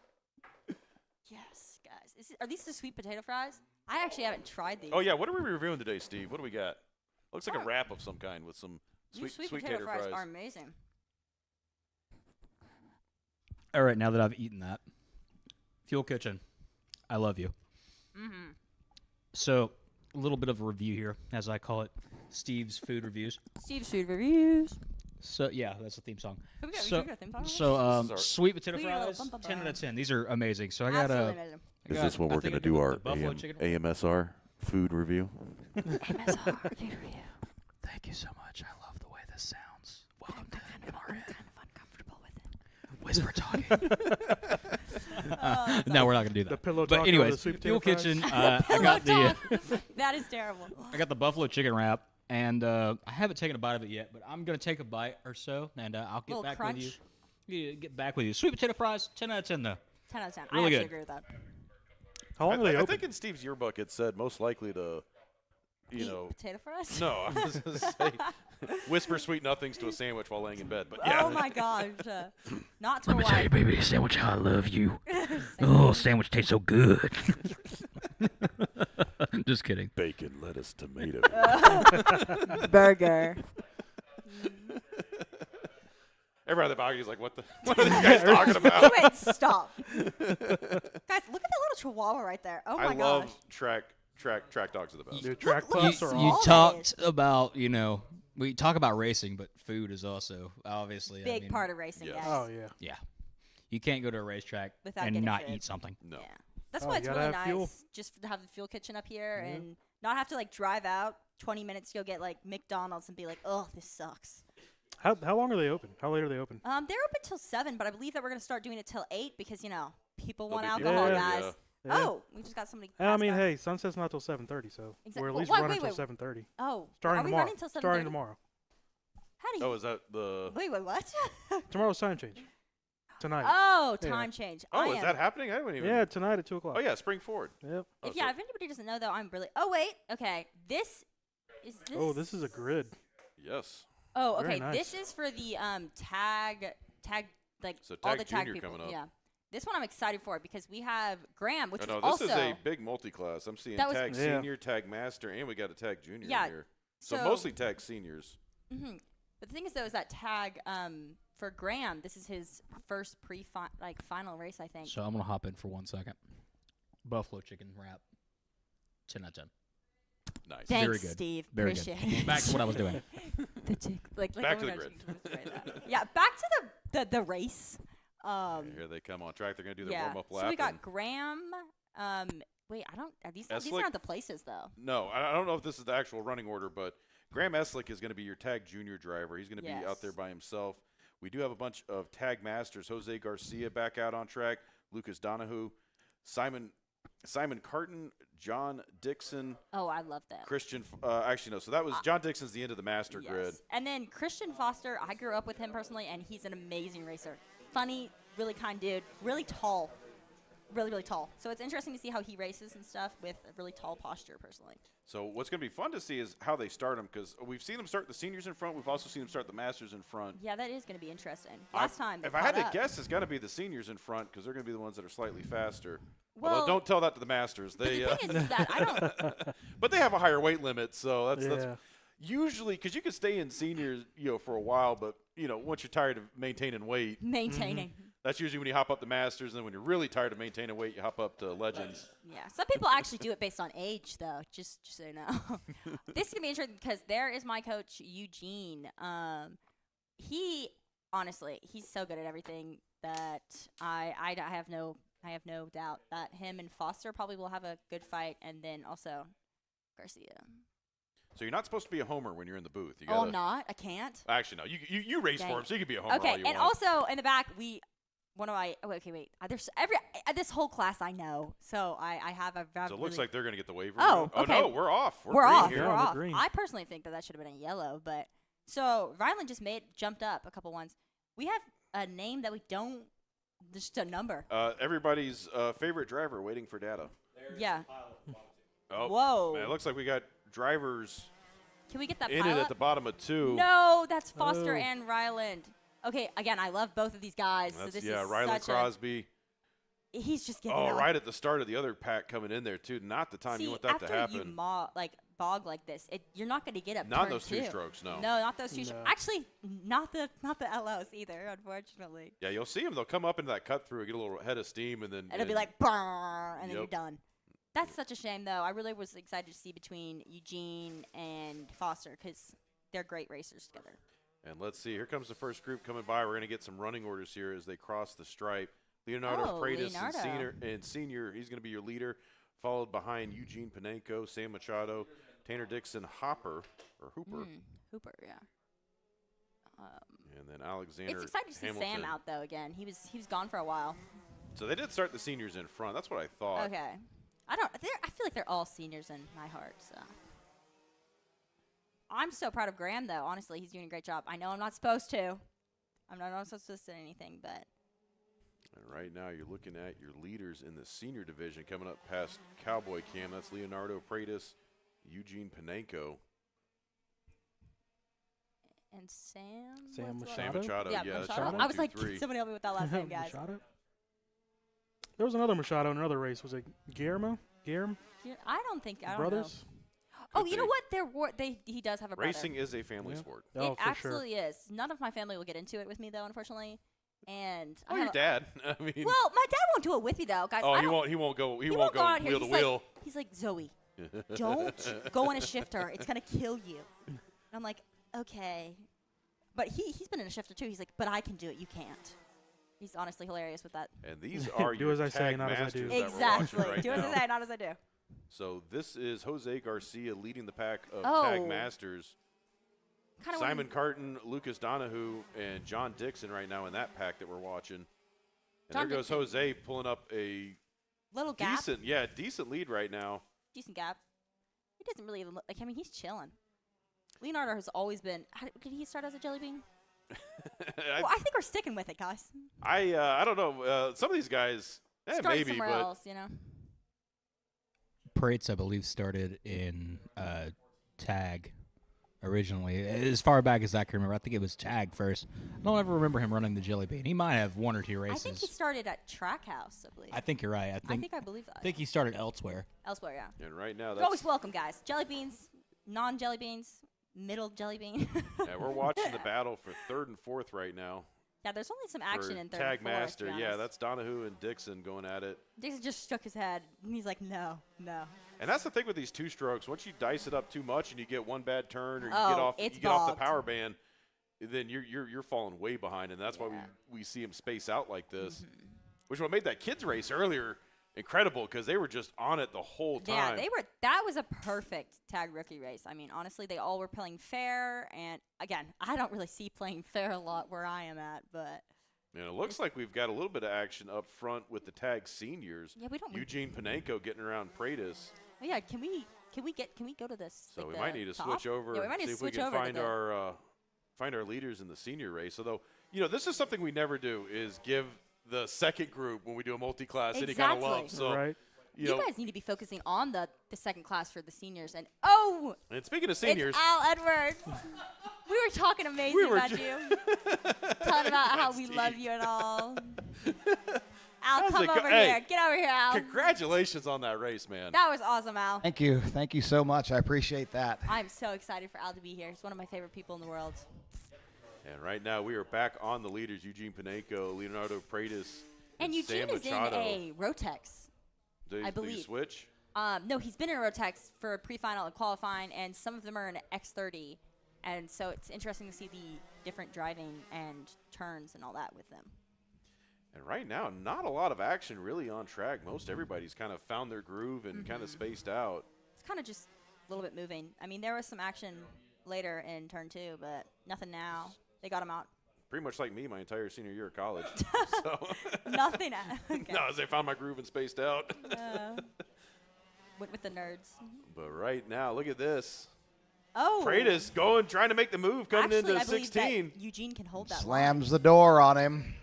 Yes, guys. Are these the sweet potato fries? I actually haven't tried these. Oh yeah, what are we reviewing today, Steve? What do we got? Looks like a Oh. wrap of some kind with some These sweet potato tater fries are amazing. All right, now that I've eaten that, Fuel Kitchen, I love you. Mm-hmm. So, a little bit of a review here, as I call it, Steve's Food Reviews. Steve's food reviews. So, yeah, that's the theme song. We got So, a theme song? so sweet potato We got a little fries, bum, bum, 10 out bum. of 10. These are amazing. So, I got Absolutely a. amazing. Is this what we're going to do, our AMSR food review? MSR food review. Thank you so much. I love the way this sounds. Welcome to I'm kind of uncomfortable with it. Whisper talking. No, we're not going to do that. The pillow But talk anyways, over the sweet Fuel potato fries? Kitchen, I got the That is terrible. I got the buffalo chicken wrap, and I haven't taken a bite of it yet, but I'm going to take a bite or so, and I'll get Little back crunch. with you. Yeah, get back with you. Sweet potato fries, 10 out of 10 though. 10 out of 10. Really I actually good. agree with that. How long are they I open? think in Steve's yearbook it said most likely to, you Eat know. potato fries? No, I was going to say whisper sweet nothings to a sandwich while laying in bed. But yeah. Oh my gosh. Not to Let me tell you, baby, sandwich, how I love you. Sandwich tastes so good. Just kidding. Bacon, lettuce, tomato. Burger. Everybody at the balcony is like, what are these guys talking about? Wait, stop. Guys, look at that little chihuahua right there. Oh my I gosh. love track dogs are the best. Your track look, pups you- are you You awesome. talked about, we talk about racing, but food is also obviously Big part of racing, yes. guys. Oh, yeah. Yeah. You can't go to a racetrack Without and getting not food. eat something. No. Yeah. That's Oh, why you it's gotta really have nice fuel. just to have the fuel kitchen up here and not have to like drive out 20 minutes to go get like McDonald's and be like, oh, this sucks. How long are they open? How late are they open? They're open till 7, but I believe that we're gonna start doing it till 8 because people want There'll be people alcohol, there, guys. yeah. Yeah. Oh, we just got somebody. I passed mean, by. hey, sunset's not till 7:30, so we're at least Wait, running wait, till wait. 7:30. Oh, Starting are we tomorrow. running till 7:30? Starting tomorrow. How do you? Oh, is that the? Wait, what? Tomorrow's time change. Tonight. Oh, Yeah. time change. Oh, is that happening? I wouldn't even. Yeah, tonight at 2:00. Oh yeah, spring forward. Yep. Oh, If anybody doesn't know though, I'm really. Oh wait, okay. This. Oh, this is a grid. Yes. Oh, Very okay. nice. This is for the tag like So all Tag the tag Junior people. coming up. Yeah. This one I'm excited for because we have Graham, which Oh, is no, also. this is a big multi-class. I'm seeing That was- tag Yeah. senior, tag master, and we got a tag junior Yeah, in here. So so- mostly tag seniors. hmm But the thing is though, is that tag for Graham, this is his first final race, I think. So I'm gonna hop in for 1 second. Buffalo chicken wrap. 10 out of 10. Nice. Thanks, Very good. Steve. Very Appreciate good. it. Back to what I was doing. the chick, like Back to oh the my grid. gosh, I just made that. Yeah, back to the race. Here they come on track. They're going to do their Yeah. warm-up lap. So we got and- Graham. Wait, I don't. These Eslick? aren't the places though. No, I don't know if this is the actual running order, but Graham Eslick is going to be your tag junior driver. He's going to be out there Yes. by himself. We do have a bunch of tag masters. Jose Garcia back out on track. Lucas Donahue, Simon Carton, John Dixon, Oh, I love that. Christian. Actually, no. So that was John Dixon's the end of the master grid. Yes. And then Christian Foster, I grew up with him personally, and he's an amazing racer. Funny, really kind dude, really tall. Really, really tall. So it's interesting to see how he races and stuff with a really tall posture, personally. So what's going to be fun to see is how they start them, because we've seen them start the seniors in front. We've also seen them start the masters in front. Yeah, that is going to be interesting. Last time, they if I had caught to up. guess, it's got to be the seniors in front because they're going to be the ones that are slightly faster. Well, Although don't tell that to the masters. But They, the thing is that I don't. but they have a higher weight limit, so that's Yeah. usually because you can stay in seniors, for a while, but once you're tired of maintaining weight, Maintaining. that's usually when you hop up to masters, and then when you're really tired of maintaining weight, you hop up to legends. Yeah, some people actually do it based on age, though. Just so you know, this is gonna be interesting because there is my coach Eugene. He honestly, he's so good at everything that I have no doubt that him and Foster probably will have a good fight, and then also Garcia. So you're not supposed to be a homer when you're in the booth. You Oh, gotta, I'm not. I can't. Actually, no. You race Dang. for him, so you can be a homer all Okay, you and want. also in the back one of my. Oh, okay, wait. There's this whole class I know, so I have a. So it looks like they're going to get the waiver. Oh, Oh okay. no, we're off. We're green off. here. We're we're off. green. I personally think that should have been a yellow, but so Ryland just jumped up a couple ones. We have a name that we don't. Just a number. Everybody's favorite driver waiting for data. Yeah. Oh, Whoa. Man, it looks like we got drivers Can we get that in it pilot? at the bottom of 2. No, that's Foster Oh. and Ryland. Okay, again, I love both of these guys. So That's, this yeah, is Ryland such Crosby. He's just getting Oh, up. right at the start of the other pack coming in there, too. Not the time See, you want that after to happen. you bog like this, you're not going to get up. Not turn those two two. strokes, no. No, not those two. No. Actually, not the LOs either, unfortunately. Yeah, you'll see them. They'll come up into that cut through, get a little head of steam, and then It'll be like, brrr, and then you're Yep. done. That's such a shame, though. I really was excited to see between Eugene and Foster because they're great racers together. And let's see. Here comes the first group coming by. We're going to get some running orders here as they cross the stripe. Leonardo Oh, Freitas Leonardo. and senior. He's going to be your leader, followed behind Eugene Panenko, Sam Machado, Tanner Dixon, Hooper, Hooper, yeah. and then Alexander It's exciting to see Hamilton. Sam out though again. He was gone for a while. So they did start the seniors in front. That's what I thought. Okay. I feel like they're all seniors in my heart. So I'm so proud of Graham though. Honestly, he's doing a great job. I know I'm not supposed to. I'm not supposed to say anything, but And right now you're looking at your leaders in the senior division coming up past Cowboy Cam. That's Leonardo Freitas, Eugene Panenko. and Sam. Sam what's Sam what- Machado. Yeah, Yeah, that's Machado. your I was 1, like, 2, 3. can somebody help me with that last name, guys? Machado? There was another Machado in another race. Was it Guillermo? Guillermo? Yeah, I don't think I don't Brothers? know. Oh, Could you know be. what? He does have a brother. Racing is a family Yeah. sport. Oh, It for sure. absolutely is. None of my family will get into it with me though, unfortunately. And Oh, I your have dad. I mean, well, my dad won't do it with me though, guys. oh, I he don't- won't. He won't go. He, He won't go go out here. wheel to He's like- wheel. He's like, Zoe, don't go in a shifter. It's gonna kill you. And I'm like, okay. But he's been in a shifter too. He's like, but I can do it. You can't. He's honestly hilarious with that. And these are Do your as I say, tag not as I do. masters that we're Exactly. watching right Do as now. I say, not as I do. So this is Jose Garcia leading the pack of Oh. tag masters. kind of Simon Carton, Lucas Donahue, and John Dixon right now in that pack that we're watching. And John there goes Dixon. Jose pulling up a little gap. decent lead right now. Decent gap. He doesn't really even look like. I mean, he's chilling. Leonardo has always been. Did he start as a jelly bean? Well, I think we're sticking with it, guys. I don't know. Some of these guys, Start maybe, somewhere but else, you know. Prates, I believe, started in tag originally. As far back as I can remember, I think it was tag first. I don't ever remember him running the jelly bean. He might have 1 or 2 races. I think he started at Trackhouse, I believe. I think you're right. I believe that. I think he started elsewhere. Elsewhere, yeah. and right now You're that's always welcome, guys. Jelly beans, non-jelly beans, middle jelly bean. yeah, we're watching the battle for 3rd and 4th right now. Yeah, there's only some action for in third Tag and fourth, Master. to be Yeah, honest. that's Donahue and Dixon going at it. Dixon just shook his head, and he's like, no. And that's the thing with these 2 strokes. Once you dice it up too much and you get one bad turn or you Oh, get it's off the bogged. power band, then you're falling way behind, and that's why we see him space out like this. Which what made that kids race earlier incredible because they were just on it the whole time. Yeah, they were. That was a perfect tag rookie race. I mean, honestly, they all were playing fair, and again, I don't really see playing fair a lot where I am at, but And it looks like we've got a little bit of action up front with the tag seniors. yeah, we don't. Eugene Panenko getting around Pratis. Oh, yeah, can we go to this? So like we the might need to top? switch over. Yeah, we might need see to if we switch can over to find our leaders in the senior race. Although, this is something we never do is give the second group when we do a multi-class any kind of Exactly. love. So Right. You guys need to be focusing on the second class for the seniors. And and speaking of seniors, it's Al Edwards. We were talking amazing about you, talking about how we love you and all. Al, How's come it go- over hey, here. Get over here, Al. congratulations on that race, man. That was awesome, Al. Thank you. Thank you so much. I appreciate that. I'm so excited for Al to be here. He's one of my favorite people in the world. And right now we are back on the leaders: Eugene Panenko, Leonardo Pratis, And Eugene Sam is in Machado. a Rotex. Did I he believe. switch? No, he's been in a Rotex for pre-final and qualifying, and some of them are in X30. And so it's interesting to see the different driving and turns and all that with them. And right now, not a lot of action really on track. Most everybody's kind of found their groove and kind of spaced out. It's kind of just a little bit moving. I mean, there was some action later in turn 2, but nothing now. They got him out. Pretty much like me my entire senior year of college. So Nothing. Okay. no, as I found my groove and spaced out. Went with the nerds. But right now, look at this. Oh. Pratis trying to make the move coming Actually, into I believe 16. that Eugene can hold that Slams the door on him.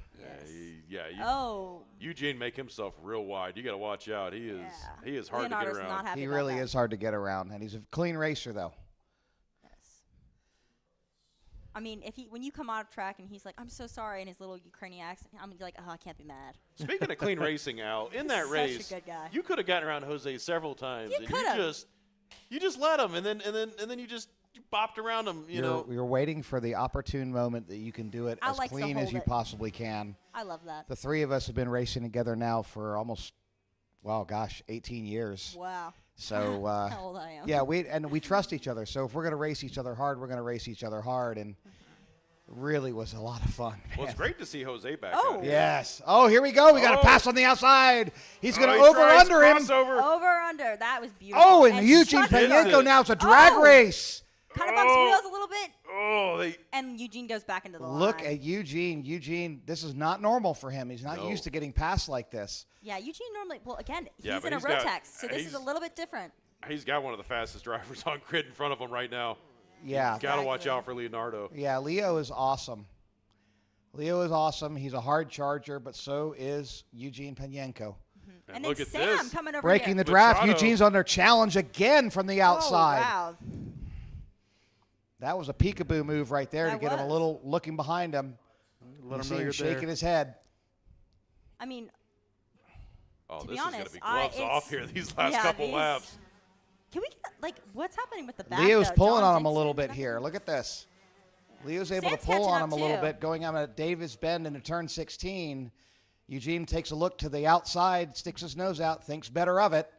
Oh. Eugene make himself real wide. You got to watch out. He is hard Leonardo's to get not around. happy He about really that. is hard to get around, and he's a clean racer, though. Yes. I mean, when you come out of track and he's like, "I'm so sorry," in his little Ukrainian accent, I'm like, "Oh, I can't be mad." Speaking of clean racing, Al, in that Such a race, good guy. you could have gotten around Jose several times. You and coulda. you just let him, and then you just bopped around him. You're waiting for the opportune moment that you can do it I as like to clean as hold you it. possibly can. I love that. The 3 of us have been racing together now for almost, 18 years. Wow. So How old I am. yeah, we trust each other. So if we're gonna race each other hard, we're gonna race each other hard, and it really was a lot of fun. Well, man. it's great to see Jose back Oh. out here. Yes. Oh, here we go. We got a Oh. pass on the outside. He's going to he over tries under him. crossover. Over under. That was beautiful. Oh, and Eugene shut Panenko Panenko it. now it's a drag Oh. race. kind of bumps wheels a little bit, Oh, and Eugene goes back into the Look line. at Eugene. Eugene, this is not normal for him. He's not No. used to getting passed like this. Yeah, Eugene normally. Well, again, Yeah, he's but in a he's got- Rotex, so this is he's- a little bit different. he's got one of the fastest drivers on grid in front of him right now. Yeah. Got to watch Exactly. out for Leonardo. Yeah, Leo is awesome. Leo is awesome. He's a hard charger, but so is Eugene Panenko. And then look at Sam this. coming over Breaking here. the draft. Machado. Eugene's under challenge again from the outside. Oh, wow. That was a peekaboo move right there to That get him a was. little looking behind him. Let You him see know him you're shaking there. his head. I mean, Oh, To this be is going to honest, be gloves it's- off here these last yeah, couple these- laps. can we get, like, what's happening with the back? Leo's though? pulling John on him a Dixon, little bit nothing? here. Look at this. Leo's able Sam's to pull catching on up him a little too. bit, going on a Davis bend into turn 16. Eugene takes a look to the outside, sticks his nose out, thinks better of it.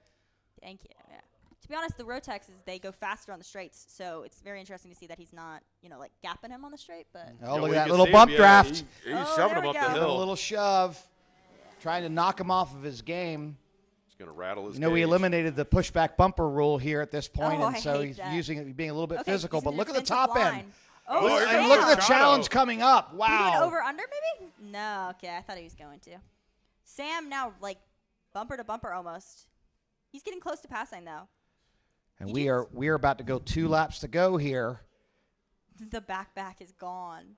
Thank you. Yeah. To be honest, the Rotexes, they go faster on the straights, so it's very interesting to see that he's not, like, gapping him on the straight, but Oh, Yeah, look we at that can little see him, bump yeah, draft. He's Oh, shoving there him we up go. the Giving him a hill. little shove, trying to knock him off of his game. He's going to rattle his You know, we cage. eliminated the pushback bumper rule here at this point, Oh, and I so hate he's that. using it, being a little bit okay, physical. he's But in look at the defensive top end. line. Oh, and Sam. look at the challenge coming up. He went Wow. over under maybe? No, okay, I thought he was going to. Sam now like bumper to bumper almost. He's getting close to passing though. And we are about to go 2 laps to go here. The back is gone.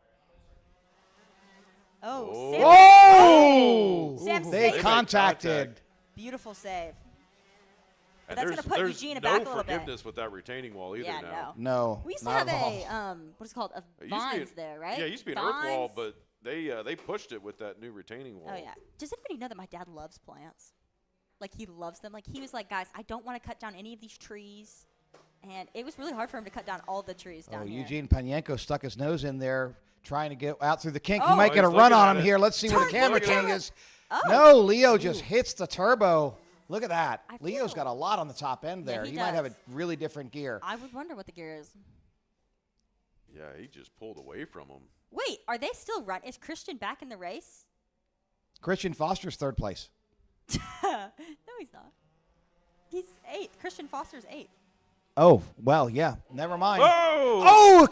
Oh, Sam. Whoa! Sam They saved contacted. it. Beautiful save. But And that's going to put there's Eugene no back a little bit. forgiveness with that retaining wall either Yeah, now. No, We used to not have at a all. what is it called? A It used to be vines an- there, right? Yeah, it used to be an earth wall, Vines? but they pushed it with that new retaining wall. Oh yeah. Does anybody know that my dad loves plants? Like he loves them. Like he was like, guys, I don't want to cut down any of these trees, and it was really hard for him to cut down all the trees down here. Eugene Panenko stuck his nose in there trying to get out through the kink. He Oh. might get a He's run looking on at him it. here. Let's see where the Turn, camera look at it. changes. Oh. No, Leo just hits the turbo. Look at that. I Leo's feel- got a lot on the top end Yeah, there. he Might have a does. really different gear. I would wonder what the gear is. Yeah, he just pulled away from him. Wait, are they still run? Is Christian back in the race? Christian Foster's 3rd place. No, he's not. He's 8th. Christian Foster's 8th. Oh, well, yeah. Never mind. Oh! no.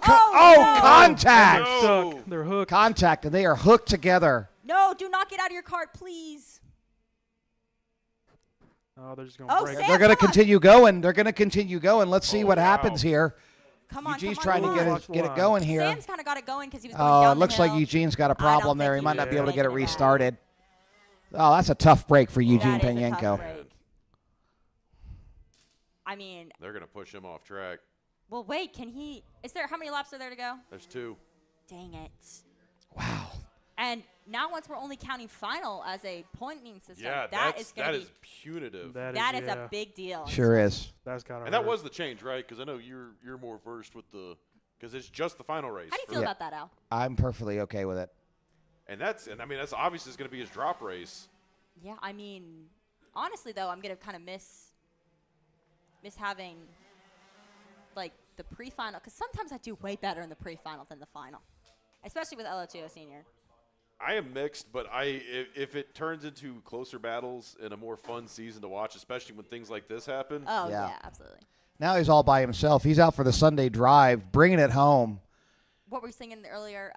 Contact! No! Stuck. They're hooked. Contact, and they are hooked together. No, do not get out of your cart, please. Oh, they're just going to Oh, break Sam. it. They're going to come on. continue going. They're going to continue going. Let's see Oh, what wow. happens here. Come on, Eugene's come trying on, to come get on. it, get it going here. Sam's kind of got it going because he was going Oh, down it the looks like hill. Eugene's got a I don't problem there. think He might not be able to get it making back. restarted. Oh, that's a tough break for Eugene That is a tough Panenko. break. I mean, They're going to push him off track. well, wait, can he? Is there how many laps are there to go? There's 2. Dang it! Wow. And now, once we're only counting final as a pointing system, Yeah, that is going to be punitive. that is yeah, a big deal. Sure is. That's got to And that was the change, right? Because I know you're more versed with because it's just the final race. How do you for- feel about that, Al? I'm perfectly okay with it. And I mean that's obviously going to be his drop race. Yeah, I mean, honestly though, I'm gonna kind of miss having like the pre-final because sometimes I do way better in the pre-final than the final, especially with LO2 Senior. I am mixed, but if it turns into closer battles and a more fun season to watch, especially when things like this happen. Oh Yeah. yeah, absolutely. Now he's all by himself. He's out for the Sunday drive, bringing it home. What were we singing earlier?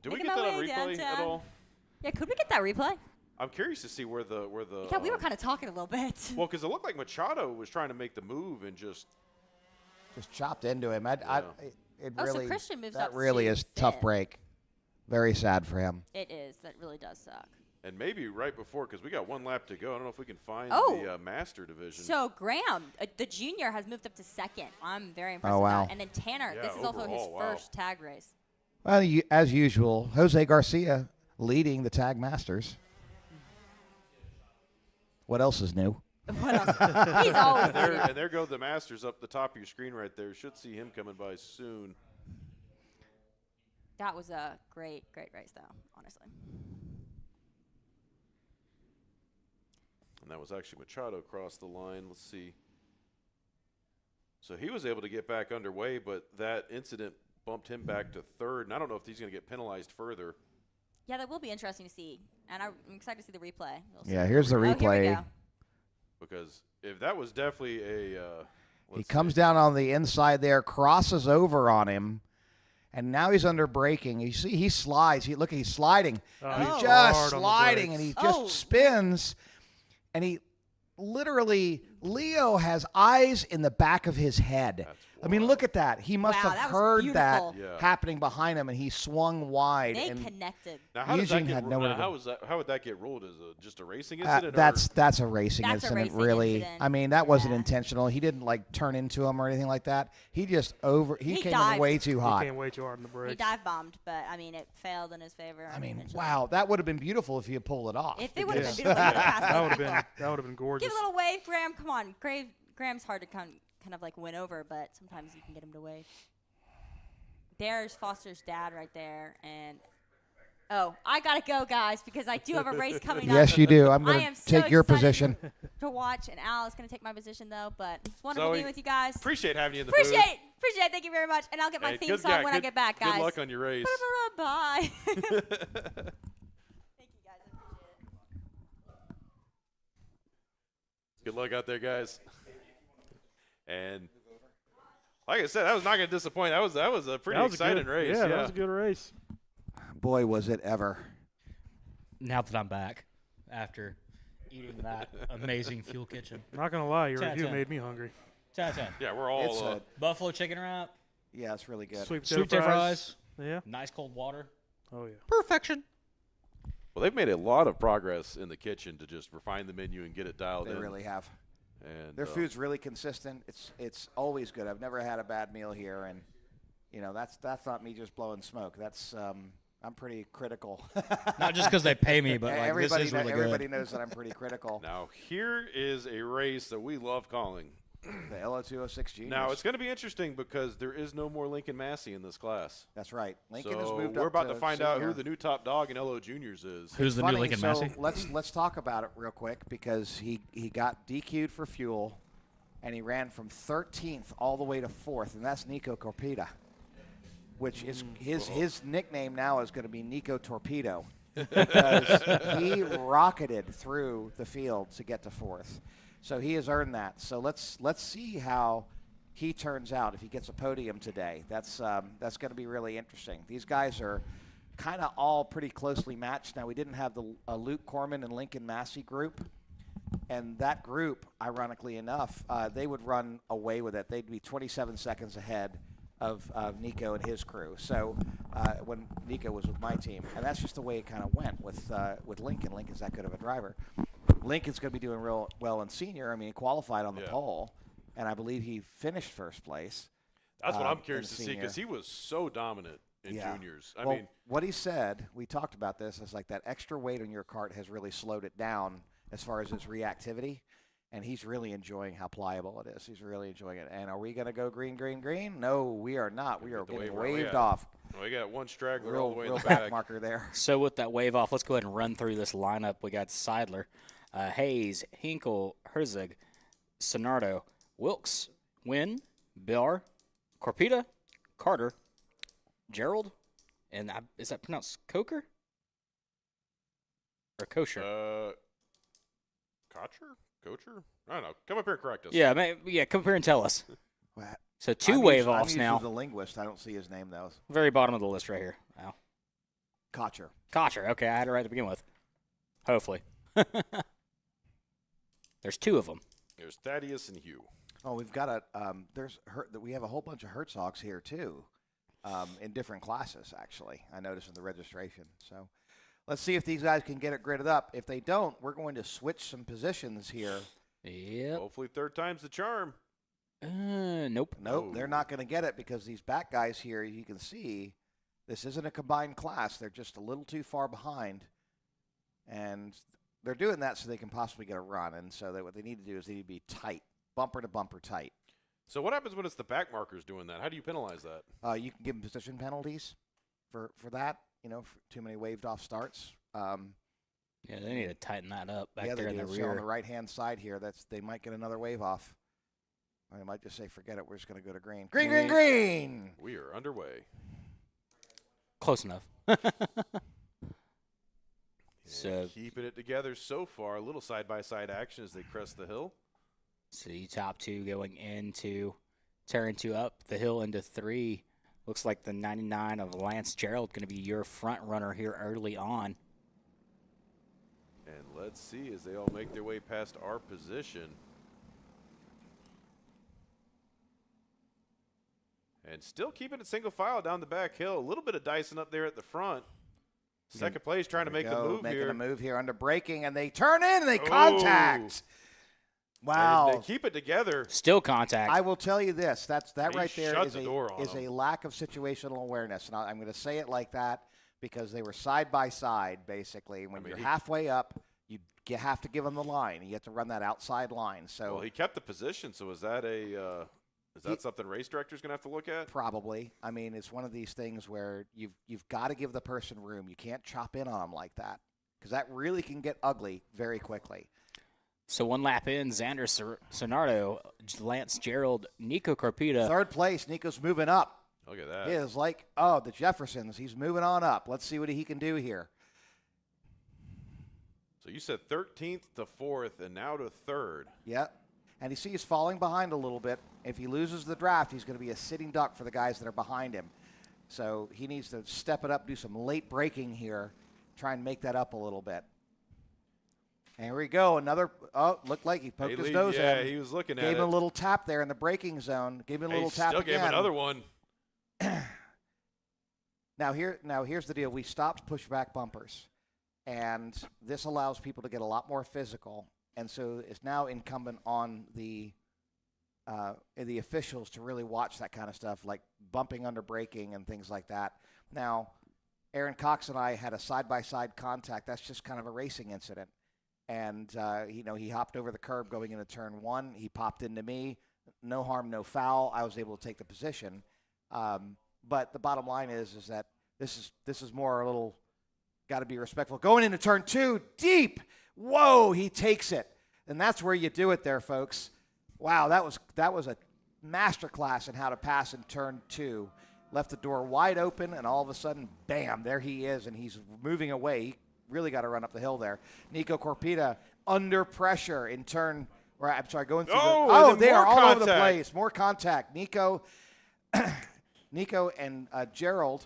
Did we Making get my that on way replay at downtown. all? Yeah, could we get that replay? I'm curious to see where the Yeah, we were kind of talking a little bit. well, because it looked like Machado was trying to make the move and just Chopped into him. It Oh, so really, Christian moves that up really to is tough fifth. break. Very sad for him. It is. That really does suck. and maybe right before because we got 1 lap to go. I don't know if we can find Oh. the master division. So Graham, the junior, has moved up to 2nd. I'm very impressed Oh, with wow. that. And then Tanner, Yeah, this is also his overall, wow. first tag race. Well, as usual, Jose Garcia leading the Tag Masters. What else is new? What else? He's always leading. and there go the masters up the top of your screen right there. Should see him coming by soon. That was a great race, though, honestly. And that was actually Machado across the line. Let's see. So he was able to get back underway, but that incident bumped him back to 3rd. And I don't know if he's going to get penalized further. Yeah, that will be interesting to see. And I'm excited to see the replay. We'll see. Yeah, here's the Oh, here replay. we go. Because if that was definitely a He comes down on the inside there, crosses over on him, and now he's under braking. You see, he slides. He's sliding. Oh, He's he's just hard on the sliding, and he brakes. just Oh. spins, and he literally, Leo has eyes in the back of his head. That's I mean, look at that. He must Wow, have that was heard that beautiful. Yeah. happening behind him, and he swung wide. They and connected. Now, how does that Eugene get, had nowhere to now, go. how would that get ruled as just a racing incident? or- That's a racing That's a incident, racing really. incident. I mean, that wasn't Yeah. intentional. He didn't like turn into him or anything like that. He just he came in dived. way too He hot. came way too hard on the brakes. He dive bombed, but I mean, it failed in his favor. I mean, eventually. wow, that would have been beautiful if he had pulled it off. If it would have because- been beautiful, he would have passed That would over. have been gorgeous. Give a little wave, Graham. Come on, Graham's hard to kind of like win over, but sometimes you can get him to wave. There's Foster's dad right there, and I gotta go, guys, because I do have a race coming up. Yes, you do. I'm I going am to so take your excited position. to watch, and Al is gonna take my position though. But it's wonderful Zoe, being with you guys. Appreciate having you in the Appreciate booth. it. Thank you very much, and I'll get my Hey, theme good- song yeah, when I good- get back, guys. Good luck on your race. Bye. Thank you, guys. I appreciate it. Good luck out there, guys. And Like I said, that was not going to disappoint. That was a pretty exciting race. Yeah, that was a good race. Boy, was it ever. Now that I'm back after eating that amazing fuel kitchen. Not gonna lie, your 10 review 10. made me hungry. 10 10. Yeah, we're all Buffalo chicken wrap. Yeah, it's really good. Sweet Sweet potato fries. Yeah. Nice cold water. Oh yeah. Perfection. Well, they've made a lot of progress in the kitchen to just refine the menu and get it dialed They in. really have. And Their food's really consistent. It's always good. I've never had a bad meal here, and that's not me just blowing smoke. That's I'm pretty critical. Not just because they pay me, but like, everybody this is really everybody good. knows that I'm pretty critical. Now here is a race that we love calling. The LO206 Juniors. Now it's going to be interesting because there is no more Lincoln Massey in this class. That's right. Lincoln so has moved we're up about to find out senior. who the new top dog in LO Juniors is. Who's the new Lincoln Massey? Let's talk about it real quick because he got DQ'd for fuel, and he ran from 13th all the way to 4th, and that's Nico Corpita, which is his nickname now is going to be Nico Torpedo because he rocketed through the field to get to 4th. So he has earned that. So let's see how he turns out if he gets a podium today. That's going to be really interesting. These guys are kind of all pretty closely matched. Now we didn't have the Luke Corman and Lincoln Massey group, and that group, ironically enough, they would run away with it. They'd be 27 seconds ahead of Nico and his crew. So when Nico was with my team, and that's just the way it kind of went with Lincoln. Lincoln's that good of a driver. Lincoln's going to be doing real well in senior. I mean, he qualified on the pole, and I believe he finished first place. That's what I'm curious to see senior. because he was so dominant in juniors. I well, mean, what he said, we talked about this, is like that extra weight on your cart has really slowed it down as far as its reactivity, and he's really enjoying how pliable it is. He's really enjoying it. And are we going to go green, green, green? No, we are not. We are getting waved off. Well, we got one straggler Real all the way in the back back. marker there. So with that wave off, let's go ahead and run through this lineup. We got Seidler, Hayes, Hinkle, Herzig, Sonardo, Wilkes, Wynn, Billar, Corpita, Carter, Gerald, and is that pronounced Coker? Or Kosher? Kocher? I don't know. Come up here and correct us. Yeah, come up here and tell us. What? So two wave I'm offs used now. to the linguist. I don't see his name, though. Very bottom of the list right here. Wow. Kocher. Kocher. Okay, I had it right to begin with. Hopefully. There's two of them. There's Thaddeus and Hugh. Oh, we've got we have a whole bunch of Herzogs here too, in different classes. Actually, I noticed in the registration. So, let's see if these guys can get it gridded up. If they don't, we're going to switch some positions here. Yep. Hopefully, third time's the charm. Nope. Nope, they're not going to get it because these back guys here, you can see, this isn't a combined class. They're just a little too far behind, and they're doing that so they can possibly get a run. And so what they need to do is they need to be tight, bumper to bumper tight. So what happens when it's the back markers doing that? How do you penalize that? You can give them position penalties for that. For too many waved off starts. Yeah, they need to tighten that up back there they in the do. So rear. on the right hand side here, they might get another wave off. Or they might just say, forget it, we're just going to go to green. Green, green, green! We are underway. Close enough. So keeping it together so far. A little side-by-side action as they crest the hill. So you top two going into turn two up the hill into 3. Looks like the 99 of Lance Gerald going to be your front runner here early on. And let's see as they all make their way past our position. And still keeping it single file down the back hill. A little bit of Dyson up there at the front. Second place trying to make a move making here. a move here under braking, and they turn in and they contact. Wow. And they keep it together. Still contact. I will tell you this. That He right there shut is the door on a lack of situational awareness. And I'm going to say it like that because they were side by side, basically. When you're halfway up, you have to give them the line. You have to run that outside line. So well, he kept the position. So is that something race director's going to have to look at? Probably. I mean, it's one of these things where you've got to give the person room. You can't chop in on them like that because that really can get ugly very quickly. So one lap in, Xander Sonardo, Lance Gerald, Nico Corpita. Third place, Nico's moving up. Look at that. He is like, the Jeffersons. He's moving on up. Let's see what he can do here. So you said 13th to 4th and now to 3rd. Yep. And you see he's falling behind a little bit. If he loses the draft, he's going to be a sitting duck for the guys that are behind him. So he needs to step it up, do some late braking here, try and make that up a little bit. And here we go. Another, looked like he poked his nose in. Yeah, he was looking at it. Gave him a little tap there in the braking zone. Gave him a little tap still again. gave him another one. Now here's the deal. We stopped pushback bumpers, and this allows people to get a lot more physical. And so it's now incumbent on the officials to really watch that kind of stuff, like bumping under braking and things like that. Now, Aaron Cox and I had a side-by-side contact. That's just kind of a racing incident. And, he hopped over the curb going into turn 1. He popped into me. No harm, no foul. I was able to take the position. But the bottom line is that this is more a little got to be respectful. Going into turn 2, deep. Whoa, he takes it. And that's where you do it there, folks. Wow, that was a masterclass in how to pass in turn 2. Left the door wide open, and all of a sudden, bam, there he is, and he's moving away. He really got to run up the hill there. Nico Corpita under pressure in turn, going through they are all over the place. More contact. Nico and Gerald,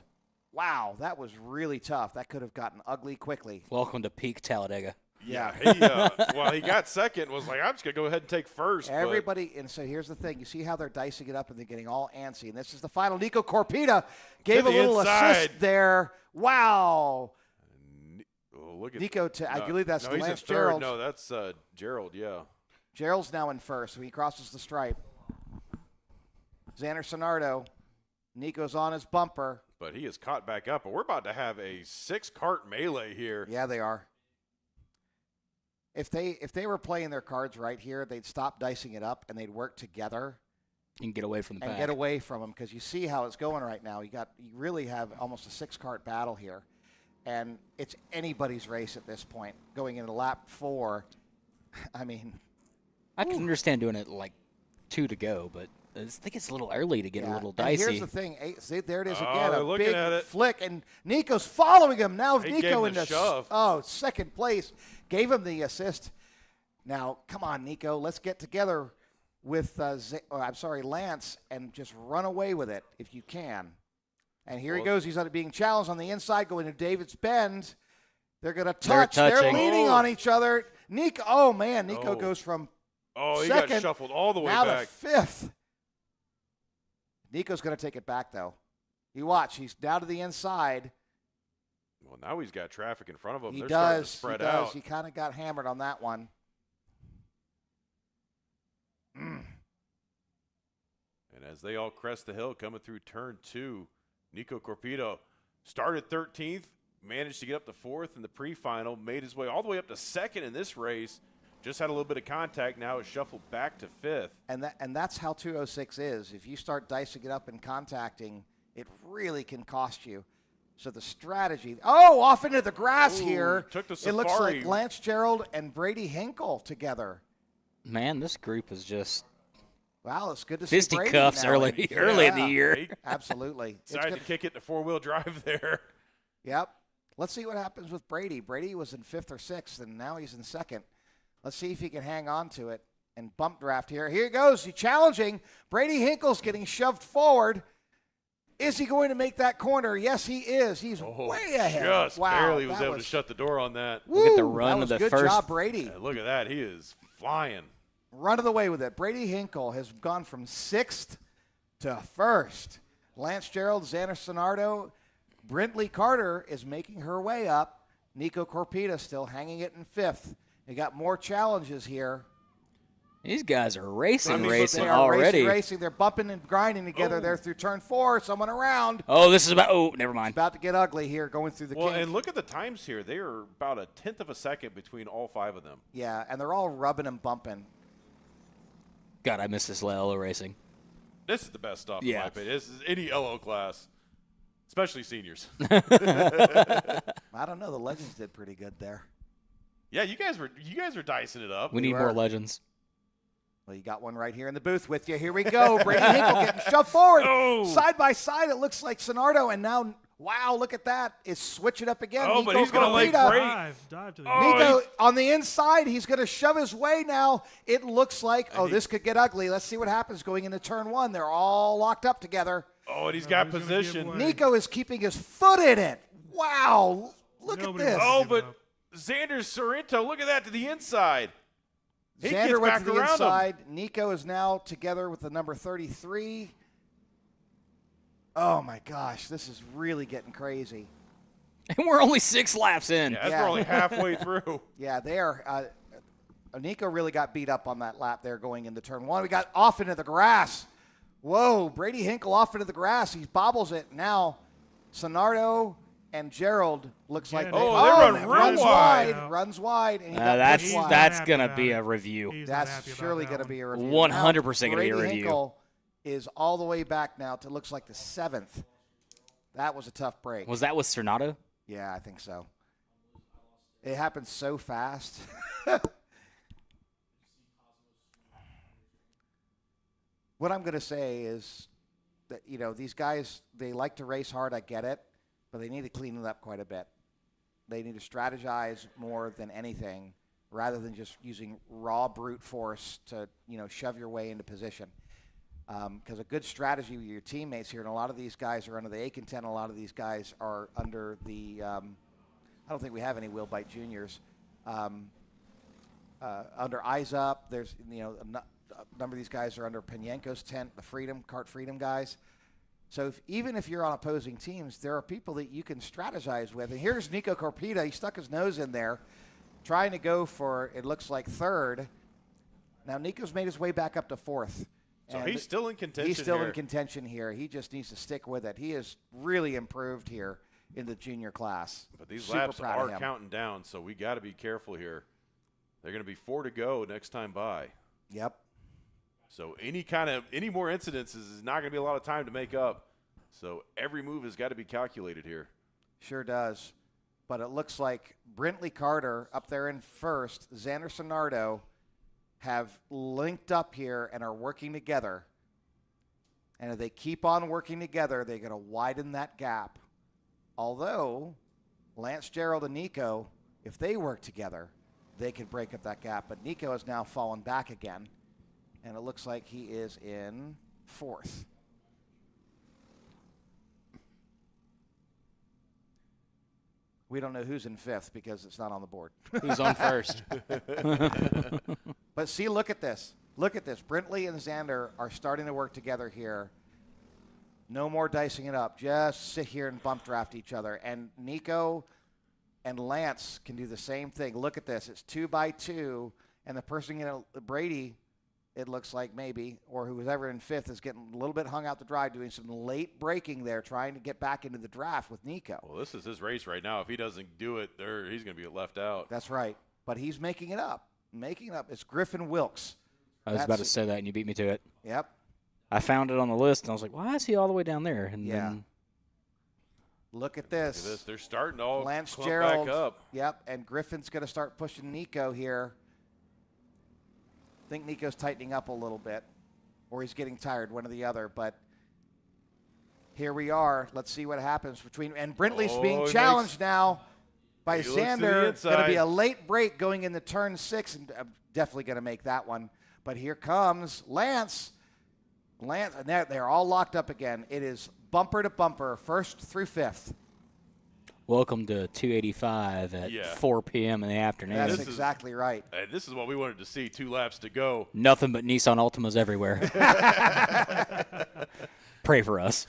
wow, that was really tough. That could have gotten ugly quickly. Welcome to peak Talladega. Yeah, he got second, was like, I'm just going to go ahead and take first. Everybody, and so here's the thing. You see how they're dicing it up and they're getting all antsy. And this is the final. Nico Corpita gave a little assist there. Wow. Look at Nico, I believe that's Lance Lance Gerald. No, that's Gerald, yeah. Gerald's now in first, so he crosses the stripe. Xander Sonardo. Nico's on his bumper. But he is caught back up, and we're about to have a 6-cart melee here. Yeah, they are. If they were playing their cards right here, they'd stop dicing it up and they'd work together and get away from the pack. pack. Get away from them, because you see how it's going right now. You really have almost a 6-cart battle here, and it's anybody's race at this point. Going into lap 4, I mean, I can understand doing it like 2 to go, but I think it's a little early to get a little dicey. And here's the thing. See, there it is again. A looking big at it. flick, and Nico's following him. Now Nico in the shove. Second place. Gave him the assist. Now, come on, Nico. Let's get together with Lance and just run away with it if you can. And here he goes. He's being challenged on the inside, going to David's Bend. They're going to touch. They're leaning on each other. Nico, Nico goes from he second got shuffled all the way now back. to 5th. Nico's going to take it back, though. You watch. He's down to the inside. Well, now he's got traffic in front of him. He They're does. starting to spread out. He kind of got hammered on that one. And as they all crest the hill coming through turn 2, Nico Corpito started 13th, managed to get up to 4th in the pre-final, made his way all the way up to 2nd in this race. Just had a little bit of contact. Now is shuffled back to 5th. And that's how 206 is. If you start dicing it up and contacting, it really can cost you. So the strategy, off into the grass here. Took the It looks safari. like Lance Gerald and Brady Hinkle together. Man, this group is just wow, it's good to see Brady fisticuffs now. early in the year. Absolutely. Decided to kick it to 4-wheel drive there. Yep. Let's see what happens with Brady. Brady was in 5th or 6th, and now he's in 2nd. Let's see if he can hang on to it and bump draft here. Here he goes. He's challenging. Brady Hinkle's getting shoved forward. Is he going to make that corner? Yes, he is. He's way ahead. Just wow, barely was able to shut the door on that. Woo, Look at the run that was of the good first. job, Brady. Yeah, look at that. He is flying. Run of the way with it. Brady Hinkle has gone from 6th to 1st. Lance Gerald, Xander Sonardo, Brintley Carter is making her way up. Nico Corpita still hanging it in 5th. They got more challenges here. These guys are racing They are already. Racing. They're bumping and grinding together. They're through turn 4. Someone around. This is never mind. It's about to get ugly here going through the kink. And look at the times here. They are about a 1/10 of a second between all 5 of them. Yeah, and they're all rubbing and bumping. God, I miss this LO racing. This is the best stuff, in my opinion. This is any LO class, especially seniors. I don't know. The Legends did pretty good there. Yeah, you guys were dicing it up. We need more legends. Well, you got one right here in the booth with you. Here we go. Brady Hinkle getting shoved forward. Side by side, it looks like Sonardo. And now, Wow, look at that. It's switching up again. Oh, Nico but he's going to lay Corpita. great. Dive to the Nico on the inside. He's going to shove his way now. It looks like, this could get ugly. Let's see what happens going into turn 1. They're all locked up together. Oh, and he's got position. Nico is keeping his foot in it. Wow. Look at this. Oh, but Xander Sorrento, look at that to the inside. He Xander gets went back to the around inside. him. Nico is now together with the number 33. Oh, my gosh. This is really getting crazy. And we're only 6 laps in. Yeah, we're only halfway through. Yeah, they are. Nico really got beat up on that lap there going into turn 1. We got off into the grass. Whoa, Brady Hinkle off into the grass. He bobbles it. Now, Sonardo and Gerald looks like they run real wide. Runs wide. And he that's going to be a review. That's surely going to be a review. 100% going to be a Brady review. Hinkle is all the way back now to looks like the 7th. That was a tough break. Was that with Cernado? Yeah, I think so. It happened so fast. What I'm going to say is that, these guys, they like to race hard. I get it. But they need to clean it up quite a bit. They need to strategize more than anything rather than just using raw brute force to, shove your way into position. Because a good strategy with your teammates here, and a lot of these guys are under the A-Content, a lot of these guys are under the, I don't think we have any Wheel Bite Juniors. Under Eyes Up, there's, a number of these guys are under Penyenko's tent, the Kart Freedom guys. So even if you're on opposing teams, there are people that you can strategize with. And here's Nico Corpita. He stuck his nose in there, trying to go for, it looks like, 3rd. Now Nico's made his way back up to 4th. So he's still in contention. He's still in contention here. He just needs to stick with it. He has really improved here in the junior class. But these laps are counting down, so we got to be careful here. They're going to be 4 to go next time by. Yep. So any more incidences is not going to be a lot of time to make up. So every move has got to be calculated here. Sure does. But it looks like Brintley Carter up there in 1st, Xander Sonardo have linked up here and are working together. And if they keep on working together, they're going to widen that gap. Although Lance Gerald and Nico, if they work together, they could break up that gap. But Nico has now fallen back again. And it looks like he is in 4th. We don't know who's in 5th because it's not on the board. Who's on 1st? But see, look at this. Look at this. Brintley and Xander are starting to work together here. No more dicing it up. Just sit here and bump draft each other. And Nico and Lance can do the same thing. Look at this. It's 2 by 2. And the person, Brady, it looks like maybe, or who was ever in 5th, is getting a little bit hung out to dry, doing some late braking there, trying to get back into the draft with Nico. Well, this is his race right now. If he doesn't do it, he's going to be left out. That's right. But he's making it up. It's Griffin Wilkes. I was about to say that, and you beat me to it. Yep. I found it on the list, and I was like, why is he all the way down there? And then Look at this. Look at this. They're starting to all Lance clump Gerald, back up. Yep, and Griffin's going to start pushing Nico here. I think Nico's tightening up a little bit, or he's getting tired, one or the other. But here we are. Let's see what happens between. And Brintley's being challenged now by Xander. Going to be a late break going into turn 6, and definitely going to make that one. But here comes Lance. And they're all locked up again. It is bumper to bumper, 1st through 5th. Welcome to 285 at 4 p.m. in the afternoon. That's exactly right. This is what we wanted to see, 2 laps to go. Nothing but Nissan Altimas everywhere. Pray for us.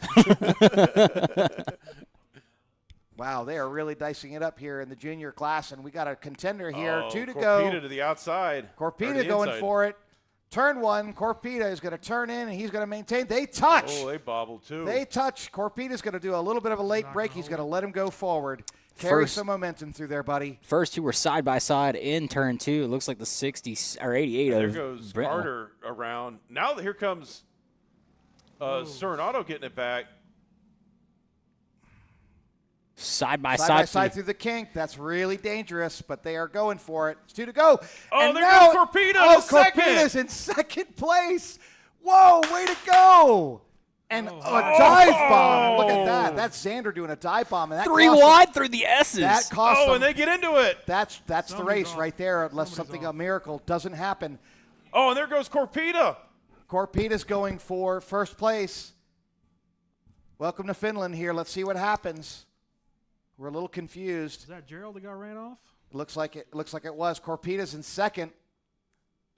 Wow, they are really dicing it up here in the junior class, and we got a contender here. 2 to go. Corpita to the outside. Corpita going for it. Turn 1, Corpita is going to turn in, and he's going to maintain. They touch. Oh, they bobble, too. They touch. Corpita's going to do a little bit of a late break. He's going to let him go forward. Carry some momentum through there, buddy. First 2 were side by side in turn 2. It looks like the 60 or 88 there of goes Brittle. Carter around. Now here comes Serenado getting it back. Side by side through the kink. That's really dangerous, but they are going for it. It's 2 to go. Oh, and there now, goes Corpita. Corpita's in second place. Whoa, way to go. And a dive bomb. Look at that. That's Xander doing a dive bomb. And that 3 cost wide through the S's. That cost them. And they get into it. That's the race right there, unless a miracle doesn't happen. Oh, and there goes Corpita. Corpita's going for first place. Welcome to Finland here. Let's see what happens. We're a little confused. Is that Gerald that got ran off? Looks like it was. Corpita's in second.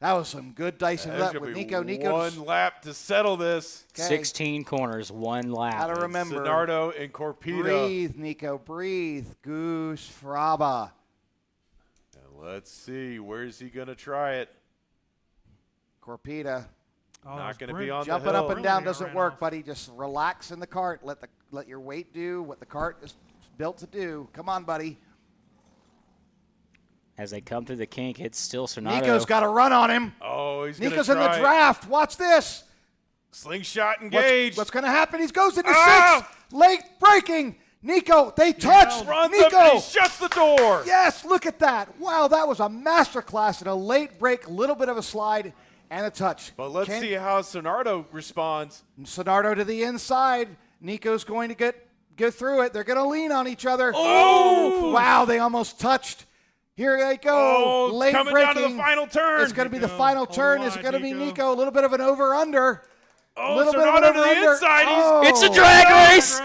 That was some good dicing up with Nico. One lap to settle this. Okay. 16 corners, 1 lap. Gotta remember. Sonardo and Corpita. Breathe, Nico. Breathe. Goose Fraba. And let's see. Where's he going to try it? Corpita. Not going to be on the Jumping hill. up and down doesn't work, buddy. Just relax in the cart. Let your weight do what the cart is built to do. Come on, buddy. As they come through the kink, it's still Sonardo. Nico's got a run on him. Oh, he's going to Nico's try. in the draft. Watch this. Slingshot engaged. What's going to happen? He goes into sixth. Late breaking. Nico, they touch. Runs Nico. up and he shuts the door. Yes, look at that. Wow, that was a masterclass in a late break, a little bit of a slide, and a touch. But let's see how Sonardo responds. Sonardo to the inside. Nico's going to go through it. They're going to lean on each other. Oh! Wow, they almost touched. Here they go. Oh, late coming breaking. down to the final turn. It's going to be the final turn. It's going to be Nico. A little bit of an over-under. Oh, little bit of Sonardo an to the over-under. inside. Oh. It's a drag race.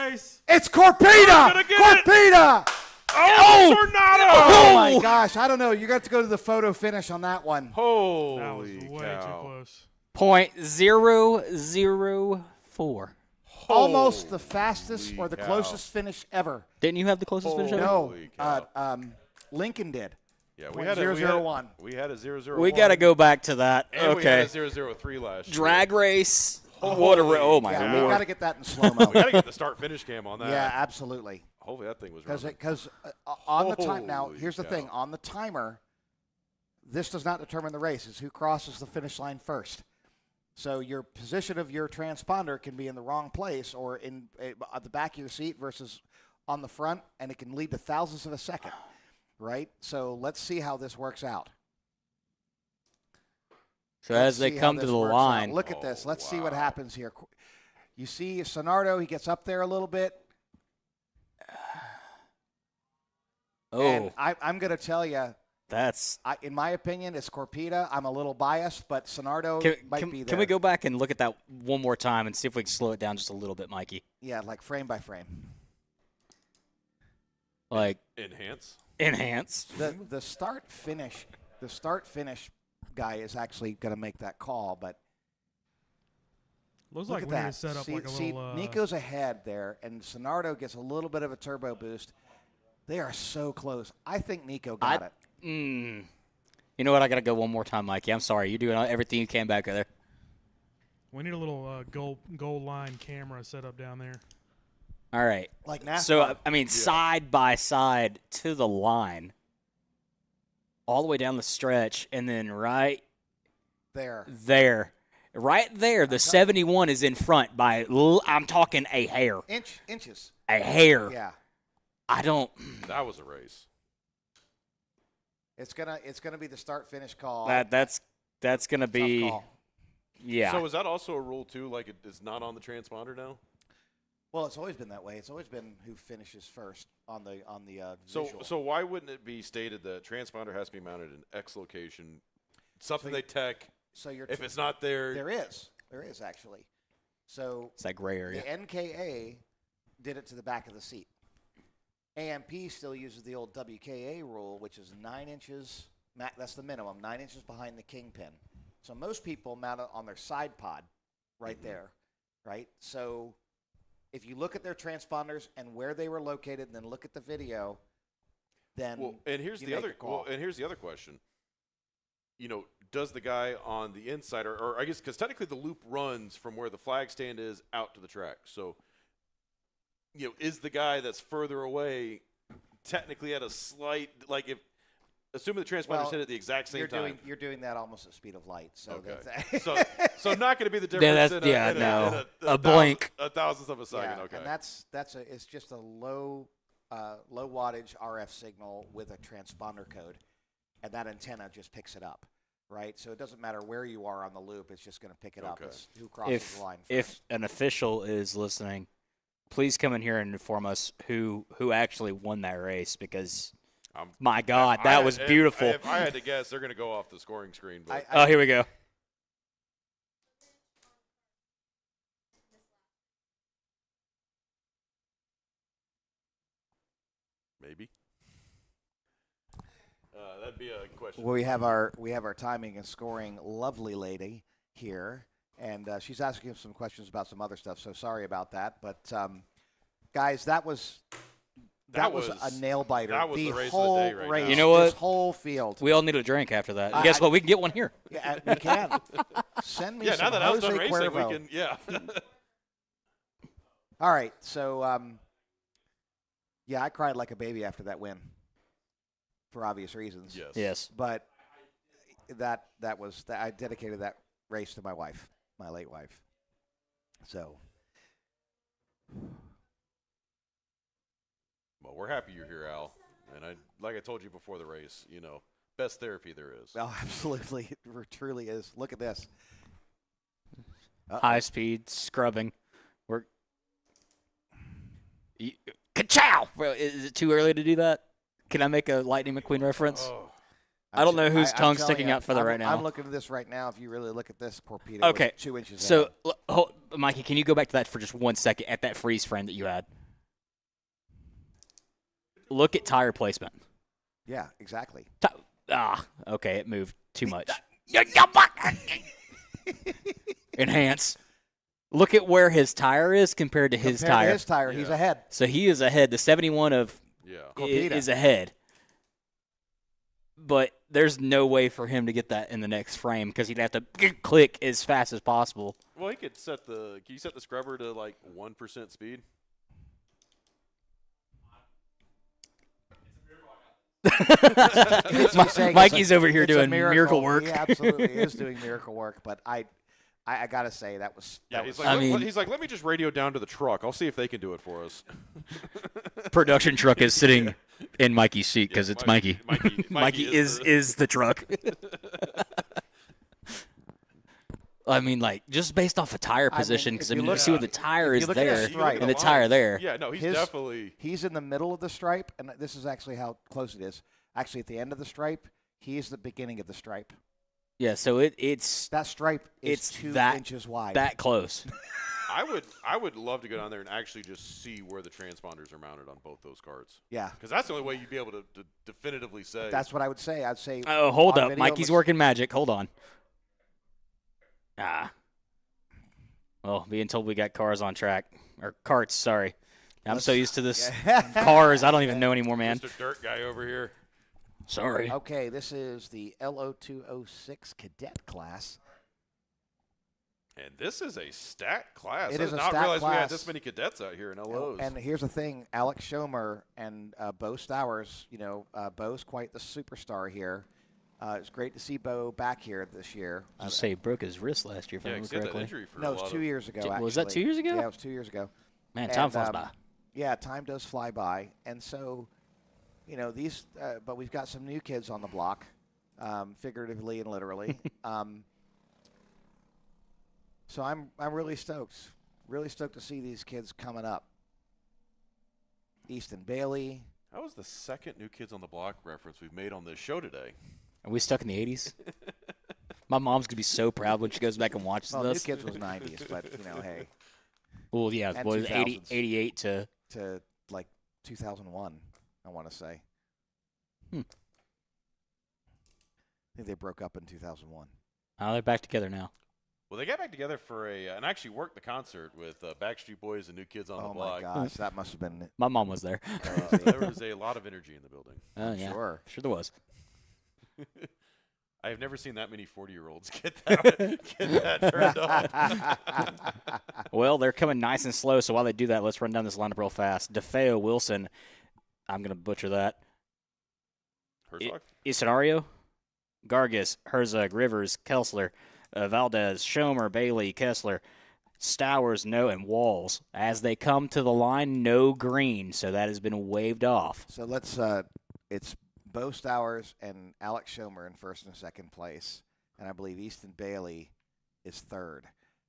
It's Corpita. Corpita. Oh, Sonardo. Oh, my gosh. I don't know. You're going to have to go to the photo finish on that one. Holy That was way too close. .004. Almost the fastest or the closest finish ever. Didn't you have the closest finish ever? No. Lincoln did. Yeah, we had a 001. We had a 001. We got to go back to that. And okay. we had a 003 last year. Drag race. What a oh my yeah, lord. we got to get that in slow-mo. We got to get the start-finish cam on that. Yeah, absolutely. Hopefully that thing was running. Because on the time now, Holy here's the cow. thing. On the timer, this does not determine the race. It's who crosses the finish line first. So your position of your transponder can be in the wrong place or at the back of your seat versus on the front, and it can lead to thousandths of a second, right? So let's see how this works out. So as they come to the line. Look at this. Let's see what happens here. You see Sonardo, he gets up there a little bit. Oh. And I'm going to tell you, that's in my opinion, it's Corpita. I'm a little biased, but Sonardo might be there. Can we go back and look at that one more time and see if we can slow it down just a little bit, Mikey? Yeah, like frame by frame. Like enhance. The start finish guy is actually going to make that call, but looks look like at we need that. to set up see, like a see, little. Nico's ahead there, and Sonardo gets a little bit of a turbo boost. They are so close. I think Nico got it. You know what? I got to go one more time, Mikey. I'm sorry. You're doing everything you can back there. We need a little goal line camera set up down there. All right. Like NASCAR. So, I mean, side by side to the line, all the way down the stretch, and then right there. Right there, the 71 is in front by, I'm talking a hair. Inches. A hair. Yeah. I don't. That was a race. It's gonna be the start finish call. That's gonna be. Tough call. Yeah. So is that also a rule too? Like it's not on the transponder now? Well, it's always been that way. It's always been who finishes first on the visual. So why wouldn't it be stated that transponder has to be mounted in X location? Something they tech. So if it's not there, there is actually. So it's that gray area. The NKA did it to the back of the seat. AMP still uses the old WKA rule, which is 9 inches. That's the minimum, 9 inches behind the kingpin. So most people mount it on their side pod, right there, right? So if you look at their transponders and where they were located, and then look at the video, then and here's the other question. You know, does the guy on the inside, or I guess because technically the loop runs from where the flag stand is out to the track, so. You know, is the guy that's further away technically at a slight, like if, assuming the transponder's hit at the exact same time. You're doing that almost at speed of light. So okay. so not going to be the difference a blink. A thousandth of a second, yeah, okay. And it's just a low wattage RF signal with a transponder code, and that antenna just picks it up. right? So it doesn't matter where you are on the loop; it's just going to pick it up as who crosses the line first. If an official is listening, please come in here and inform us who actually won that race, because my God, that was beautiful. If I had to guess, they're going to go off the scoring screen. But oh, here we go. Maybe. That'd be a question. Well, we have our timing and scoring lovely lady here, and she's asking some questions about some other stuff. So sorry about that, but guys, that was a nail biter. That was the race whole of the day right race, now. You know what? This whole field. We all need a drink after that. And guess what? We can get one here. Yeah, we can. Send me Yeah, some now that I was Jose done racing, Cuervo. we can. Yeah. All right, so yeah, I cried like a baby after that win, for obvious reasons. Yes. Yes. But that was I dedicated that race to my wife, my late wife. So. Well, we're happy you're here, Al. And like I told you before the race, best therapy there is. Oh, absolutely, it truly is. Look at this. High speed scrubbing. We're ka-chow! Bro, is it too early to do that? Can I make a Lightning McQueen reference? Oh. I don't know whose I'm tongue's telling sticking you, out further right now. I'm looking at this right now. If you really look at this, Torpedo Okay. was 2 inches So, ahead. Mikey, can you go back to that for just 1 second at that freeze frame that you had? Look at tire placement. Yeah, exactly. Okay, it moved too much. Enhance. Look at where his tire is compared to his Compared to tire. his tire, he's ahead. So he is ahead. The 71 of is ahead. But there's no way for him to get that in the next frame because he'd have to click as fast as possible. Well, can you set the scrubber to like 1% speed? Mikey's over here doing miracle work. He absolutely is doing miracle work, but I gotta say that was. He's like, let me just radio down to the truck. I'll see if they can do it for us. Production truck is sitting in Mikey's seat because it's Mikey. Mikey is the truck. I mean, like, just based off of tire position, because you see where the tire is there and the tire there. Yeah, no, definitely. He's in the middle of the stripe, and this is actually how close it is. Actually, at the end of the stripe, he's the beginning of the stripe. Yeah, so it's that stripe is 2 inches wide. That close. I would love to go down there and actually just see where the transponders are mounted on both those carts. Yeah, because that's the only way you'd be able to definitively say. That's what I would say. I'd say. Oh, hold up, Mikey's working magic. Hold on. Well, being told we got cars on track or carts. Sorry, I'm so used to this cars. I don't even know anymore, man. Mr. Dirt Guy over here. Sorry. Okay, this is the LO206 Cadet class. And this is a stat class. It I is did a not stat realize class. we had this many cadets out here in LOs. And here's the thing, Alex Schomer and Bo Stowers, Bo's quite the superstar here. It's great to see Bo back here this year. I'll say he broke his wrist last year, if I remember correctly. No, it was 2 years ago, actually. Was that 2 years ago? Yeah, it was 2 years ago. Man, time flies by. Yeah, time does fly by. And so, these, but we've got some new kids on the block, figuratively and literally. So I'm really stoked to see these kids coming up. Easton Bailey. That was the second New Kids on the Block reference we've made on this show today. Are we stuck in the 80s? My mom's going to be so proud when she goes back and watches well, this. New Kids was 90s, but, hey. Well, yeah, it was 88 to like 2001, I want to say. I think they broke up in 2001. Oh, they're back together now. Well, they got back together for and actually worked the concert with Backstreet Boys and New Kids on the Block. Oh, my gosh, that must have been My mom was there. There was a lot of energy in the building. Oh, yeah. Sure there was. I have never seen that many 40-year-olds get that turned on. Well, they're coming nice and slow, so while they do that, let's run down this lineup real fast. DeFeo, Wilson, I'm going to butcher that. Herzog? Isanario, Gargis, Herzog, Rivers, Kessler, Valdez, Schomer, Bailey, Kessler, Stowers, and Walls. As they come to the line, no green, so that has been waved off. So let's it's Bo Stowers and Alex Schomer in first and second place. and I believe Easton Bailey is third.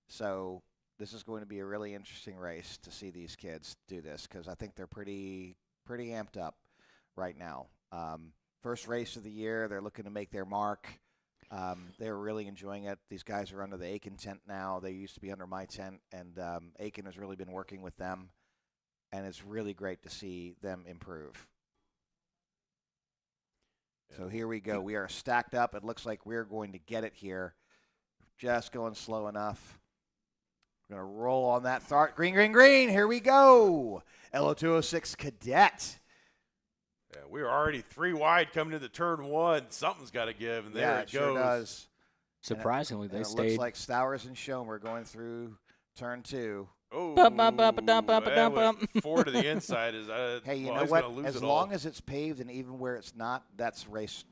So this is going to be a really interesting race to see these kids do this because I think they're pretty amped up right now. First race of the year, they're looking to make their mark. They're really enjoying it. These guys are under the Aiken tent now. They used to be under my tent, and Aiken has really been working with them, and it's really great to see them improve. So here we go. We are stacked up. It looks like we're going to get it here. Just going slow enough. We're going to roll on that start. Green, green, green. Here we go. LO206 Cadet. Yeah, we were already 3 wide coming into turn 1. Something's got to give, and there it goes. Sure does. Surprisingly, and they it stayed. Looks like Stowers and Schomer going through turn 2. Oh, Bump, bump, bump, bump, bump, that bump. went 4 to the inside. Hey, you well, know he's what? gonna lose As it long all. as it's paved and even where it's not, that's race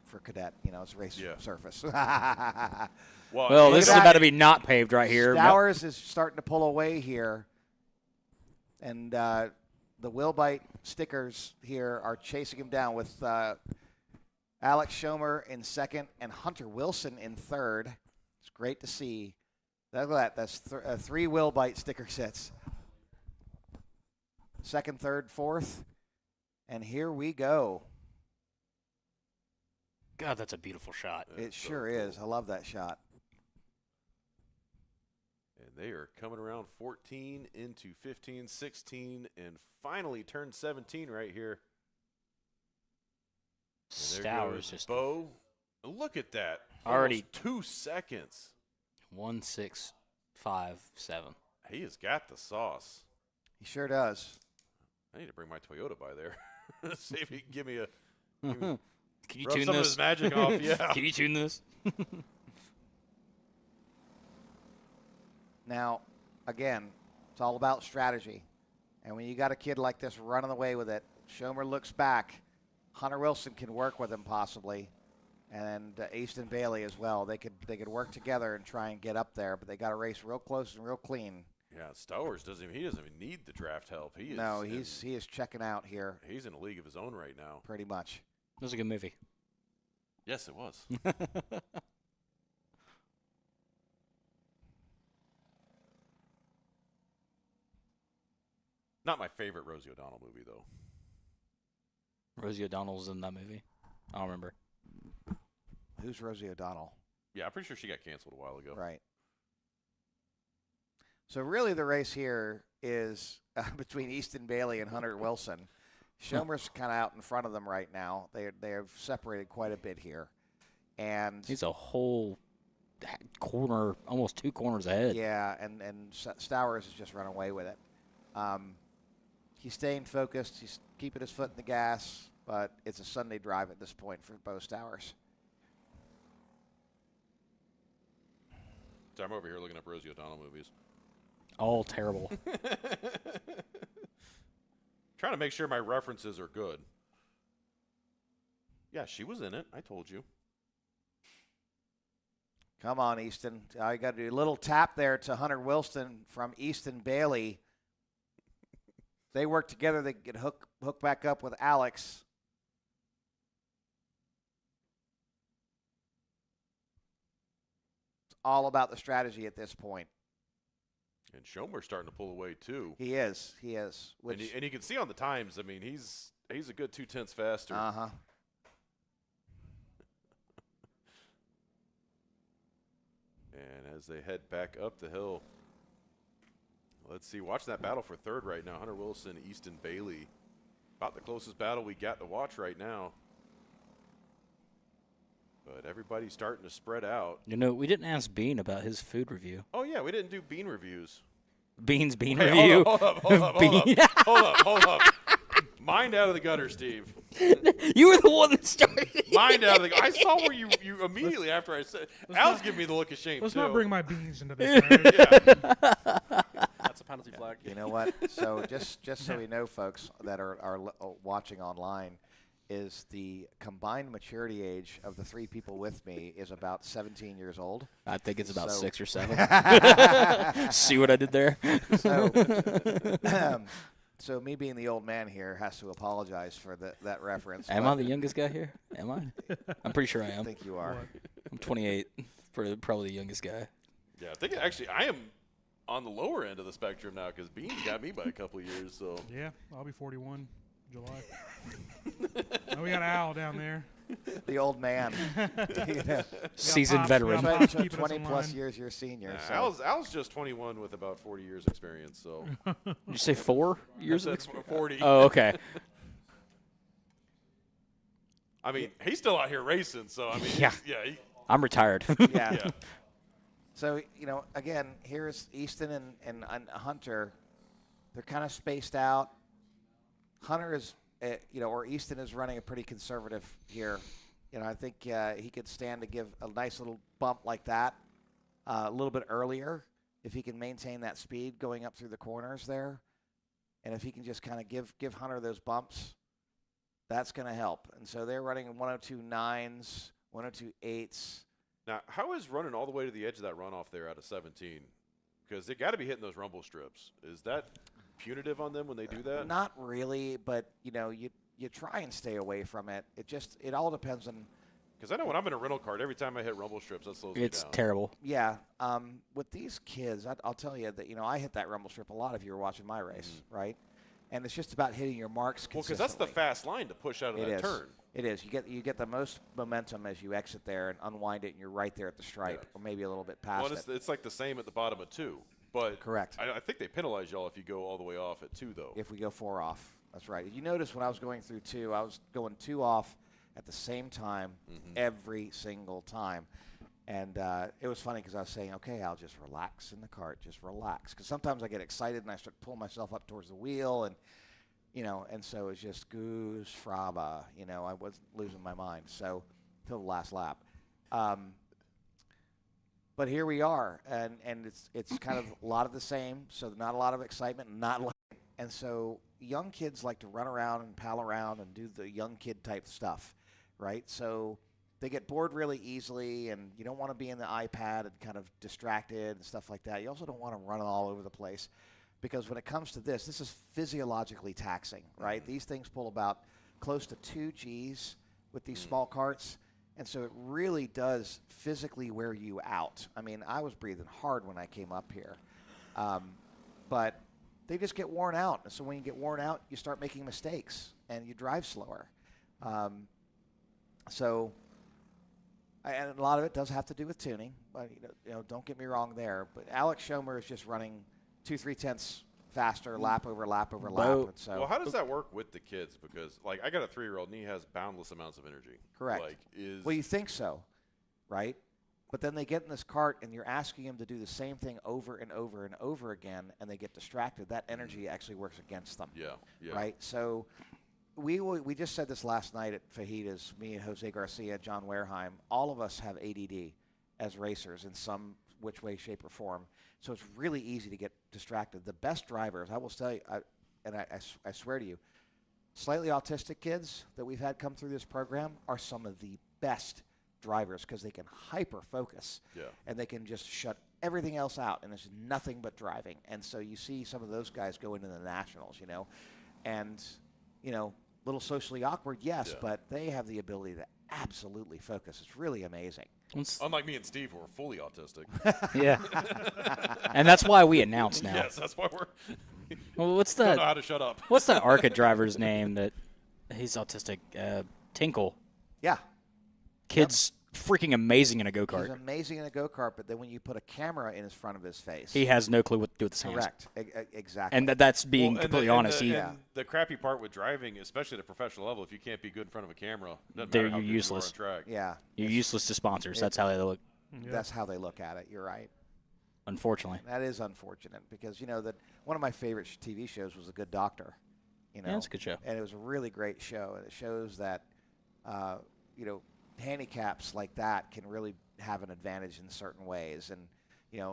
for Cadet. You know, it's race surface. Well, this is about to be not paved right here. Stowers is starting to pull away here, and the Wilbite stickers here are chasing him down with Alex Schomer in second and Hunter Wilson in third. It's great to see. Look at that. That's 3 Wilbite sticker sets. Second, third, fourth, and here we go. God, that's a beautiful shot. It sure is. I love that shot. And they are coming around 14 into 15, 16, and finally turn 17 right here. And there Stowers goes just Bo. Look at that. Already Almost 2 seconds. 1:6.57. He has got the sauce. He sure does. I need to bring my Toyota by there. See if he can give me a. Can you rub tune some this? of his magic off. Yeah. Can you tune this? Now, again, it's all about strategy. And when you got a kid like this running away with it, Schomer looks back. Hunter Wilson can work with him possibly, and Easton Bailey as well. They could work together and try and get up there, but they got to race real close and real clean. Yeah, Stowers doesn't even need the draft help. He is checking out here. He's in a league of his own right now. Pretty much. It was a good movie. Yes, it was. Not my favorite Rosie O'Donnell movie, though. Rosie O'Donnell's in that movie. I don't remember. Who's Rosie O'Donnell? Yeah, I'm pretty sure she got canceled a while ago. Right. So really the race here is between Easton Bailey and Hunter Wilson. Schomer's kind of out in front of them right now. They have separated quite a bit here. And he's a whole corner, almost 2 corners ahead. Yeah, and Stowers has just run away with it. He's staying focused. He's keeping his foot in the gas, but it's a Sunday drive at this point for Bo Stowers. So I'm over here looking up Rosie O'Donnell movies. All terrible. Trying to make sure my references are good. Yeah, she was in it. I told you. Come on, Easton. I got to do a little tap there to Hunter Wilson from Easton Bailey. They work together. They get hook back up with Alex. It's all about the strategy at this point. And Schomer's starting to pull away too. He is. And you can see on the times. I mean, he's a good 2/10 faster. Uh-huh. And as they head back up the hill, let's see. Watch that battle for third right now. Hunter Wilson, Easton Bailey. About the closest battle we got to watch right now. But everybody's starting to spread out. You know, we didn't ask Bean about his food review. Oh, yeah, we didn't do bean reviews. Bean's bean Hey, review. Hold up. Mind out of the gutter, Steve. You were the one that started. Mind out of the gutter. I saw where you immediately after I said. Al's giving me the look of shame, Let's too. not bring my beans into this. Right? Yeah. That's a penalty flag. You know what? So just so we know, folks that are watching online, is the combined maturity age of the 3 people with me is about 17 years old. I think it's about So- 6 or 7. See what I did there? So me being the old man here has to apologize for that reference. Am but I the youngest guy here? Am I? I'm pretty sure I I am. think you are. I'm 28, probably the youngest guy. Yeah, I think actually I am on the lower end of the spectrum now because Beans got me by a couple of years. So yeah, I'll be 41 July. Oh, we got Al down there. The old man. Seasoned veteran. 20-plus years your senior. So. Al's just 21 with about 40 years experience. So Did you say 4 years? That's 40. Oh, okay. I mean, he's still out here racing. So I mean, yeah. I'm retired. Yeah. So, again, here's Easton and Hunter. They're kind of spaced out. Hunter is, or Easton is running a pretty conservative here. I think he could stand to give a nice little bump like that a little bit earlier if he can maintain that speed going up through the corners there. And if he can just kind of give Hunter those bumps, that's going to help. And so they're running 102.9s, 102.8s. Now, how is running all the way to the edge of that runoff there out of 17? Because they got to be hitting those rumble strips. Is that punitive on them when they do that? Not really, but you try and stay away from it. It all depends on. Because I know when I'm in a rental cart, every time I hit rumble strips, that slows me down. It's terrible. Yeah. With these kids, I'll tell you that I hit that rumble strip. A lot of you were watching my race, right? And it's just about hitting your marks consistently. Well, because that's the fast line to push out of that turn. It is. You get the most momentum as you exit there and unwind it, and you're right there at the stripe, or maybe a little bit past it. It's like the same at the bottom of 2. But correct. I think they penalize y'all if you go all the way off at 2, though. If we go 4 off, that's right. You notice when I was going through 2, I was going 2 off at the same time every single time. And it was funny because I was saying, okay, I'll just relax in the cart, just relax. Because sometimes I get excited and I start pulling myself up towards the wheel and and so it's just goose fraba. I was losing my mind. So till the last lap. But here we are, and it's kind of a lot of the same. So not a lot of excitement, and so young kids like to run around and pal around and do the young kid type stuff, right? So they get bored really easily, and you don't want to be in the iPad and kind of distracted and stuff like that. You also don't want to run all over the place. Because when it comes to this is physiologically taxing, right? These things pull about close to 2 Gs with these small carts, and so it really does physically wear you out. I mean, I was breathing hard when I came up here, but they just get worn out. And so when you get worn out, you start making mistakes, and you drive slower. And a lot of it does have to do with tuning, but don't get me wrong there. But Alex Schomer is just running 2/3 faster, lap over lap over lap. And so, well, how does that work with the kids? Because, I got a 3-year-old, and he has boundless amounts of energy. Correct. Well, you think so, right? But then they get in this cart, and you're asking them to do the same thing over and over and over again, and they get distracted. That energy actually works against them. Yeah. Right? So we just said this last night at Fajitas, me and Jose Garcia, John Wareheim. All of us have ADD as racers in some which way, shape, or form. So it's really easy to get distracted. The best drivers, I will tell you, I swear to you, slightly autistic kids that we've had come through this program are some of the best drivers because they can hyper-focus. Yeah. And they can just shut everything else out, and it's nothing but driving. And so you see some of those guys go into the nationals, and, little socially awkward, yes, but they have the ability to absolutely focus. It's really amazing. Unlike me and Steve, who are fully autistic. Yeah. And that's why we announce now. Yes, that's why we're. Well, don't know how to shut up. What's that ARCA driver's name that he's autistic? Tinkle. Yeah. Kid's freaking amazing in a go-kart. He's amazing in a go-kart, but then when you put a camera in his front of his face, he has no clue what to do with his hands. Correct. Exactly. And that's being completely honest. And the crappy part with driving, especially at a professional level, if you can't be good in front of a camera, you're useless. You are on track. Yeah. You're useless to sponsors. That's how they look. That's how they look at it. You're right. Unfortunately. That is unfortunate because, that one of my favorite TV shows was The Good Doctor. Yeah, it's a good show. And it was a really great show. And it shows that, handicaps like that can really have an advantage in certain ways. And,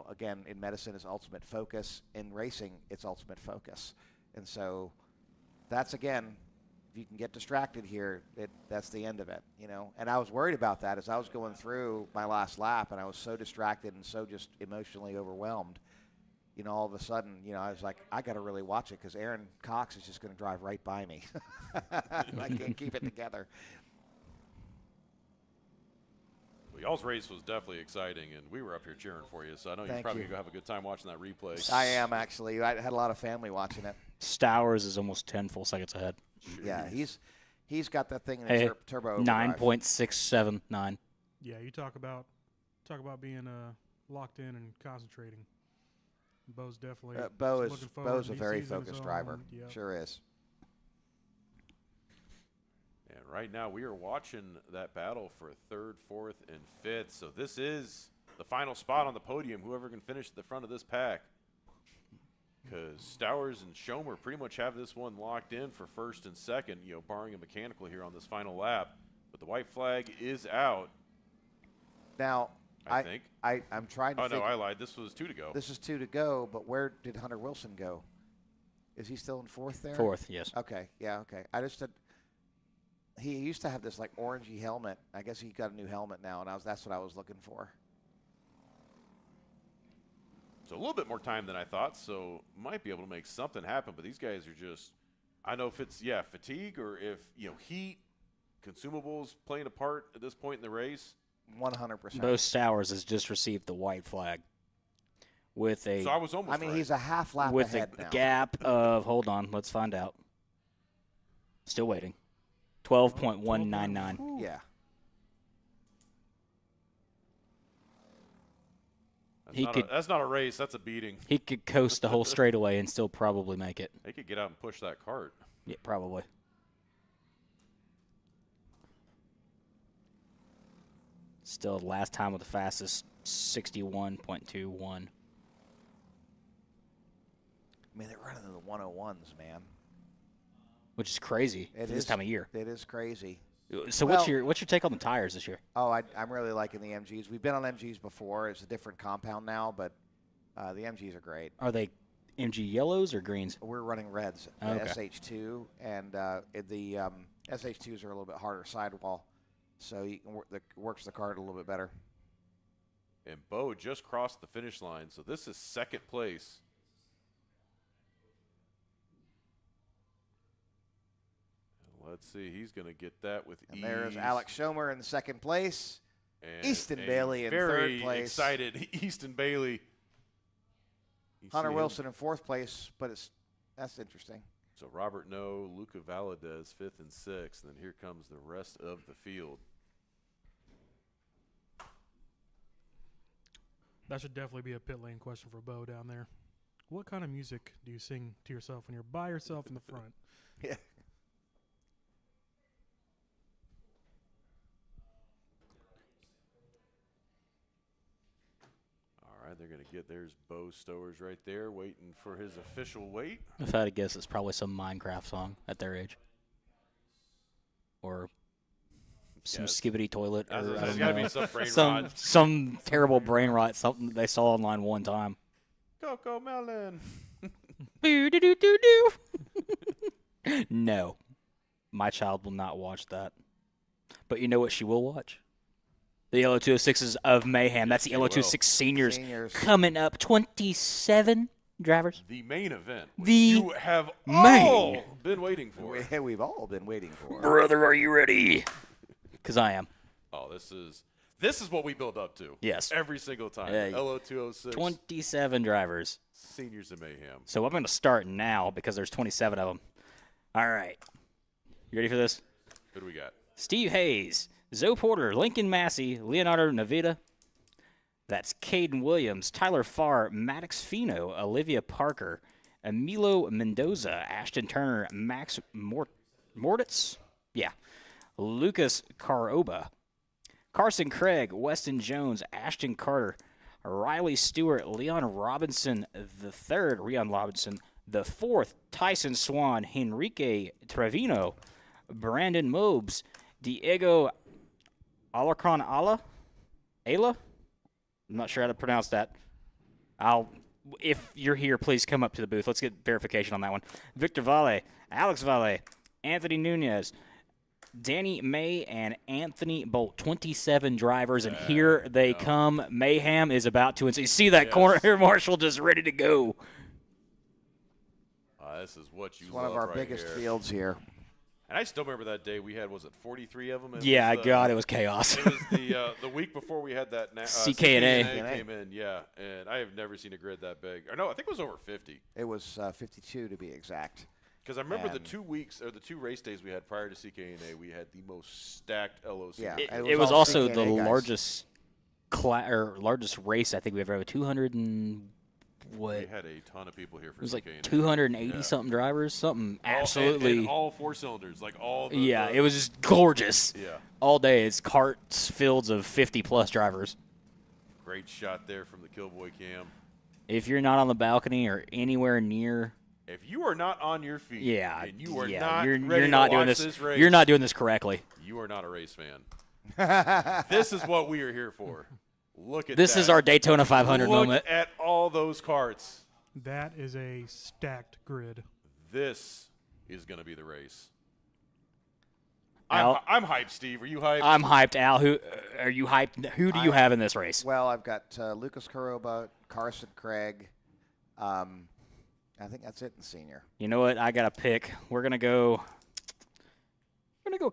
again, in medicine, it's ultimate focus. In racing, it's ultimate focus. And so that's, again, if you can get distracted here, that's the end of it, And I was worried about that as I was going through my last lap, and I was so distracted and so just emotionally overwhelmed. All of a sudden, I was like, I got to really watch it because Aaron Cox is just going to drive right by me. I can't keep it together. Well, y'all's race was definitely exciting, and we were up here cheering for you, so I know you're Thank probably you. going to have a good time watching that replay. I am, actually. I had a lot of family watching it. Stowers is almost 10 full seconds ahead. Yeah, he's got that thing in Hey, the turbo overdrive. 9.679. Yeah, you talk about being locked in and concentrating. Bo's definitely Bo's looking forward. a He very sees in his focused own, driver. yep. Sure is. And right now we are watching that battle for 3rd, 4th, and 5th. So this is the final spot on the podium, whoever can finish at the front of this pack. Because Stowers and Schomer pretty much have this one locked in for 1st and 2nd, barring a mechanical here on this final lap. But the white flag is out. Now, I think. I'm trying to Oh, no, figure- I lied. This was 2 to go. This is 2 to go, but where did Hunter Wilson go? Is he still in 4th there? 4th, yes. Okay, yeah, okay. I just said he used to have this like orangey helmet. I guess he got a new helmet now, and that's what I was looking for. So a little bit more time than I thought, so might be able to make something happen. But these guys are just, I don't know if it's, fatigue or if, heat, consumables playing a part at this point in the race. 100%. Bo Stowers has just received the white flag with a. So I was almost I mean, right. he's a half lap with ahead a now. gap of. Hold on, let's find out. Still waiting. 12.199. Yeah. That's not a race. That's a beating. He could coast the whole straightaway and still probably make it. They could get out and push that cart. Yeah, probably. Still, last time with the fastest, 61.21. I mean, they're running the 101s, man. Which is crazy for this time of year. It is crazy. So what's your take on the tires this year? Oh, I'm really liking the MGs. We've been on MGs before. It's a different compound now, but the MGs are great. Are they MG yellows or greens? We're running reds, Okay. SH2, and the SH2s are a little bit harder sidewall, so you can works the cart a little bit better. And Bo just crossed the finish line, so this is 2nd place. Let's see, he's going to get that with And ease. there's Alex Schomer in 2nd place. And Easton a Bailey in very 3rd place. Excited Easton Bailey. You Hunter see him. Wilson in 4th place, but that's interesting. So Robert No, Luca Valadez 5th and 6th, and then here comes the rest of the field. That should definitely be a pit lane question for Bo down there. What kind of music do you sing to yourself when you're by yourself in the front? Yeah. All right, they're going to get, there's Bo Stowers right there waiting for his official weight. If I had to guess, it's probably some Minecraft song at their age. Or some skibbity toilet. Or, I There's don't got to know. be some brain rot. Some terrible brain rot, something they saw online one time. Coco Melon. No. My child will not watch that. But you know what she will watch? The LO206s of Mayhem. That's the LO26 seniors coming up. 27 drivers. The main event. The you have main. all been waiting for. We've all been waiting for. Brother, are you ready? Because I am. Oh, this is what we build up to. Yes. Every single time. LO206. 27 drivers. Seniors of Mayhem. So I'm going to start now because there's 27 of them. All right. You ready for this? Who do we got? Steve Hayes, Zoe Porter, Lincoln Massey, Leonardo Navita. That's Caden Williams, Tyler Farr, Maddox Fino, Olivia Parker, Emilio Mendoza, Ashton Turner, Max Mortitz. Yeah. Lucas Caroba, Carson Craig, Weston Jones, Ashton Carter, Riley Stewart, Leon Robinson the third, Leon Robinson the fourth, Tyson Swan, Henrique Trevino, Brandon Mobes, Diego Alarcon Ayla. I'm not sure how to pronounce that. If you're here, please come up to the booth. Let's get verification on that one. Victor Valle, Alex Valle, Anthony Nunez, Danny May, and Anthony Bolt. 27 drivers, and here they come. Mayhem is about to. You see that corner here, Marshall, just ready to go. This is what you It's one of love our right biggest here. fields here. And I still remember that day we had, was it 43 of them? Yeah, God, it was chaos. It was the week before we had that CK&A came in, yeah. And I have never seen a grid that big. Or no, I think it was over 50. It was 52 to be exact. Because I remember the 2 weeks or the 2 race days we had prior to CK&A, we had the most stacked LOC. Yeah, it was also the guys. largest race I think we ever had. 200 and what? We had a ton of people here for It was like CK&A. 280 something drivers, something absolutely. And all 4 cylinders, like all. It was just gorgeous. Yeah. All day, it's carts fields of 50+ drivers. Great shot there from the Killboy cam. If you're not on the balcony or anywhere near. If you are not on your feet, and you are not you're ready not to doing watch this race, you're not doing this correctly. You are not a race fan. This is what we are here for. Look at this that. is our Daytona 500 moment. Look at all those carts. That is a stacked grid. This is going to be the race. Al, I'm hyped, Steve. Are you hyped? I'm hyped, Al. Who are you hyped? Who do you have in this race? Well, I've got Lucas Caroba, Carson Craig. I think that's it in senior. You know what? I got to pick. We're gonna go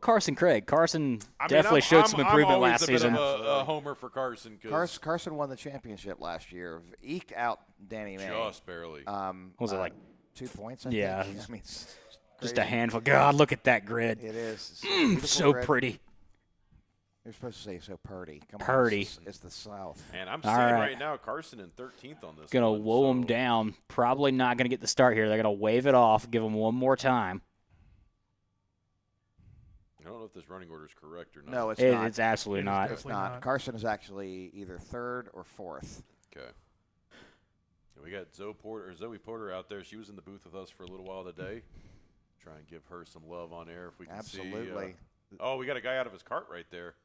Carson Craig. Carson definitely showed some improvement last season. I'm always a bit of a homer for Carson. Carson won the championship last year. Eked out Danny May. Just barely. Was it like 2 points? Yeah. I mean, just a handful. God, look at that grid. It is. So grid. pretty. You're supposed to say so purty. Come purty. On, it's the South. And I'm seeing right now Carson in 13th on this. Gonna woe him down. Probably not gonna get the start here. They're gonna wave it off. Give him one more time. I don't know if this running order is correct or not. No, it's not. It's absolutely not. It's not. Carson is actually either 3rd or 4th. Okay. And we got Zoe Porter out there. She was in the booth with us for a little while today. Try and give her some love on air if we can see. Absolutely. We got a guy out of his cart right there.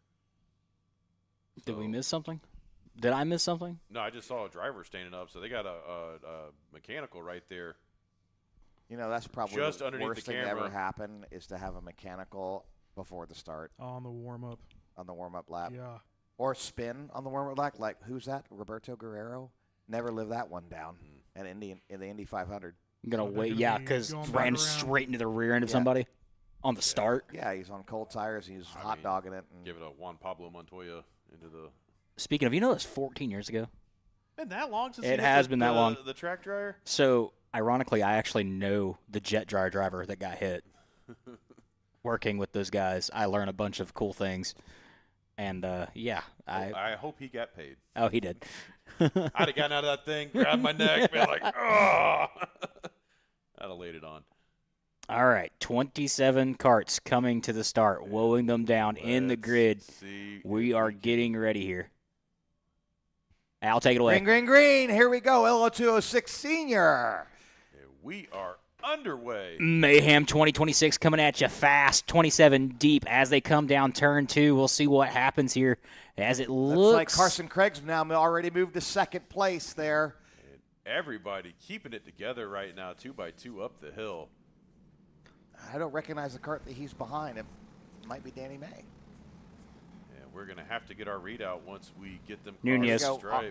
Did we miss something? Did I miss something? No, I just saw a driver standing up. So they got a mechanical right there. You know, that's probably just the underneath worst the thing to camera. ever happen is to have a mechanical before the start. On the warm-up. On the warm-up lap. Yeah. Or spin on the warm-up lap. Like, who's that? Roberto Guerrero? Never lived that one down in the Indy 500. I'm going to wait. Yeah, because ran straight into the rear end of somebody on the start. Yeah, he's on cold tires. He's hot dogging it. And give it a Juan Pablo Montoya into the. Speaking of, that's 14 years ago. Been that long since it has been that long. The track dryer. So ironically, I actually know the jet dryer driver that got hit. Working with those guys, I learned a bunch of cool things, and I hope he got paid. Oh, he did. I'd have gotten out of that thing, grabbed my neck, been like, oh. I'd have laid it on. All right, 27 carts coming to the start, woeing them down in the grid. We are getting ready here. Al, take it away. Green. Here we go. LO206 Senior. We are underway. Mayhem 2026 coming at you fast, 27 deep as they come down turn 2. We'll see what happens here as it looks. Looks like Carson Craig's now already moved to 2nd place there. And everybody keeping it together right now, 2x2 up the hill. I don't recognize the cart that he's behind. It might be Danny May. Yeah, we're going to have to get our readout once we get them. Nunez.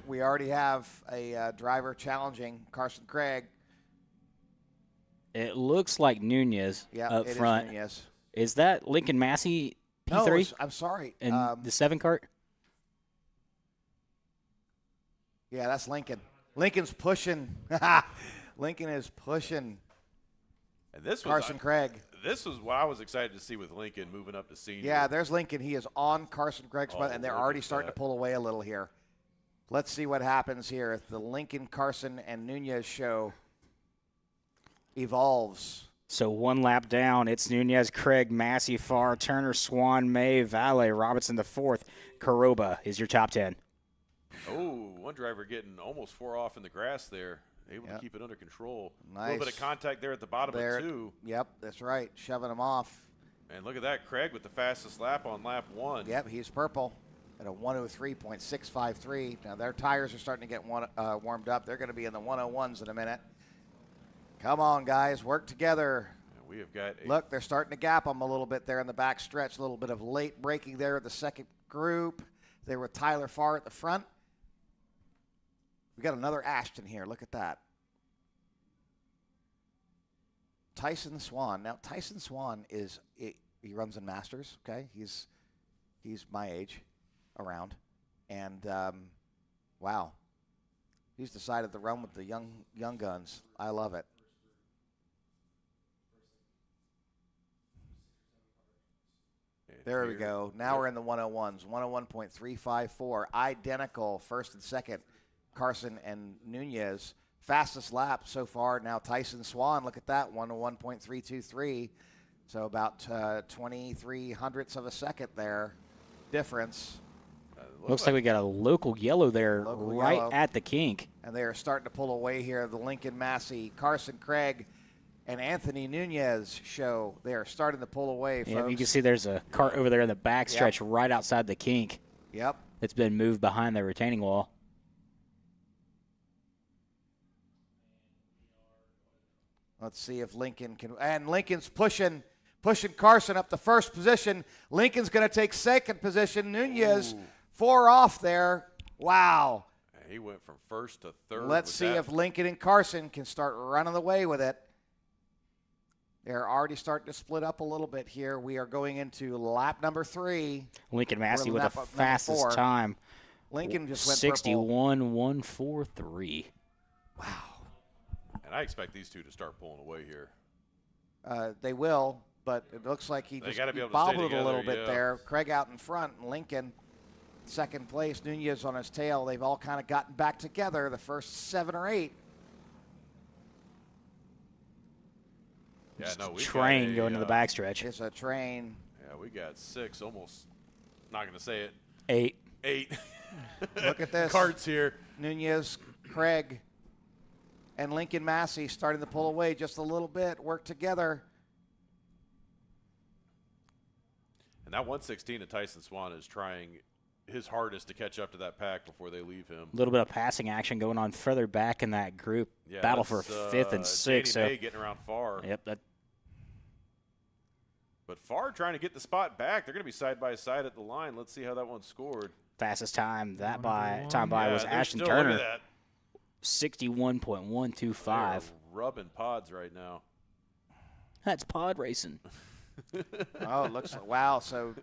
We already have a driver challenging Carson Craig. It looks like Nunez up front. Is Nunez. Is that Lincoln Massey P3? No, I'm sorry. And the 7 cart? Yeah, that's Lincoln. Lincoln's pushing. Lincoln is pushing. And this was Carson Craig. This was what I was excited to see with Lincoln moving up to senior. Yeah, there's Lincoln. He is on Carson Craig's butt, and they're already starting to pull away a little here. Let's see what happens here if the Lincoln, Carson, and Nunez show evolves. So 1 lap down, it's Nunez, Craig, Massey, Farr, Turner, Swan, May, Valle, Robinson the 4th. Caroba is your top 10. Oh, one driver getting almost 4 off in the grass there. Able to keep it under control. Nice. A little bit of contact there at the bottom of 2. Yep, that's right. Shoving him off. And look at that, Craig with the fastest lap on lap 1. Yep, he's purple at a 103.653. Now their tires are starting to get warmed up. They're going to be in the 101s in a minute. Come on, guys, work together. And we have got Look, they're starting to gap them a little bit there in the back stretch. A little bit of late braking there at the 2nd group. There with Tyler Farr at the front. We got another Ashton here. Look at that. Tyson Swan. Now, Tyson Swan he runs in Masters, okay? He's my age around. And, wow. He's decided to run with the young guns. I love it. There we go. Now we're in the 101s. 101.354. Identical first and second. Carson and Nunez. Fastest lap so far. Now Tyson Swan. Look at that. 101.323. So about 23 hundredths of a second there. Difference. Looks like we got a local yellow there right at the kink. And they are starting to pull away here. The Lincoln Massey, Carson Craig, and Anthony Nunez show. They are starting to pull away, folks. Yeah, you can see there's a cart over there in the backstretch right outside the kink. Yep. It's been moved behind the retaining wall. Let's see if Lincoln can. And Lincoln's pushing Carson up to first position. Lincoln's going to take second position. Nunez 4 off there. Wow. He went from first to third. Let's see if Lincoln and Carson can start running away with it. They're already starting to split up a little bit here. We are going into lap number 3. Lincoln Massey with the fastest time. Lincoln just went 61.143. Wow. And I expect these two to start pulling away here. They will, but it looks like he bobbled it a little bit there. Craig out in front, and Lincoln second place. Nunez on his tail. They've all kind of gotten back together the first 7 or 8. Yeah, no, we train going to the backstretch. It's a train. Yeah, we got 6, almost. Not going to say it. 8. Look at this. Kart's here. Nunez, Craig, and Lincoln Massey starting to pull away just a little bit. Work together. And that 116 of Tyson Swan is trying his hardest to catch up to that pack before they leave him. A little bit of passing action going on further back in that group. Yeah, battle for 5th and 6th. Danny May getting around Farr. Yep. But Farr trying to get the spot back. They're going to be side by side at the line. Let's see how that one scored. Fastest time was Ashton Turner. 61.125. Rubbing pods right now. That's pod racing. Oh, it looks like, wow. So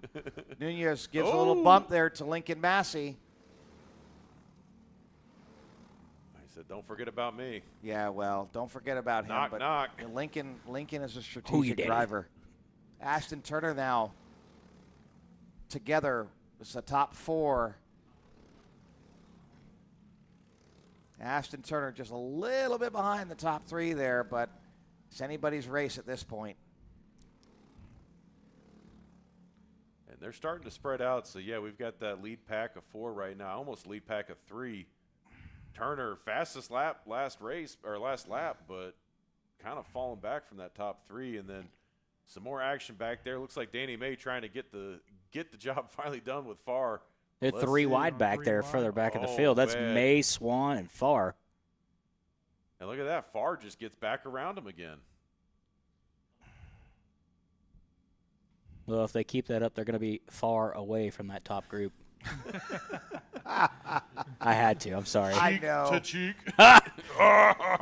Nunez gives a little bump there to Lincoln Massey. He said, don't forget about me. Yeah, well, don't forget about him. Knock, but knock. Lincoln is a strategic driver. Ashton Turner now together. It's a top 4. Ashton Turner just a little bit behind the top 3 there, but it's anybody's race at this point. And they're starting to spread out. So, yeah, we've got that lead pack of 4 right now, almost lead pack of 3. Turner, fastest lap last lap, but kind of falling back from that top 3. And then some more action back there. Looks like Danny May trying to get the job finally done with Farr. They're 3 wide back there, further back in the field. That's May, Swan, and Farr. And look at that. Farr just gets back around him again. Well, if they keep that up, they're going to be far away from that top group. I had to. I'm sorry. I know. To cheek.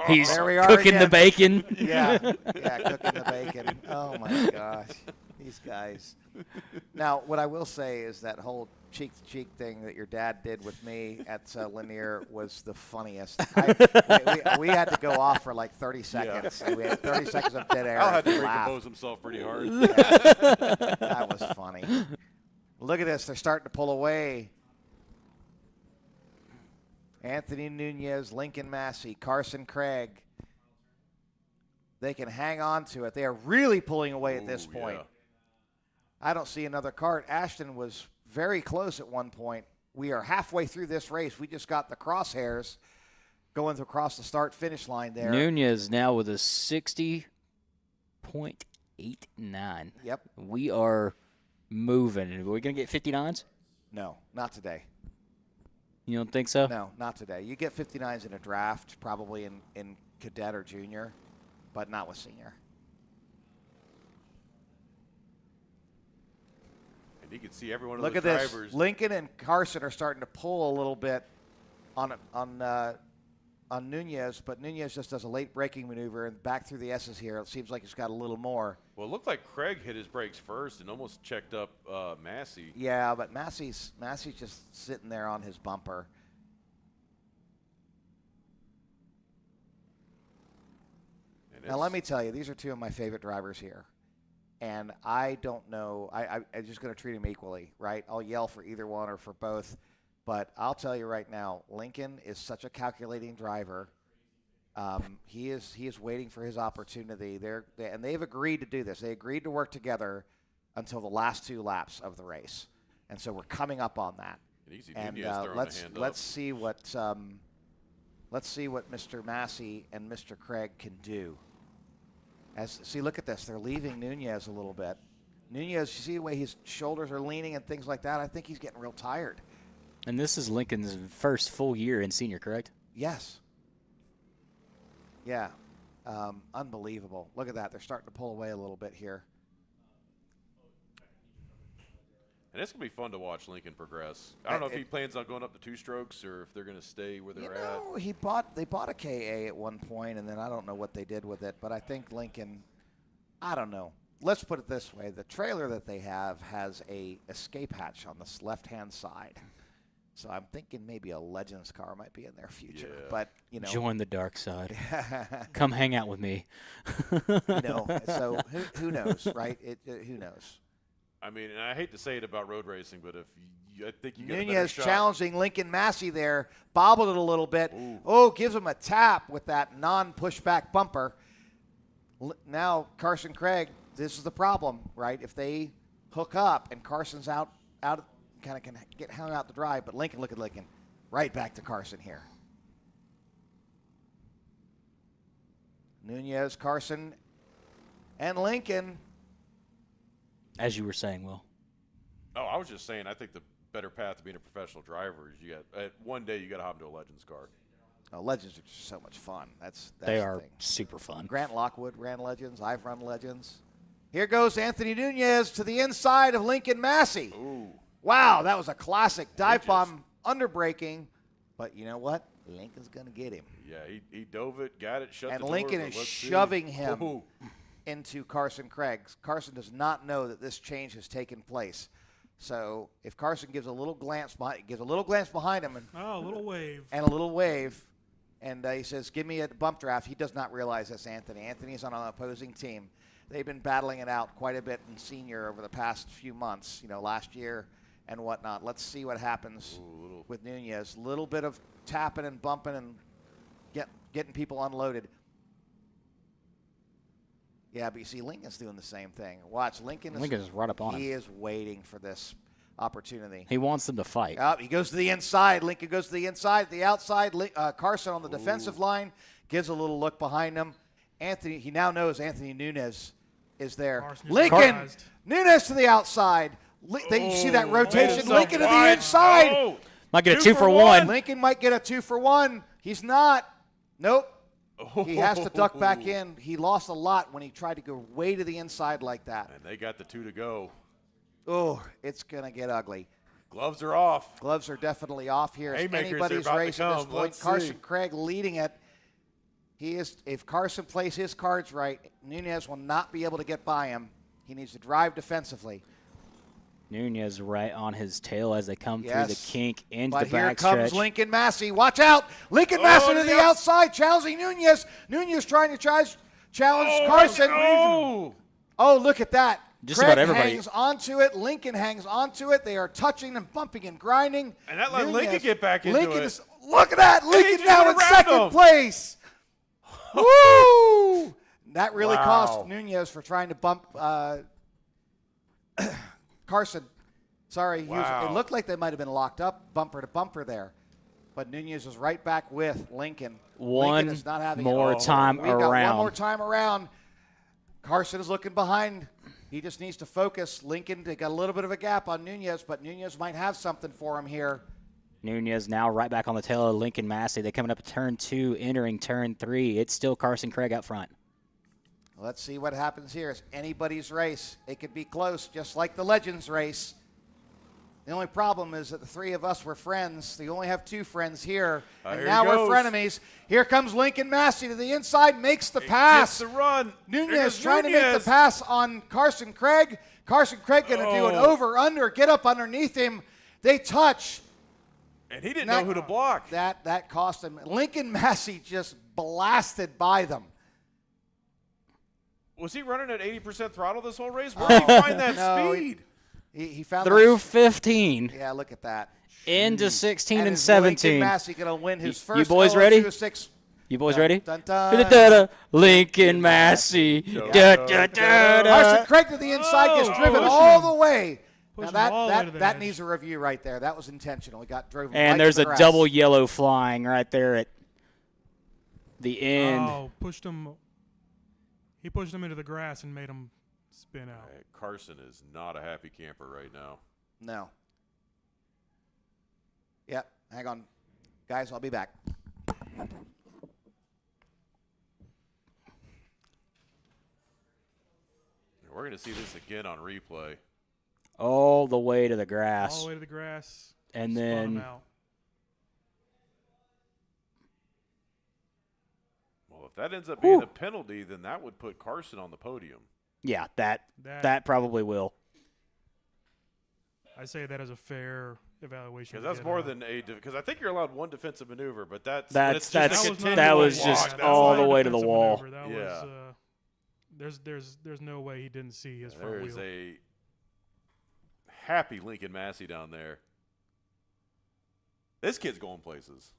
He's there we are cooking again. the bacon. Yeah, cooking the bacon. Oh, my gosh. These guys. Now, what I will say is that whole cheek-to-cheek thing that your dad did with me at Lanier was the funniest. We had to go off for like 30 seconds. Yeah. We had 30 seconds of dead air. Al had to recompose himself pretty hard. Yeah. That was funny. Look at this. They're starting to pull away. Anthony Nunez, Lincoln Massey, Carson Craig. They can hang on to it. They are really pulling away at this point. Yeah. I don't see another cart. Ashton was very close at one point. We are halfway through this race. We just got the crosshairs going across the start-finish line there. Nunez now with a 60.89. Yep. We are moving. Are we going to get 59s? No, not today. You don't think so? No, not today. You get 59s in a draft, probably in cadet or junior, but not with senior. You can see every one of Look those at drivers. this. Lincoln and Carson are starting to pull a little bit on on Nunez, but Nunez just does a late braking maneuver and back through the S's here. It seems like he's got a little more. Well, it looked like Craig hit his brakes first and almost checked up Massey. Yeah, but Massey's just sitting there on his bumper. Now, let me tell you, these are two of my favorite drivers here. And I don't know. I'm just going to treat them equally, right? I'll yell for either one or for both. But I'll tell you right now, Lincoln is such a calculating driver. He is waiting for his opportunity. And they've agreed to do this. They agreed to work together until the last 2 laps of the race. And so we're coming up on that. And let's see what Mr. Massey and Mr. Craig can do. See, look at this. They're leaving Nunez a little bit. Nunez, you see the way his shoulders are leaning and things like that? I think he's getting real tired. And this is Lincoln's first full year in senior, correct? Yes. Yeah. Unbelievable. Look at that. They're starting to pull away a little bit here. And it's going to be fun to watch Lincoln progress. I don't know if he plans on going up to 2 strokes or if they're going to stay where they're at. They bought a KA at one point, and then I don't know what they did with it. But I think Lincoln, I don't know. Let's put it this way. The trailer that they have has a escape hatch on this left-hand side. So I'm thinking maybe a Legends car might be in their future. Yeah. But, Join the dark side. Come hang out with me. So who knows, right? Who knows? I mean, and I hate to say it about road racing, but I think you get Nunez challenging Lincoln Massey there, bobbled it a little bit. Ooh. Oh, gives him a tap with that non-pushback bumper. Now Carson Craig, this is the problem, right? If they hook up and Carson's out, kind of can get hung out to dry. But Lincoln, look at Lincoln, right back to Carson here. Nunez, Carson, and Lincoln. As you were saying, Will. Oh, I was just saying, I think the better path to being a professional driver is one day you got to hop into a Legends car. Oh, Legends are just so much fun. That's they the are thing. Super fun. Grant Lockwood ran Legends. I've run Legends. Here goes Anthony Nunez to the inside of Lincoln Massey. Ooh. Wow, that was a classic dive bomb under braking. But you know what? Lincoln's going to get him. Yeah, he dove it, got it, shut and the door. And Lincoln is shoving him into Carson Craig. Carson does not know that this change has taken place. So if Carson gives a little glance behind him, and a little wave, and he says, "Give me a bump draft," he does not realize that's Anthony. Anthony's on an opposing team. They've been battling it out quite a bit in senior over the past few months, last year and whatnot. Let's see what happens with Nunez. A little bit of tapping and bumping and getting people unloaded. Yeah, but you see, Lincoln's doing the same thing. Watch, Lincoln is right up on him. He is waiting for this opportunity. He wants them to fight. He goes to the inside. Lincoln goes to the inside. The outside, Carson on the defensive line gives a little look behind him. He now knows Anthony Nunez is there. Lincoln, Nunez to the outside. You see that rotation? Lincoln to the inside. Oh. Might get a 2 for 1. Lincoln might get a 2 for 1. He's not. Nope. He has to duck back in. He lost a lot when he tried to go way to the inside like that. And they got the 2 to go. Oh, it's going to get ugly. Gloves are off. Gloves are definitely off here. It's anybody's race at this point. Carson Craig leading it. If Carson plays his cards right, Nunez will not be able to get by him. He needs to drive defensively. Nunez right on his tail as they come through the kink into the backstretch. But here comes Lincoln Massey. Watch out. Lincoln Massey to the outside, challenging Nunez. Nunez trying to challenge Carson. Oh, look at that. Just Craig about everybody hangs onto it. Lincoln hangs onto it. They are touching and bumping and grinding. And that let Lincoln get back into it. Look at that. Lincoln now in second place. Woo! That really cost Nunez for trying to bump Carson. Sorry, it looked like they might have been locked up bumper to bumper there. But Nunez is right back with Lincoln. One more time around. Carson is looking behind. He just needs to focus. Lincoln, they got a little bit of a gap on Nunez, but Nunez might have something for him here. Nunez now right back on the tail of Lincoln Massey. They're coming up turn 2, entering turn 3. It's still Carson Craig out front. Let's see what happens here. It's anybody's race. It could be close, just like the Legends race. The only problem is that the three of us were friends. You only have two friends here, and Here now he we're goes. frenemies. Here comes Lincoln Massey to the inside, makes the pass. Gets the run. Nunez trying to make the pass on Carson Craig. Carson Craig going to do an over-under, get up underneath him. They touch. And he didn't know who to block. That cost him. Lincoln Massey just blasted by them. Was he running at 80% throttle this whole race? Where did he find that speed? He found Through 15. Yeah, look at that. Into 16 and is 17. Lincoln Massey going to win his first You boys ready? 0-2-6. You boys ready? Dun, dun. Lincoln Massey. Carson Craig to the inside gets driven all the way. Now that needs a review right there. That was intentional. He got driven. And right there's to the a grass. double yellow flying right there at the end. Oh, pushed him. He pushed him into the grass and made him spin out. Carson is not a happy camper right now. No. Yep. Hang on, guys. I'll be back. We're going to see this again on replay. All the way to the grass. All the way to the grass. And spun then him out. Well, if that ends up being a penalty, then that would put Carson on the podium. yeah, that probably will. I say that as a fair evaluation. Because that's more than because I think you're allowed one defensive maneuver, but that was just all the way to the wall. That yeah. Was, there's no way he didn't see his front There's wheel. a happy Lincoln Massey down there. This kid's going places.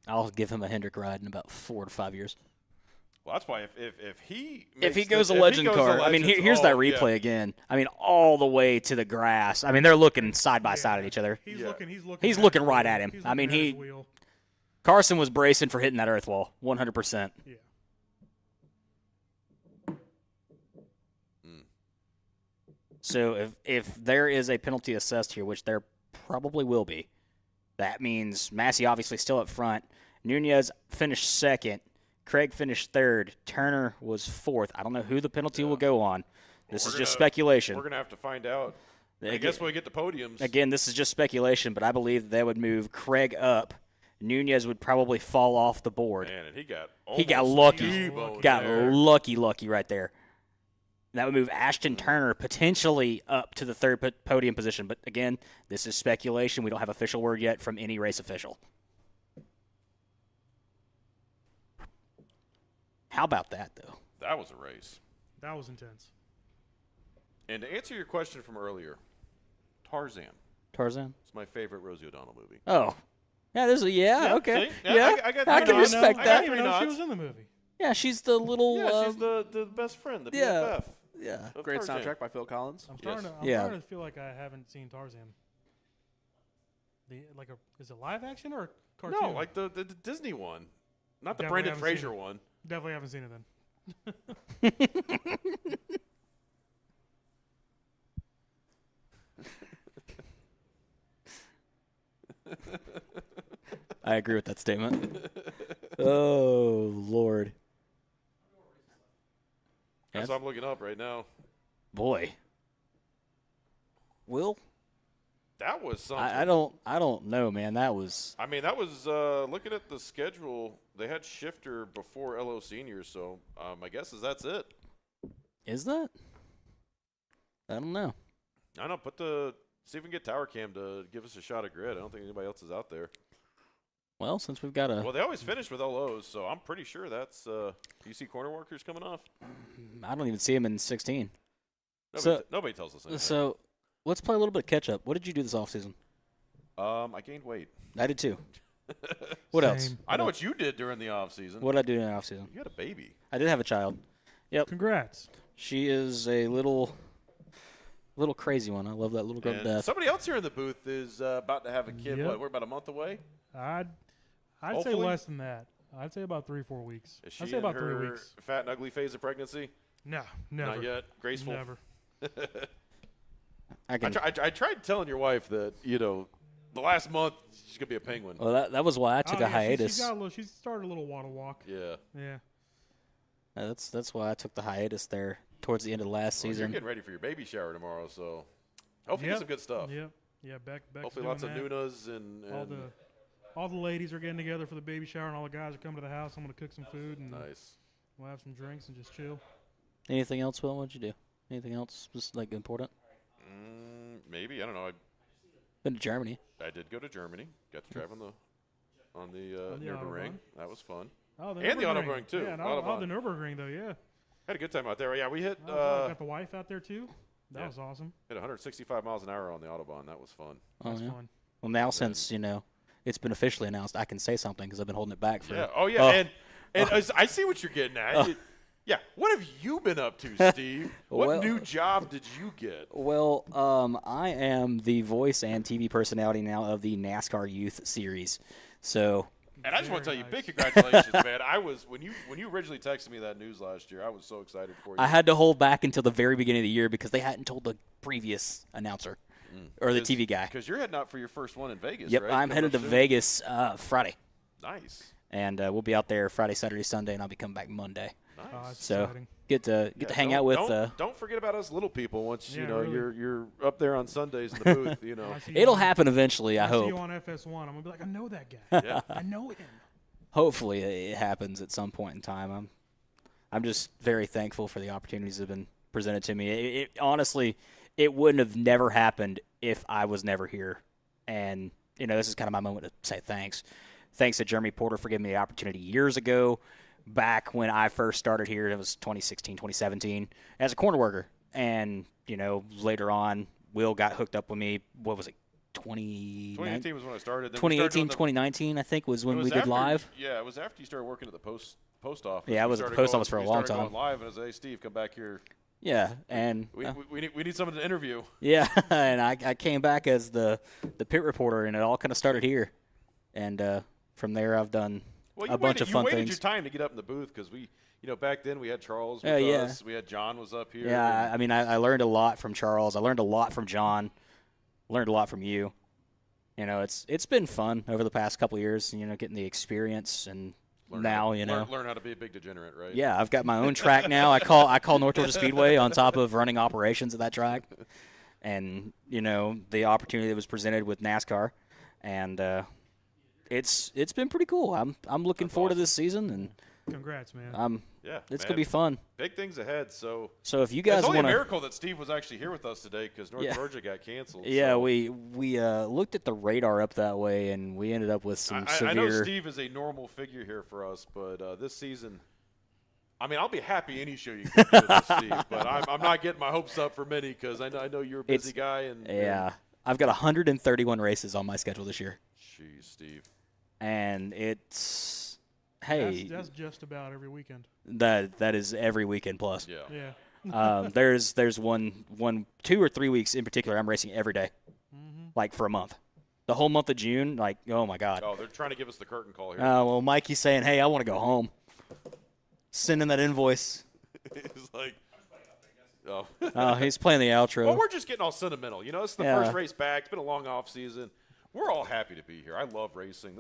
I'll give him a Hendrick ride in about 4 to 5 years. Well, that's why if he goes a legend car, I mean, here's that replay again. I mean, all the way to the grass. I mean, they're looking side by side at each other. He's looking right at him. I mean, Carson was bracing for hitting that earth wall, 100%. Yeah. So if there is a penalty assessed here, which there probably will be, that means Massey obviously still up front. Nunez finished second. Craig finished third. Turner was fourth. I don't know who the penalty will go on. This is just speculation. We're going to have to find out. I guess when we get the podiums. Again, this is just speculation, but I believe they would move Craig up. Nunez would probably fall off the board. Man, and he got lucky. Lucky right there. That would move Ashton Turner potentially up to the third podium position. But, again, this is speculation. We don't have official word yet from any race official. How about that, though? That was a race. That was intense. And to answer your question from earlier, Tarzan. It's my favorite Rosie O'Donnell movie. Oh. Yeah, okay. See? Yeah, I can respect that. I didn't even know she was in the movie. Yeah, she's the little... Yeah, she's the best friend, the BFF. Yeah. Great Tarzan. soundtrack by Phil Collins. I'm starting to feel like I haven't seen Tarzan. Is it live action or cartoon? No, like the Disney one. Not the Brendan Fraser one. Definitely haven't seen it then. I agree with that statement. Oh, Lord. Guess I'm looking up right now. Boy. Will? That was something. I don't know, man. That was... I mean, that was looking at the schedule. They had Shifter before LO Seniors, so my guess is that's it. Is that? I don't know. I don't know. See if we can get Tower Cam to give us a shot at grid. I don't think anybody else is out there. Well, since we've got a... Well, they always finish with LOs, so I'm pretty sure that's... do you see corner workers coming off? I don't even see him in 16. Nobody tells us anything. So, let's play a little bit of catch-up. What did you do this offseason? I gained weight. I did too. What else? I know what you did during the offseason. What did I do in the offseason? You had a baby. I did have a child. Yep. Congrats. She is a little crazy one. I love that little girl to death. Somebody else here in the booth is about to have a kid. Yep. What? We're about a month away? I'd say less than that. I'd say about 3-4 weeks. Is she I'd say about in 3 her weeks. fat and ugly phase of pregnancy? No, never. Not yet. Graceful. Never. I tried telling your wife that the last month she's gonna be a penguin. Well, that was why I took a hiatus. She started a little water walk. Yeah. Yeah. That's why I took the hiatus there towards the end of last season. You're getting ready for your baby shower tomorrow, so. Hopefully, get some good stuff. Yep. Yeah, Beck's hopefully, doing lots of that. Nunas and all the ladies are getting together for the baby shower, and all the guys are coming to the house. I'm gonna cook some food, and nice. We'll have some drinks and just chill. Anything else, Will? What'd you do? Anything else just like important? Maybe, I don't know. Been to Germany. I did go to Germany. Got to drive on the Nürburgring. That was fun. Oh, the and the Autobahn too. Yeah, the Nürburgring though. Yeah. Had a good time out there. Yeah, we hit. Got the wife out there too. That was awesome. Hit 165 miles an hour on the Autobahn. That was fun. That's fun. Well, now since it's been officially announced, I can say something because I've been holding it back for. Yeah. Oh yeah. And I see what you're getting at. Yeah. What have you been up to, Steve? What new job did you get? Well, I am the voice and TV personality now of the NASCAR Youth Series. So. And I just want to tell you, big congratulations, man. I was when you originally texted me that news last year, I was so excited for you. I had to hold back until the very beginning of the year because they hadn't told the previous announcer or the TV guy. Because you're heading out for your first one in Vegas, yep, right? I'm headed to Vegas Friday. Nice. And we'll be out there Friday, Saturday, Sunday, and I'll be coming back Monday. Nice. So get to hang out with. Don't forget about us little people. Once really. you're up there on Sundays in the booth, It'll happen eventually. I hope. See you on FS1. I'm gonna be like, I know that guy. Yeah. I know him. Hopefully it happens at some point in time. I'm just very thankful for the opportunities that have been presented to me. Honestly, it wouldn't have never happened if I was never here. And this is kind of my moment to say thanks. Thanks to Jeremy Porter for giving me the opportunity years ago. Back when I first started here, it was 2016, 2017, as a corner worker. And, later on, Will got hooked up with me. What was it, 2018 was when I started. Then 2018, 2019, I think, was when we did live. Yeah, it was after you started working at the post office. Yeah, I was at the post office for a long time. Going live, and I was like, hey, Steve, come back here. Yeah, and we need someone to interview. Yeah, and I came back as the pit reporter, and it all kind of started here. And from there, I've done a bunch of fun things. You waited your time to get up in the booth because we, back then we had Charles with us. We had John was up here. Yeah, I mean, I learned a lot from Charles. I learned a lot from John. Learned a lot from you. It's been fun over the past couple of years. getting the experience and learn how to be a big degenerate, right? Yeah, I've got my own track now. I call North Georgia Speedway on top of running operations at that track, and the opportunity that was presented with NASCAR, and it's been pretty cool. I'm looking forward to this season, and congrats, man. It's gonna be fun. Big things ahead. So if you guys it's only want a miracle that Steve was actually here with us today because North Georgia got canceled. Yeah, so. we looked at the radar up that way, and we ended up with some severe. I know Steve is a normal figure here for us, but this season, I mean, I'll be happy any show you can do with Steve, but I'm not getting my hopes up for many because I know you're a busy guy. And I've got 131 races on my schedule this year. Jeez, Steve. And it's. Hey, that's just about every weekend. That is every weekend plus. Yeah. There's 2 or 3 weeks in particular I'm racing every day, like for a month. The whole month of June, like, oh my God. Oh, they're trying to give us the curtain call here. Well, Mikey's saying, hey, I want to go home. Sending that invoice. He's like, he's playing the outro. Well, we're just getting all sentimental. It's the first race back. It's been a long off season. We're all happy to be here. I love racing.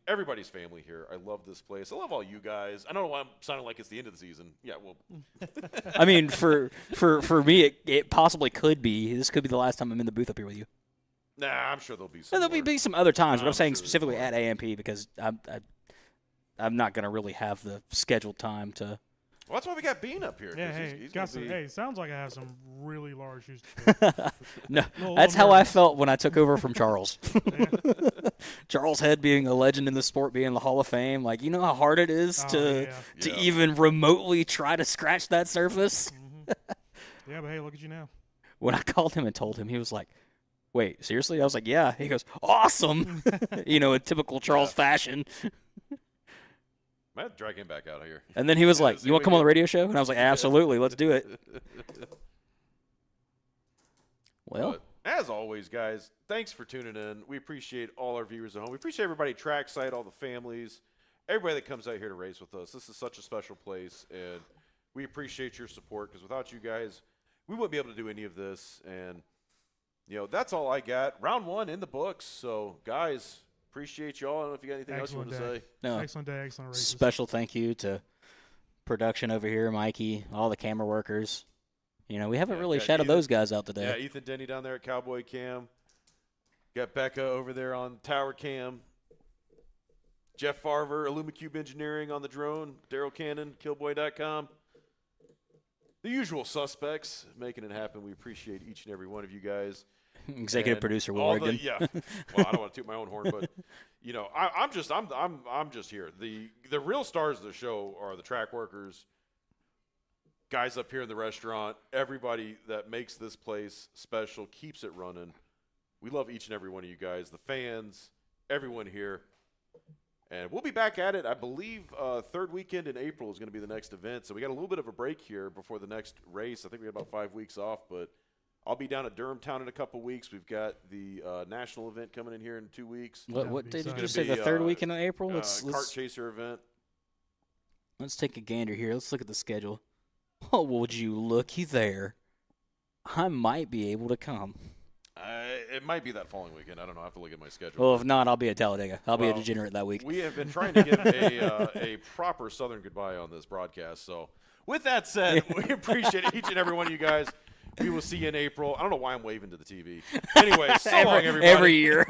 Everybody's family here. I love this place. I love all you guys. I don't know why I'm sounding like it's the end of the season. Yeah, well. I mean, for me, it possibly could be. This could be the last time I'm in the booth up here with you. Nah, I'm sure there'll be some. There'll be some other times, but I'm saying specifically at AMP because I'm not going to really have the scheduled time to. Well, that's why we got Bean up here. Yeah, sounds like I have some really large shoes to fill. No, that's how I felt when I took over from Charles. Charles Head being a legend in the sport, being in the Hall of Fame. Like, you know how hard it is to even remotely try to scratch that surface? Yeah, but hey, look at you now. When I called him and told him, he was like, wait, seriously? I was like, yeah. He goes, awesome. In typical Charles fashion. I have to drag him back out of here. And then he was like, you want to come on the radio show? And I was like, absolutely, let's do it. Well. As always, guys, thanks for tuning in. We appreciate all our viewers at home. We appreciate everybody at trackside, all the families, everybody that comes out here to race with us. This is such a special place, and we appreciate your support because without you guys, we wouldn't be able to do any of this. And, that's all I got. Round 1 in the books. So, guys, appreciate y'all. I don't know if you got anything else you want to say. No. Excellent day, excellent races. Special thank you to production over here, Mikey, all the camera workers. You know, we haven't really got shouted Ethan- those guys out today. Yeah, Ethan Denny down there at Cowboy Cam. Got Becca over there on Tower Cam. Jeff Farver, Illumicube Engineering on the drone. Daryl Cannon, Killboy.com. The usual suspects making it happen. We appreciate each and every one of you guys. Executive And producer Will all Oregon. yeah. Well, I don't want to toot my own horn, but you know, I'm just here. The real stars of the show are the track workers, guys up here in the restaurant, everybody that makes this place special, keeps it running. We love each and every one of you guys, the fans, everyone here. And we'll be back at it. I believe third weekend in April is going to be the next event. So we got a little bit of a break here before the next race. I think we got about 5 weeks off, but I'll be down at Durham Town in a couple weeks. We've got the national event coming in here in 2 weeks. What day It's did gonna you say? be, The third weekend in April? Kart Chaser event. Let's take a gander here. Let's look at the schedule. Oh, would you looky there? I might be able to come. It might be that following weekend. I don't know. I have to look at my schedule. Well, if not, I'll be at Talladega. I'll be a degenerate that week. We have been trying to give a proper Southern goodbye on this broadcast. So, with that said, we appreciate each and every one of you guys. We will see you in April. I don't know why I'm waving to the TV. Anyway, so long, everybody. Every year.